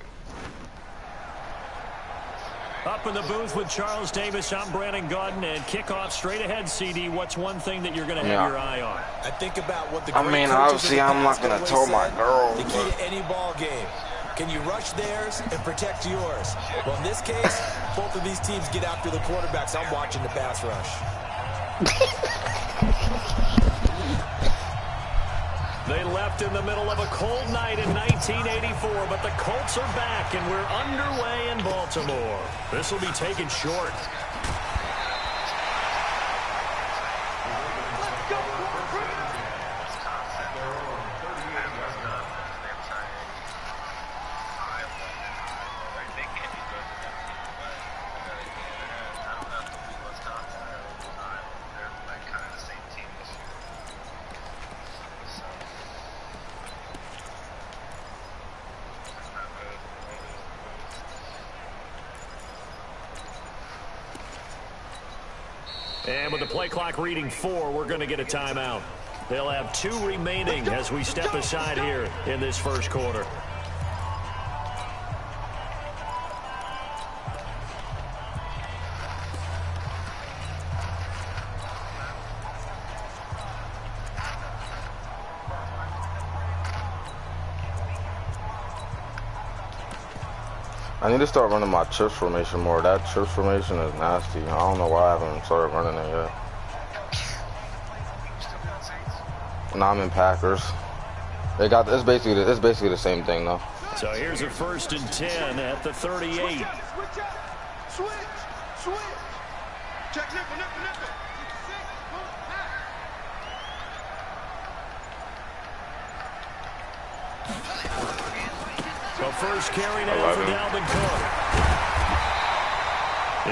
Up in the booth with Charles Davis, I'm Brandon Gaudin, and kickoff straight ahead, CD. What's one thing that you're going to have your eye on? I think about what the obviously, I'm not going to tell my girl. The key to any ball game. Can you rush theirs and protect yours? Well, in this case, both of these teams get after the quarterbacks. I'm watching the pass rush. They left in the middle of a cold night in 1984, but the Colts are back, and we're underway in Baltimore. This will be taken short. And with the play clock reading 4, we're going to get a timeout. They'll have 2 remaining as we step aside here in this first quarter. I need to start running my trips formation more. That trips formation is nasty. I don't know why I haven't started running it yet. Now I'm in Packers. It's basically the same thing though. So here's a 1st and 10 at the 38. Switch. Check nickel. The first carry now for Dalvin Cook.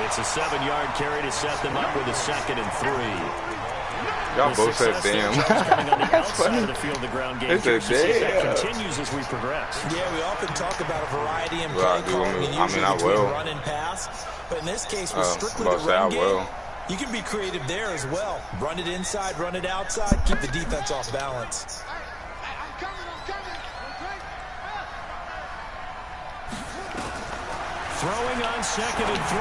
It's a 7-yard carry to set them up with a 2nd and 3. Y'all both said damn. Coming on the outside of the field, the ground game. They said that continues as we progress. Yeah, we often talk about a variety in play calling and usually between run and pass. But in this case, with strictly the run game, you can be creative there as well. Run it inside, run it outside, keep the defense off balance. Throwing on 2nd and 3.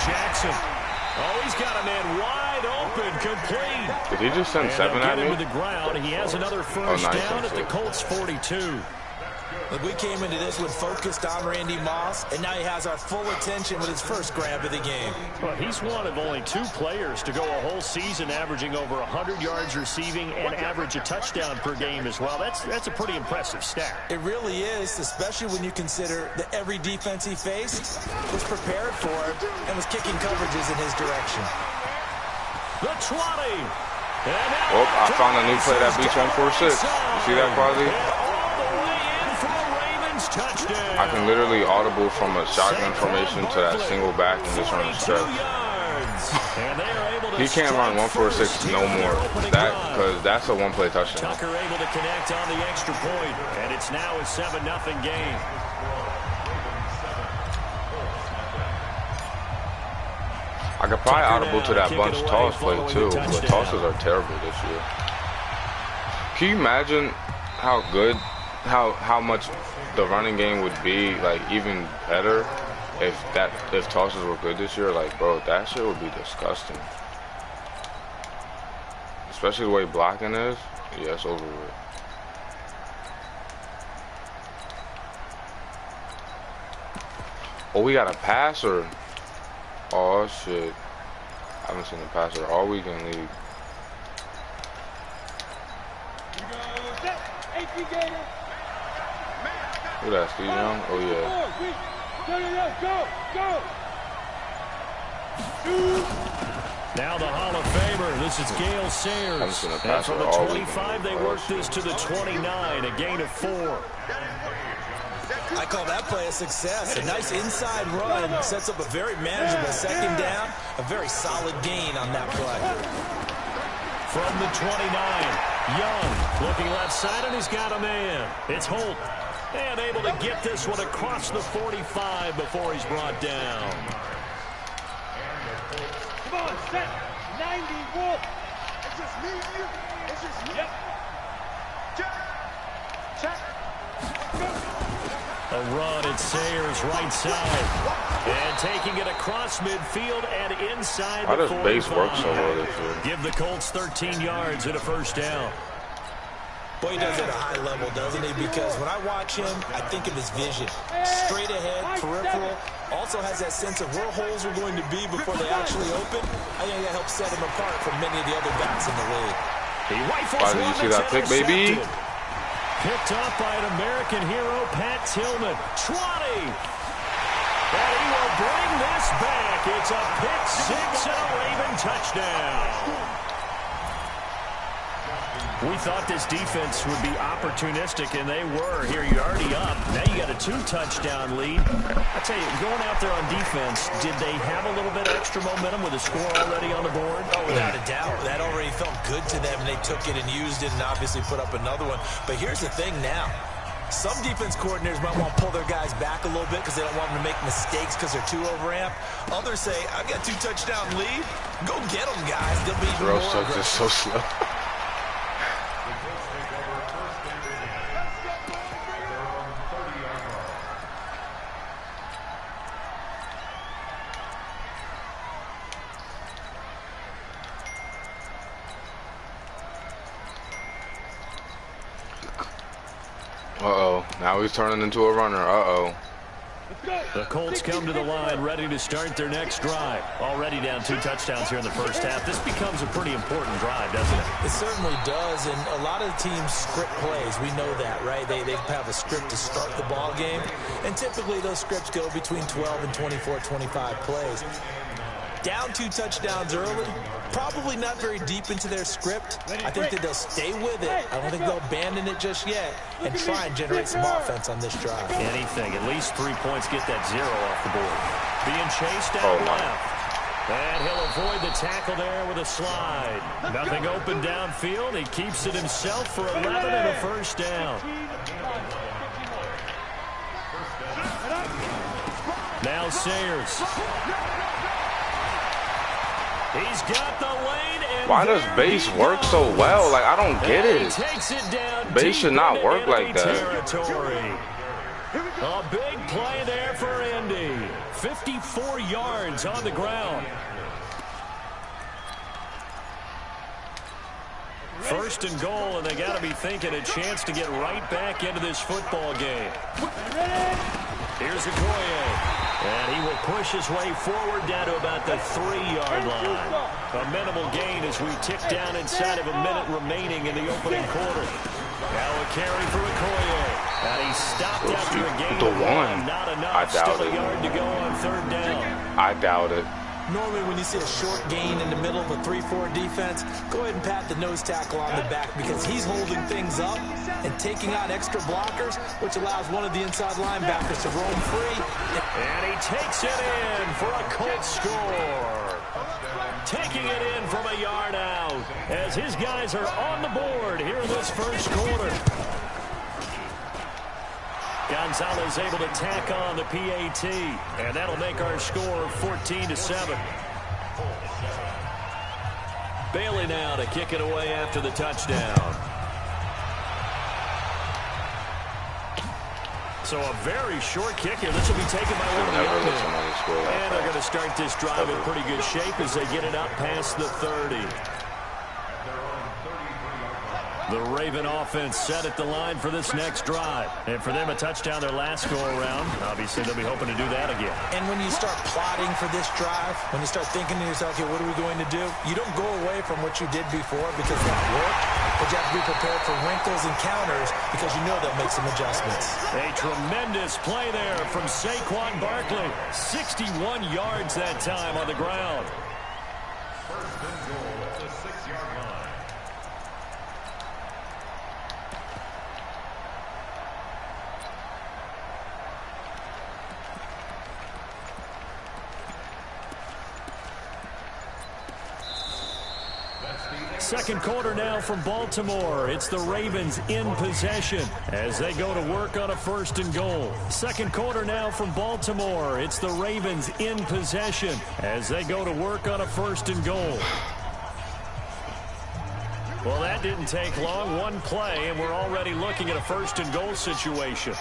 Jackson. Oh, he's got a man wide open, complete. Did he just send 7 at me? To the ground. He has another first down at the Colts 42. Look, we came into this one focused on Randy Moss, and now he has our full attention with his first grab of the game. Well, he's one of only 2 players to go a whole season averaging over 100 yards receiving and average a touchdown per game as well. That's a pretty impressive stat. It really is, especially when you consider that every defense he faced was prepared for it and was kicking coverages in his direction. The 20. Oh, I found a new play that beats 146. You see that, Quasi? Touchdown. I can literally audible from a shotgun formation to that single back and just run a stretch. He can't run 146 no more. Because that's a 1-play touchdown. Tucker able to connect on the extra point, and it's now a 7-0 game. I could probably audible to that bunch toss play too, but tosses are terrible this year. Can you imagine how good, how much the running game would be, like, even better if tosses were good this year? Like, bro, that shit would be disgusting. Especially the way blocking is. Yeah, it's over with. Oh, we got a passer. Oh shit. I haven't seen a passer all weekend league. Who that, Steve Young? Oh yeah. Now the Hall of Famer, this is Gale Sayers. And from the 25, they worked this to the 29, a gain of 4. I call that play a success. A nice inside run sets up a very manageable 2nd down, a very solid gain on that play. From the 29, Young looking left side, and he's got a man. It's Holt. And able to get this one across the 45 before he's brought down. Come on, set. 90, wolf. It's just me and you. It's just me. Yep. Check. A run at Sayers right side. And taking it across midfield and inside the 45. How does base work so well this year? Give the Colts 13 yards and a first down. Boy, he does it at a high level, doesn't he? Because when I watch him, I think of his vision. Straight ahead, peripheral. Also has that sense of where holes are going to be before they actually open. I think that helps set him apart from many of the other backs in the league. He rifles Why did you see that pick, baby? Picked up by an American hero, Pat Tillman. Trotty! And he will bring this back. It's a pick six and a Raven touchdown. We thought this defense would be opportunistic, and they were. Here, you're already up. Now you got a 2-touchdown lead. I tell you, going out there on defense, did they have a little bit extra momentum with a score already on the board? Oh, without a doubt. That already felt good to them, and they took it and used it and obviously put up another one. But here's the thing now. Some defense coordinators might want to pull their guys back a little bit because they don't want them to make mistakes because they're too overamped. Others say, I've got 2-touchdown lead. Go get them, guys. They'll be even more aggressive. Is so slow. Uh-oh. Now he's turning into a runner. Uh-oh. The Colts come to the line ready to start their next drive. Already down 2 touchdowns here in the first half. This becomes a pretty important drive, doesn't it? It certainly does, and a lot of teams script plays. We know that, right? They have a script to start the ball game, and typically those scripts go between 12 and 24, 25 plays. Down 2 touchdowns early, probably not very deep into their script. I think that they'll stay with it. I don't think they'll abandon it just yet and try and generate some offense on this drive. Anything, at least 3 points, get that 0 off the board. Being chased out left. And he'll avoid the tackle there with a slide. Nothing open downfield. He keeps it himself for 11 and a first down. Now Sayers. He's got the lane. And why does base work so well? Like, I don't get it. Takes it down. Base should not work like that. Territory. A big play there for Indy. 54 yards on the ground. First and goal, and they got to be thinking a chance to get right back into this football game. Here's Okoye. And he will push his way forward down to about the 3-yard line. A minimal gain as we tick down inside of a minute remaining in the opening quarter. Now a carry for Okoye. And he stopped after a gain of 1. Not enough. I doubt Still it. a yard to go on 3rd down. I doubt it. Normally when you see a short gain in the middle of a 3-4 defense, go ahead and pat the nose tackle on the back because he's holding things up and taking out extra blockers, which allows one of the inside linebackers to roam free. And he takes it in for a Colts score. Taking it in from a yard out as his guys are on the board here in this first quarter. Gonzalez able to tack on the PAT, and that'll make our score 14-7. Bailey now to kick it away after the touchdown. So a very short kick here. This will be taken by one of the young men. And they're going to start this drive in pretty good shape as they get it up past the 30. The Raven offense set at the line for this next drive. And for them, a touchdown their last go-around. Obviously, they'll be hoping to do that again. And when you start plotting for this drive, when you start thinking to yourself, okay, what are we going to do? You don't go away from what you did before because that worked, but you have to be prepared for wrinkles and counters because you know they'll make some adjustments. A tremendous play there from Saquon Barkley. 61 yards that time on the ground. First and goal at the 6-yard line. Second quarter now from Baltimore. It's the Ravens in possession as they go to work on a 1st and goal. Second quarter now from Baltimore. It's the Ravens in possession as they go to work on a 1st and goal. Well, that didn't take long. One play, and we're already looking at a 1st and goal situation.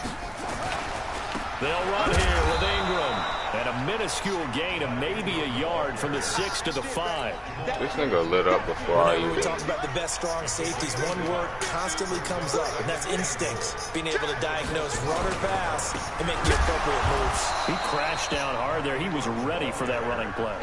They'll run here with Ingram. And a minuscule gain of maybe a yard from the 6 to the 5. This nigga lit up before I even. We talk about the best strong safeties. One word constantly comes up, and that's instincts. Being able to diagnose run or pass and make the appropriate moves. He crashed down hard there. He was ready for that running play.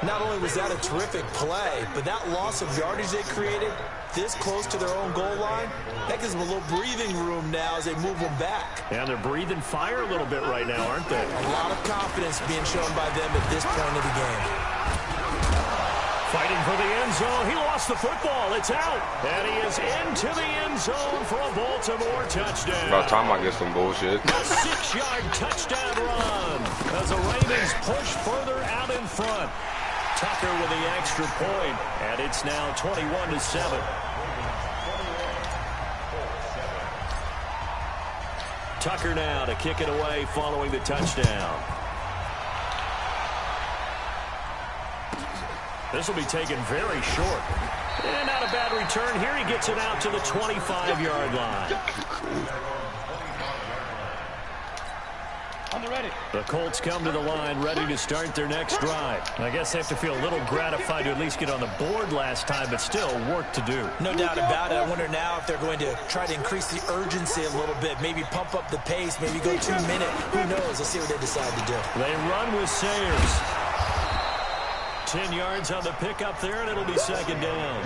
Not only was that a terrific play, but that loss of yardage they created this close to their own goal line, that gives them a little breathing room now as they move them back. And they're breathing fire a little bit right now, aren't they? A lot of confidence being shown by them at this point of the game. Fighting for the end zone. He lost the football. It's out. And he is into the end zone for a Baltimore touchdown. About time I get some bullshit. A 6-yard touchdown run as the Ravens push further out in front. Tucker with the extra point, and it's now 21-7. Tucker now to kick it away following the touchdown. This will be taken very short. And not a bad return here. He gets it out to the 25-yard line. The Colts come to the line ready to start their next drive. I guess they have to feel a little gratified to at least get on the board last time, but still work to do. No doubt about it. I wonder now if they're going to try to increase the urgency a little bit, maybe pump up the pace, maybe go 2-minute. Who knows? Let's see what they decide to do. They run with Sayers. 10 yards on the pickup there, and it'll be second down.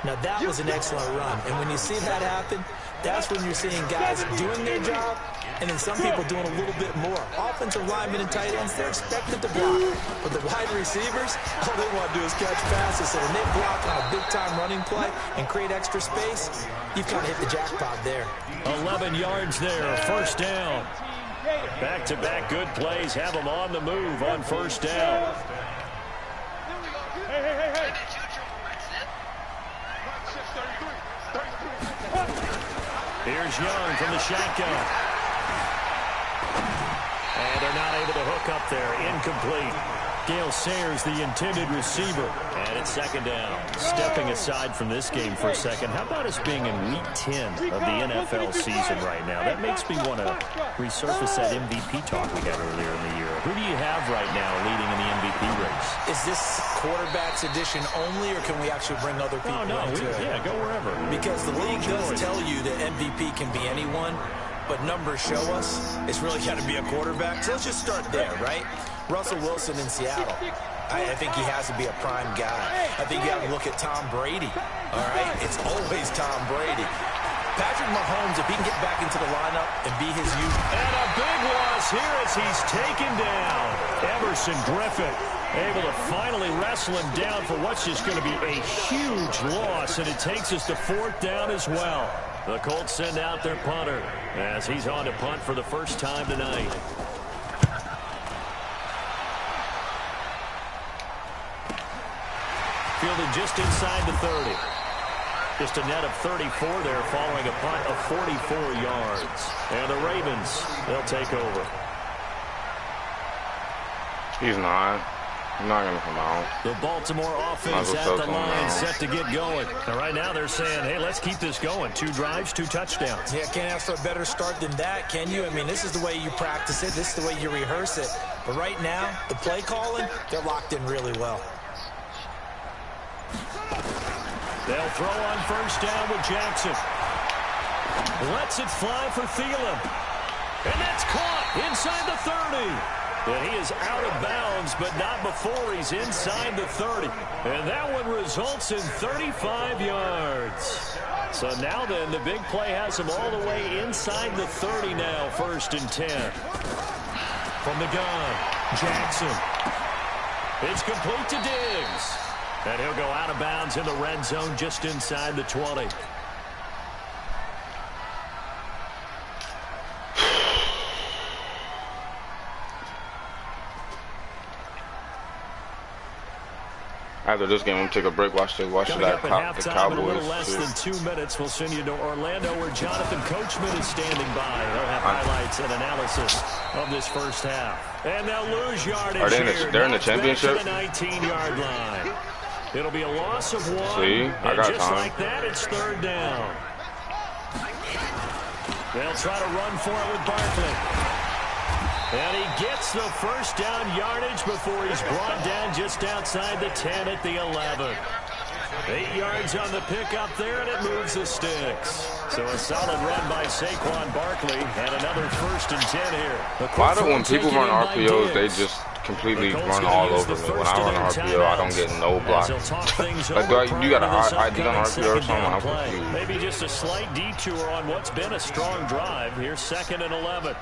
Now, that was an excellent run. And when you see that happen, that's when you're seeing guys doing their job and then some people doing a little bit more. Offensive linemen and tight ends, they're expected to block. But the wide receivers, all they want to do is catch passes. So when they block on a big-time running play and create extra space, you've kind of hit the jackpot there. 11 yards there, first down. Back-to-back good plays have them on the move on first down. Hey. Here's Young from the shotgun. And they're not able to hook up there. Incomplete. Gale Sayers, the intended receiver. And it's second down. Stepping aside from this game for a second, how about us being in Week 10 of the NFL season right now? That makes me want to resurface that MVP talk we had earlier in the year. Who do you have right now leading in the MVP race? Is this quarterback's edition only, or can we actually bring other people into it? Yeah, go wherever. Because the league does tell you that MVP can be anyone, but numbers show us it's really got to be a quarterback. So let's just start there, right? Russell Wilson in Seattle. I think he has to be a prime guy. I think you have to look at Tom Brady. All right? It's always Tom Brady. Patrick Mahomes, if he can get back into the lineup and be his usual. And a big loss here as he's taken down. Everson Griffin able to finally wrestle him down for what's just going to be a huge loss, and it takes us to fourth down as well. The Colts send out their punter as he's on to punt for the first time tonight. Fielded just inside the 30. Just a net of 34 there following a punt of 44 yards. And the Ravens, they'll take over. He's not going to come out. The Baltimore offense at the line set to get going. And right now they're saying, hey, let's keep this going. 2 drives, 2 touchdowns. Yeah, can't ask for a better start than that, can you? I mean, this is the way you practice it. This is the way you rehearse it. But right now, the play calling, they're locked in really well. They'll throw on first down with Jackson. Lets it fly for Thielen. And that's caught inside the 30. And he is out of bounds, but not before he's inside the 30. And that one results in 35 yards. So now then, the big play has him all the way inside the 30 now, 1st and 10. From the gun, Jackson. It's complete to Diggs. And he'll go out of bounds in the red zone just inside the 20. After this game, I'm gonna take a break. Watch that the Cowboys. In a little less than 2 minutes, we'll send you to Orlando, where Jonathan Coachman is standing by. He'll have highlights and analysis of this first half. And they'll lose yardage. Are they they're in the championship? To the 19-yard line. It'll be a loss of 1. See, I got just time. like that, it's 3rd down. They'll try to run for it with Barkley. And he gets the first down yardage before he's brought down just outside the 10 at the 11. 8 yards on the pickup there, and it moves the sticks. So a solid run by Saquon Barkley, and another 1st and 10 here. Why do when people run RPOs, they just completely run all over me? When I run an RPO, I don't get no block. Like, you got an ID on RPO or something? I'm confused. Maybe just a slight detour on what's been a strong drive. Here's 2nd and 11.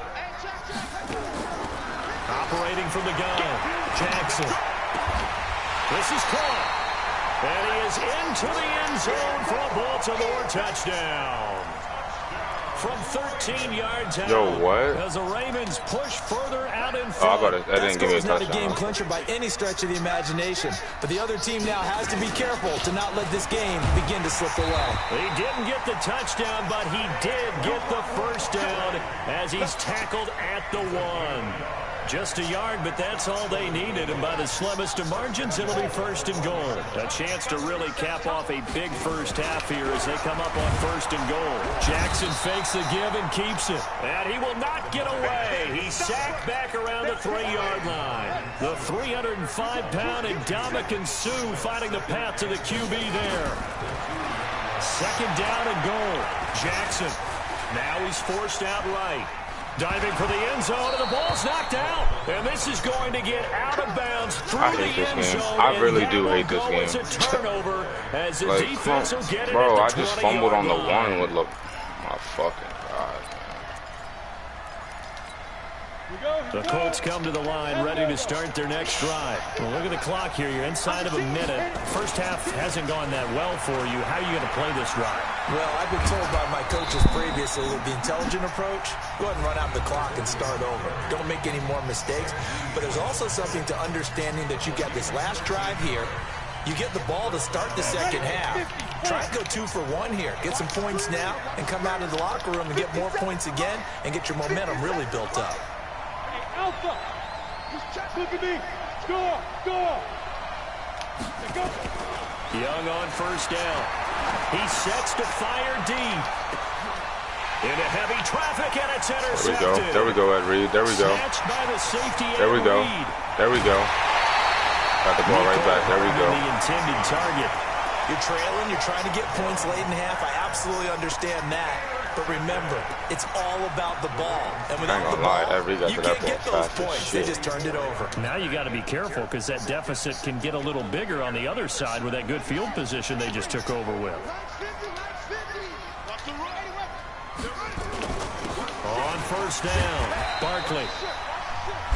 Operating from the gun, Jackson. This is caught. And he is into the end zone for a Baltimore touchdown. From 13 yards out. Yo, what? As the Ravens push further out in front. Oh, I got it. That didn't give me a touchdown. Not a game clincher by any stretch of the imagination. But the other team now has to be careful to not let this game begin to slip away. He didn't get the touchdown, but he did get the first down as he's tackled at the 1. Just a yard, but that's all they needed, and by the slimmest of margins, it'll be 1st and goal. A chance to really cap off a big first half here as they come up on 1st and goal. Jackson fakes the give and keeps it, and he will not get away. He's sacked back around the 3-yard line. The 305-pound Ndamukong Suh finding the path to the QB there. 2nd down and goal. Jackson, now he's forced out right. Diving for the end zone, and the ball's knocked out. And this is going to get out of bounds through the end zone. I really do hate this game. It's a turnover as the like, defense will get it bro, at the I just fumbled on the 20-yard line. 1 with, look, my fucking God. The Colts come to the line ready to start their next drive. Well, look at the clock here. You're inside of a minute. First half hasn't gone that well for you. How are you going to play this drive? Well, I've been told by my coaches previously that the intelligent approach, go ahead and run out the clock and start over. Don't make any more mistakes. But there's also something to understanding that you got this last drive here. You get the ball to start the second half. Try and go 2 for 1 here. Get some points now and come out of the locker room and get more points again and get your momentum really built up. Alpha, look at me. Score, score. Go. Young on 1st down. He sets to fire deep. Into heavy traffic, and it's intercepted. There we go, Ed Reed. There we go. Snatched by the safety, there we go. Reed. There we go. Got the ball right back. There we go. The intended target. You're trailing. You're trying to get points late in half. I absolutely understand that. But remember, it's all about the ball. And without the ball, you can't get those points. They just turned it over. Now you got to be careful because that deficit can get a little bigger on the other side with that good field position they just took over with. On 1st down, Barkley.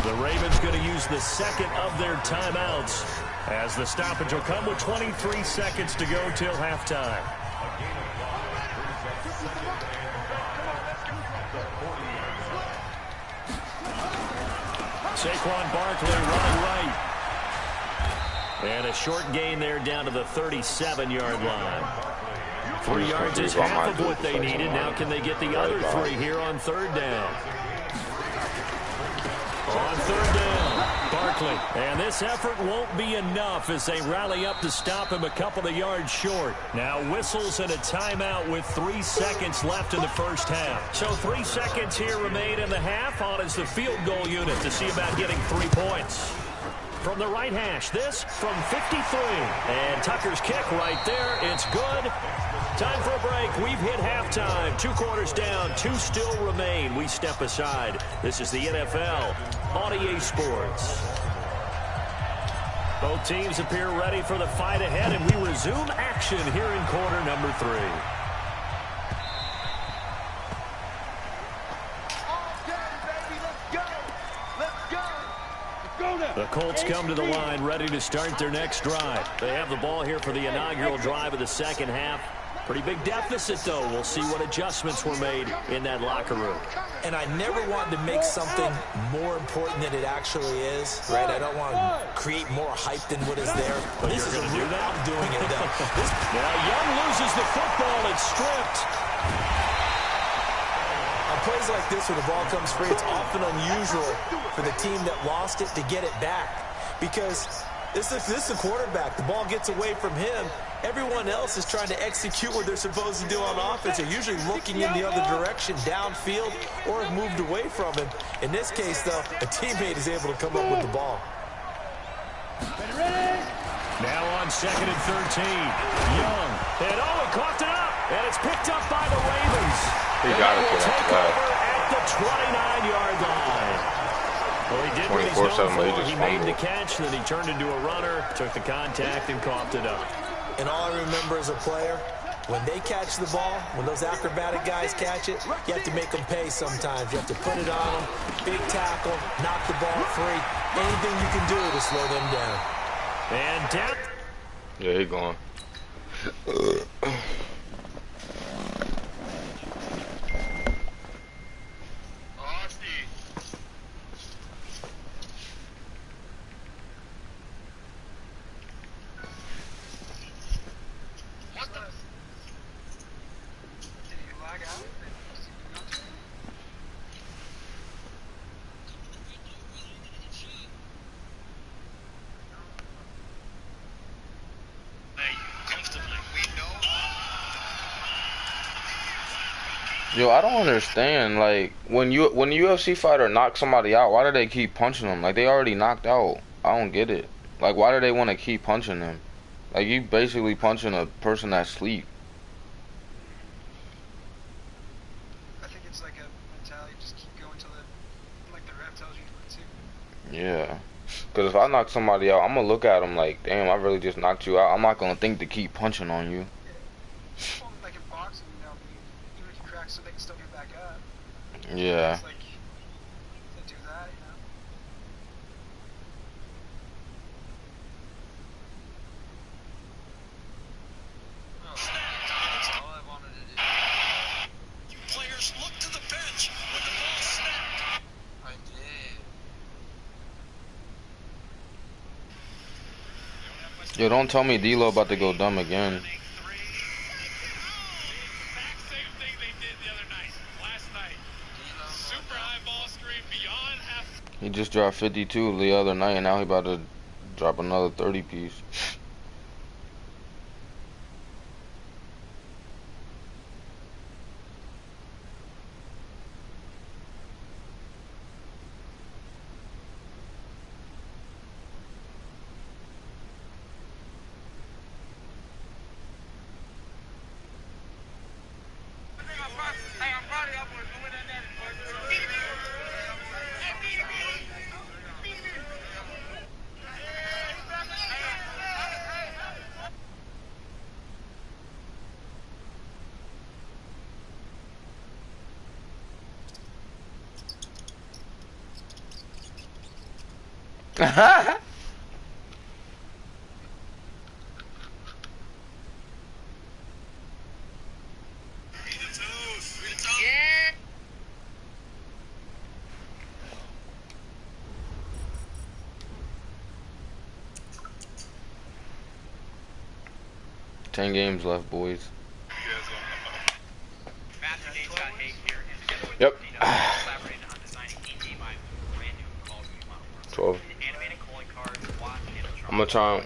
The Ravens going to use the 2nd of their timeouts as the stoppage will come with 23 seconds to go till halftime. Saquon Barkley running right. And a short gain there down to the 37-yard line. 3 yards is half of what they needed. Now can they get the other 3 here on 3rd down? On 3rd down, Barkley. And this effort won't be enough as they rally up to stop him a couple of yards short. Now whistles and a timeout with 3 seconds left in the first half. So 3 seconds here remain in the half. On is the field goal unit to see about getting 3 points. From the right hash, this from 53. And Tucker's kick right there. It's good. Time for a break. We've hit halftime. 2 quarters down. 2 still remain. We step aside. This is the NFL on EA Sports. Both teams appear ready for the fight ahead, and we resume action here in quarter number 3. The Colts come to the line ready to start their next drive. They have the ball here for the inaugural drive of the second half. Pretty big deficit, though. We'll see what adjustments were made in that locker room. And I never want to make something more important than it actually is, right? I don't want to create more hype than what is there. But this you're is going to do that? I'm doing it, though. Now Young loses the football. It's stripped. On plays like this where the ball comes free, it's often unusual for the team that lost it to get it back. Because this is a quarterback. The ball gets away from him. Everyone else is trying to execute what they're supposed to do on offense. They're usually looking in the other direction, downfield, or have moved away from him. In this case, though, a teammate is able to come up with the ball. Now on 2nd and 13. Young. And he coughed it up. And it's picked up by the Ravens. He got it for that. At the 29-yard line. Well, he did what he's known for. He made the catch, then he turned into a runner, took the contact, and coughed it up. And all I remember as a player, when they catch the ball, when those acrobatic guys catch it, you have to make them pay sometimes. You have to put it on them, big tackle, knock the ball free. Anything you can do to slow them down. And down. Yeah, he gone. Yo, I don't understand. Like, when a UFC fighter knocks somebody out, why do they keep punching them? Like, they already knocked out. I don't get it. Like, why do they want to keep punching them? Like, you basically punching a person that's asleep. I think it's like a mentality. Just keep going till the ref tells you to. Yeah. Because if I knock somebody out, I'm going to look at them like, damn, I really just knocked you out. I'm not going to think to keep punching on you. Well, like in boxing, even if you crack, so they can still get back up. Yeah. It's like, they do that, That's all I wanted to do. You players look to the bench when the ball snapped. I did. Yo, don't tell me D-Lo about to go dumb again. He just dropped 52 the other night, and now he about to drop another 30 piece. Yeah. 10 games left, boys. Yep. 12. I'm gonna try.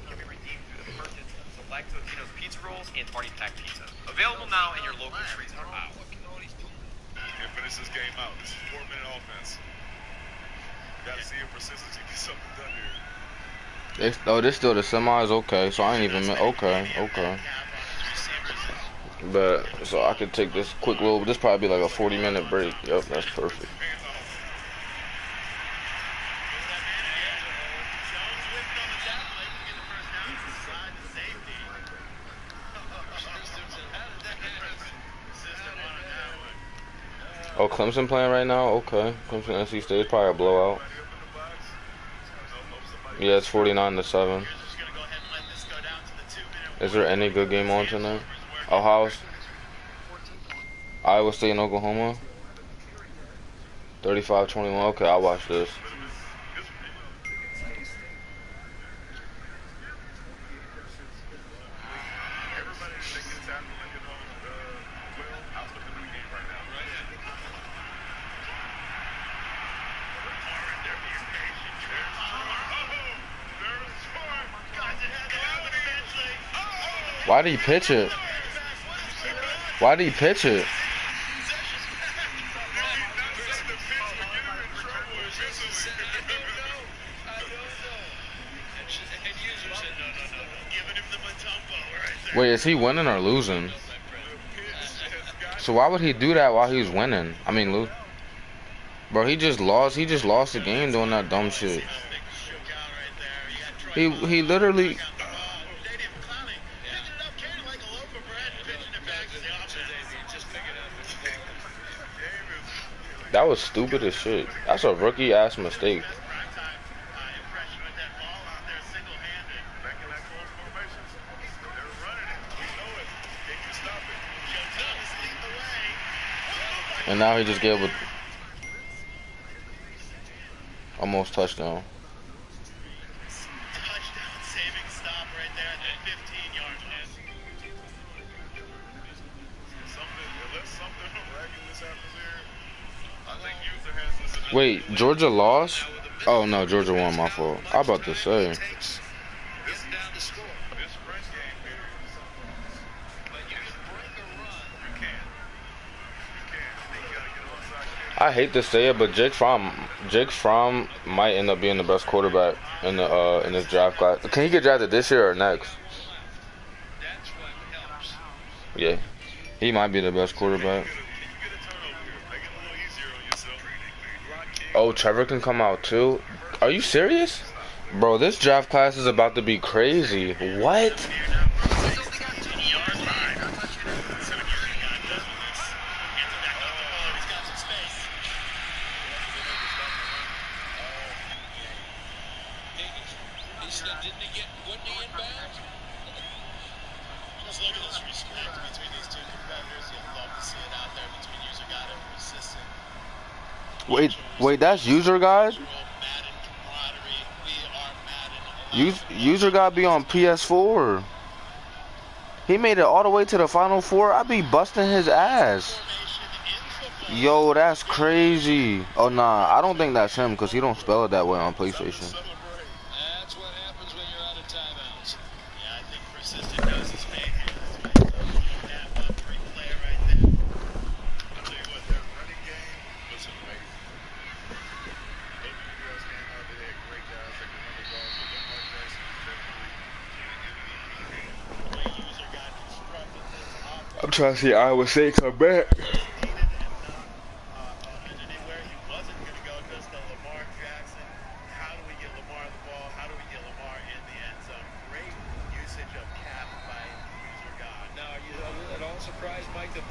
Select Totino's pizza rolls and party pack pizza. Available now in your local street center aisle. Can't finish this game out. This is 4-minute offense. Gotta see if consistency get something done here. Oh, this still the semis? Okay, so I ain't even... Okay. But, so I could take this quick little... This probably be like a 40-minute break. Yep, that's perfect. Oh, Clemson playing right now? Okay. Clemson NC State is probably a blowout. Yeah, it's 49-7. Is there any good game on tonight? Ohio, Iowa State and Oklahoma. 35-21. Okay, I'll watch this. Why did he pitch it? Why did he pitch it? Wait, is he winning or losing? So why would he do that while he's winning? I mean, lose. Bro, he just lost. He just lost the game doing that dumb shit. He literally. That was stupid as shit. That's a rookie ass mistake. And now he just gave a almost touchdown. Touchdown saving stop right there at the 15-yard line. Unless something miraculous happens here, I think user has this. Wait, Georgia lost? Oh no, Georgia won. My fault. I was about to say. I hate to say it, but Jake Fromm might end up being the best quarterback in the in this draft class. Can he get drafted this year or next? Yeah, he might be the best quarterback. Oh, Trevor can come out too. Are you serious, bro? This draft class is about to be crazy. What? Wait, that's user guide? User guide be on PS4. He made it all the way to the Final Four. I be busting his ass. Yo, that's crazy. Oh nah, I don't think that's him because he don't spell it that way on PlayStation. That's what happens when you're out of timeouts. Yeah, I think persistent knows his fate. That free play right there. I'll tell you what, that running game was amazing. Both of you girls came out, they had great guys that could run the ball, but Lamar Jackson was definitely The way user got constructed this offense. I'm trying to see Iowa State come back. Surprised, Mike, that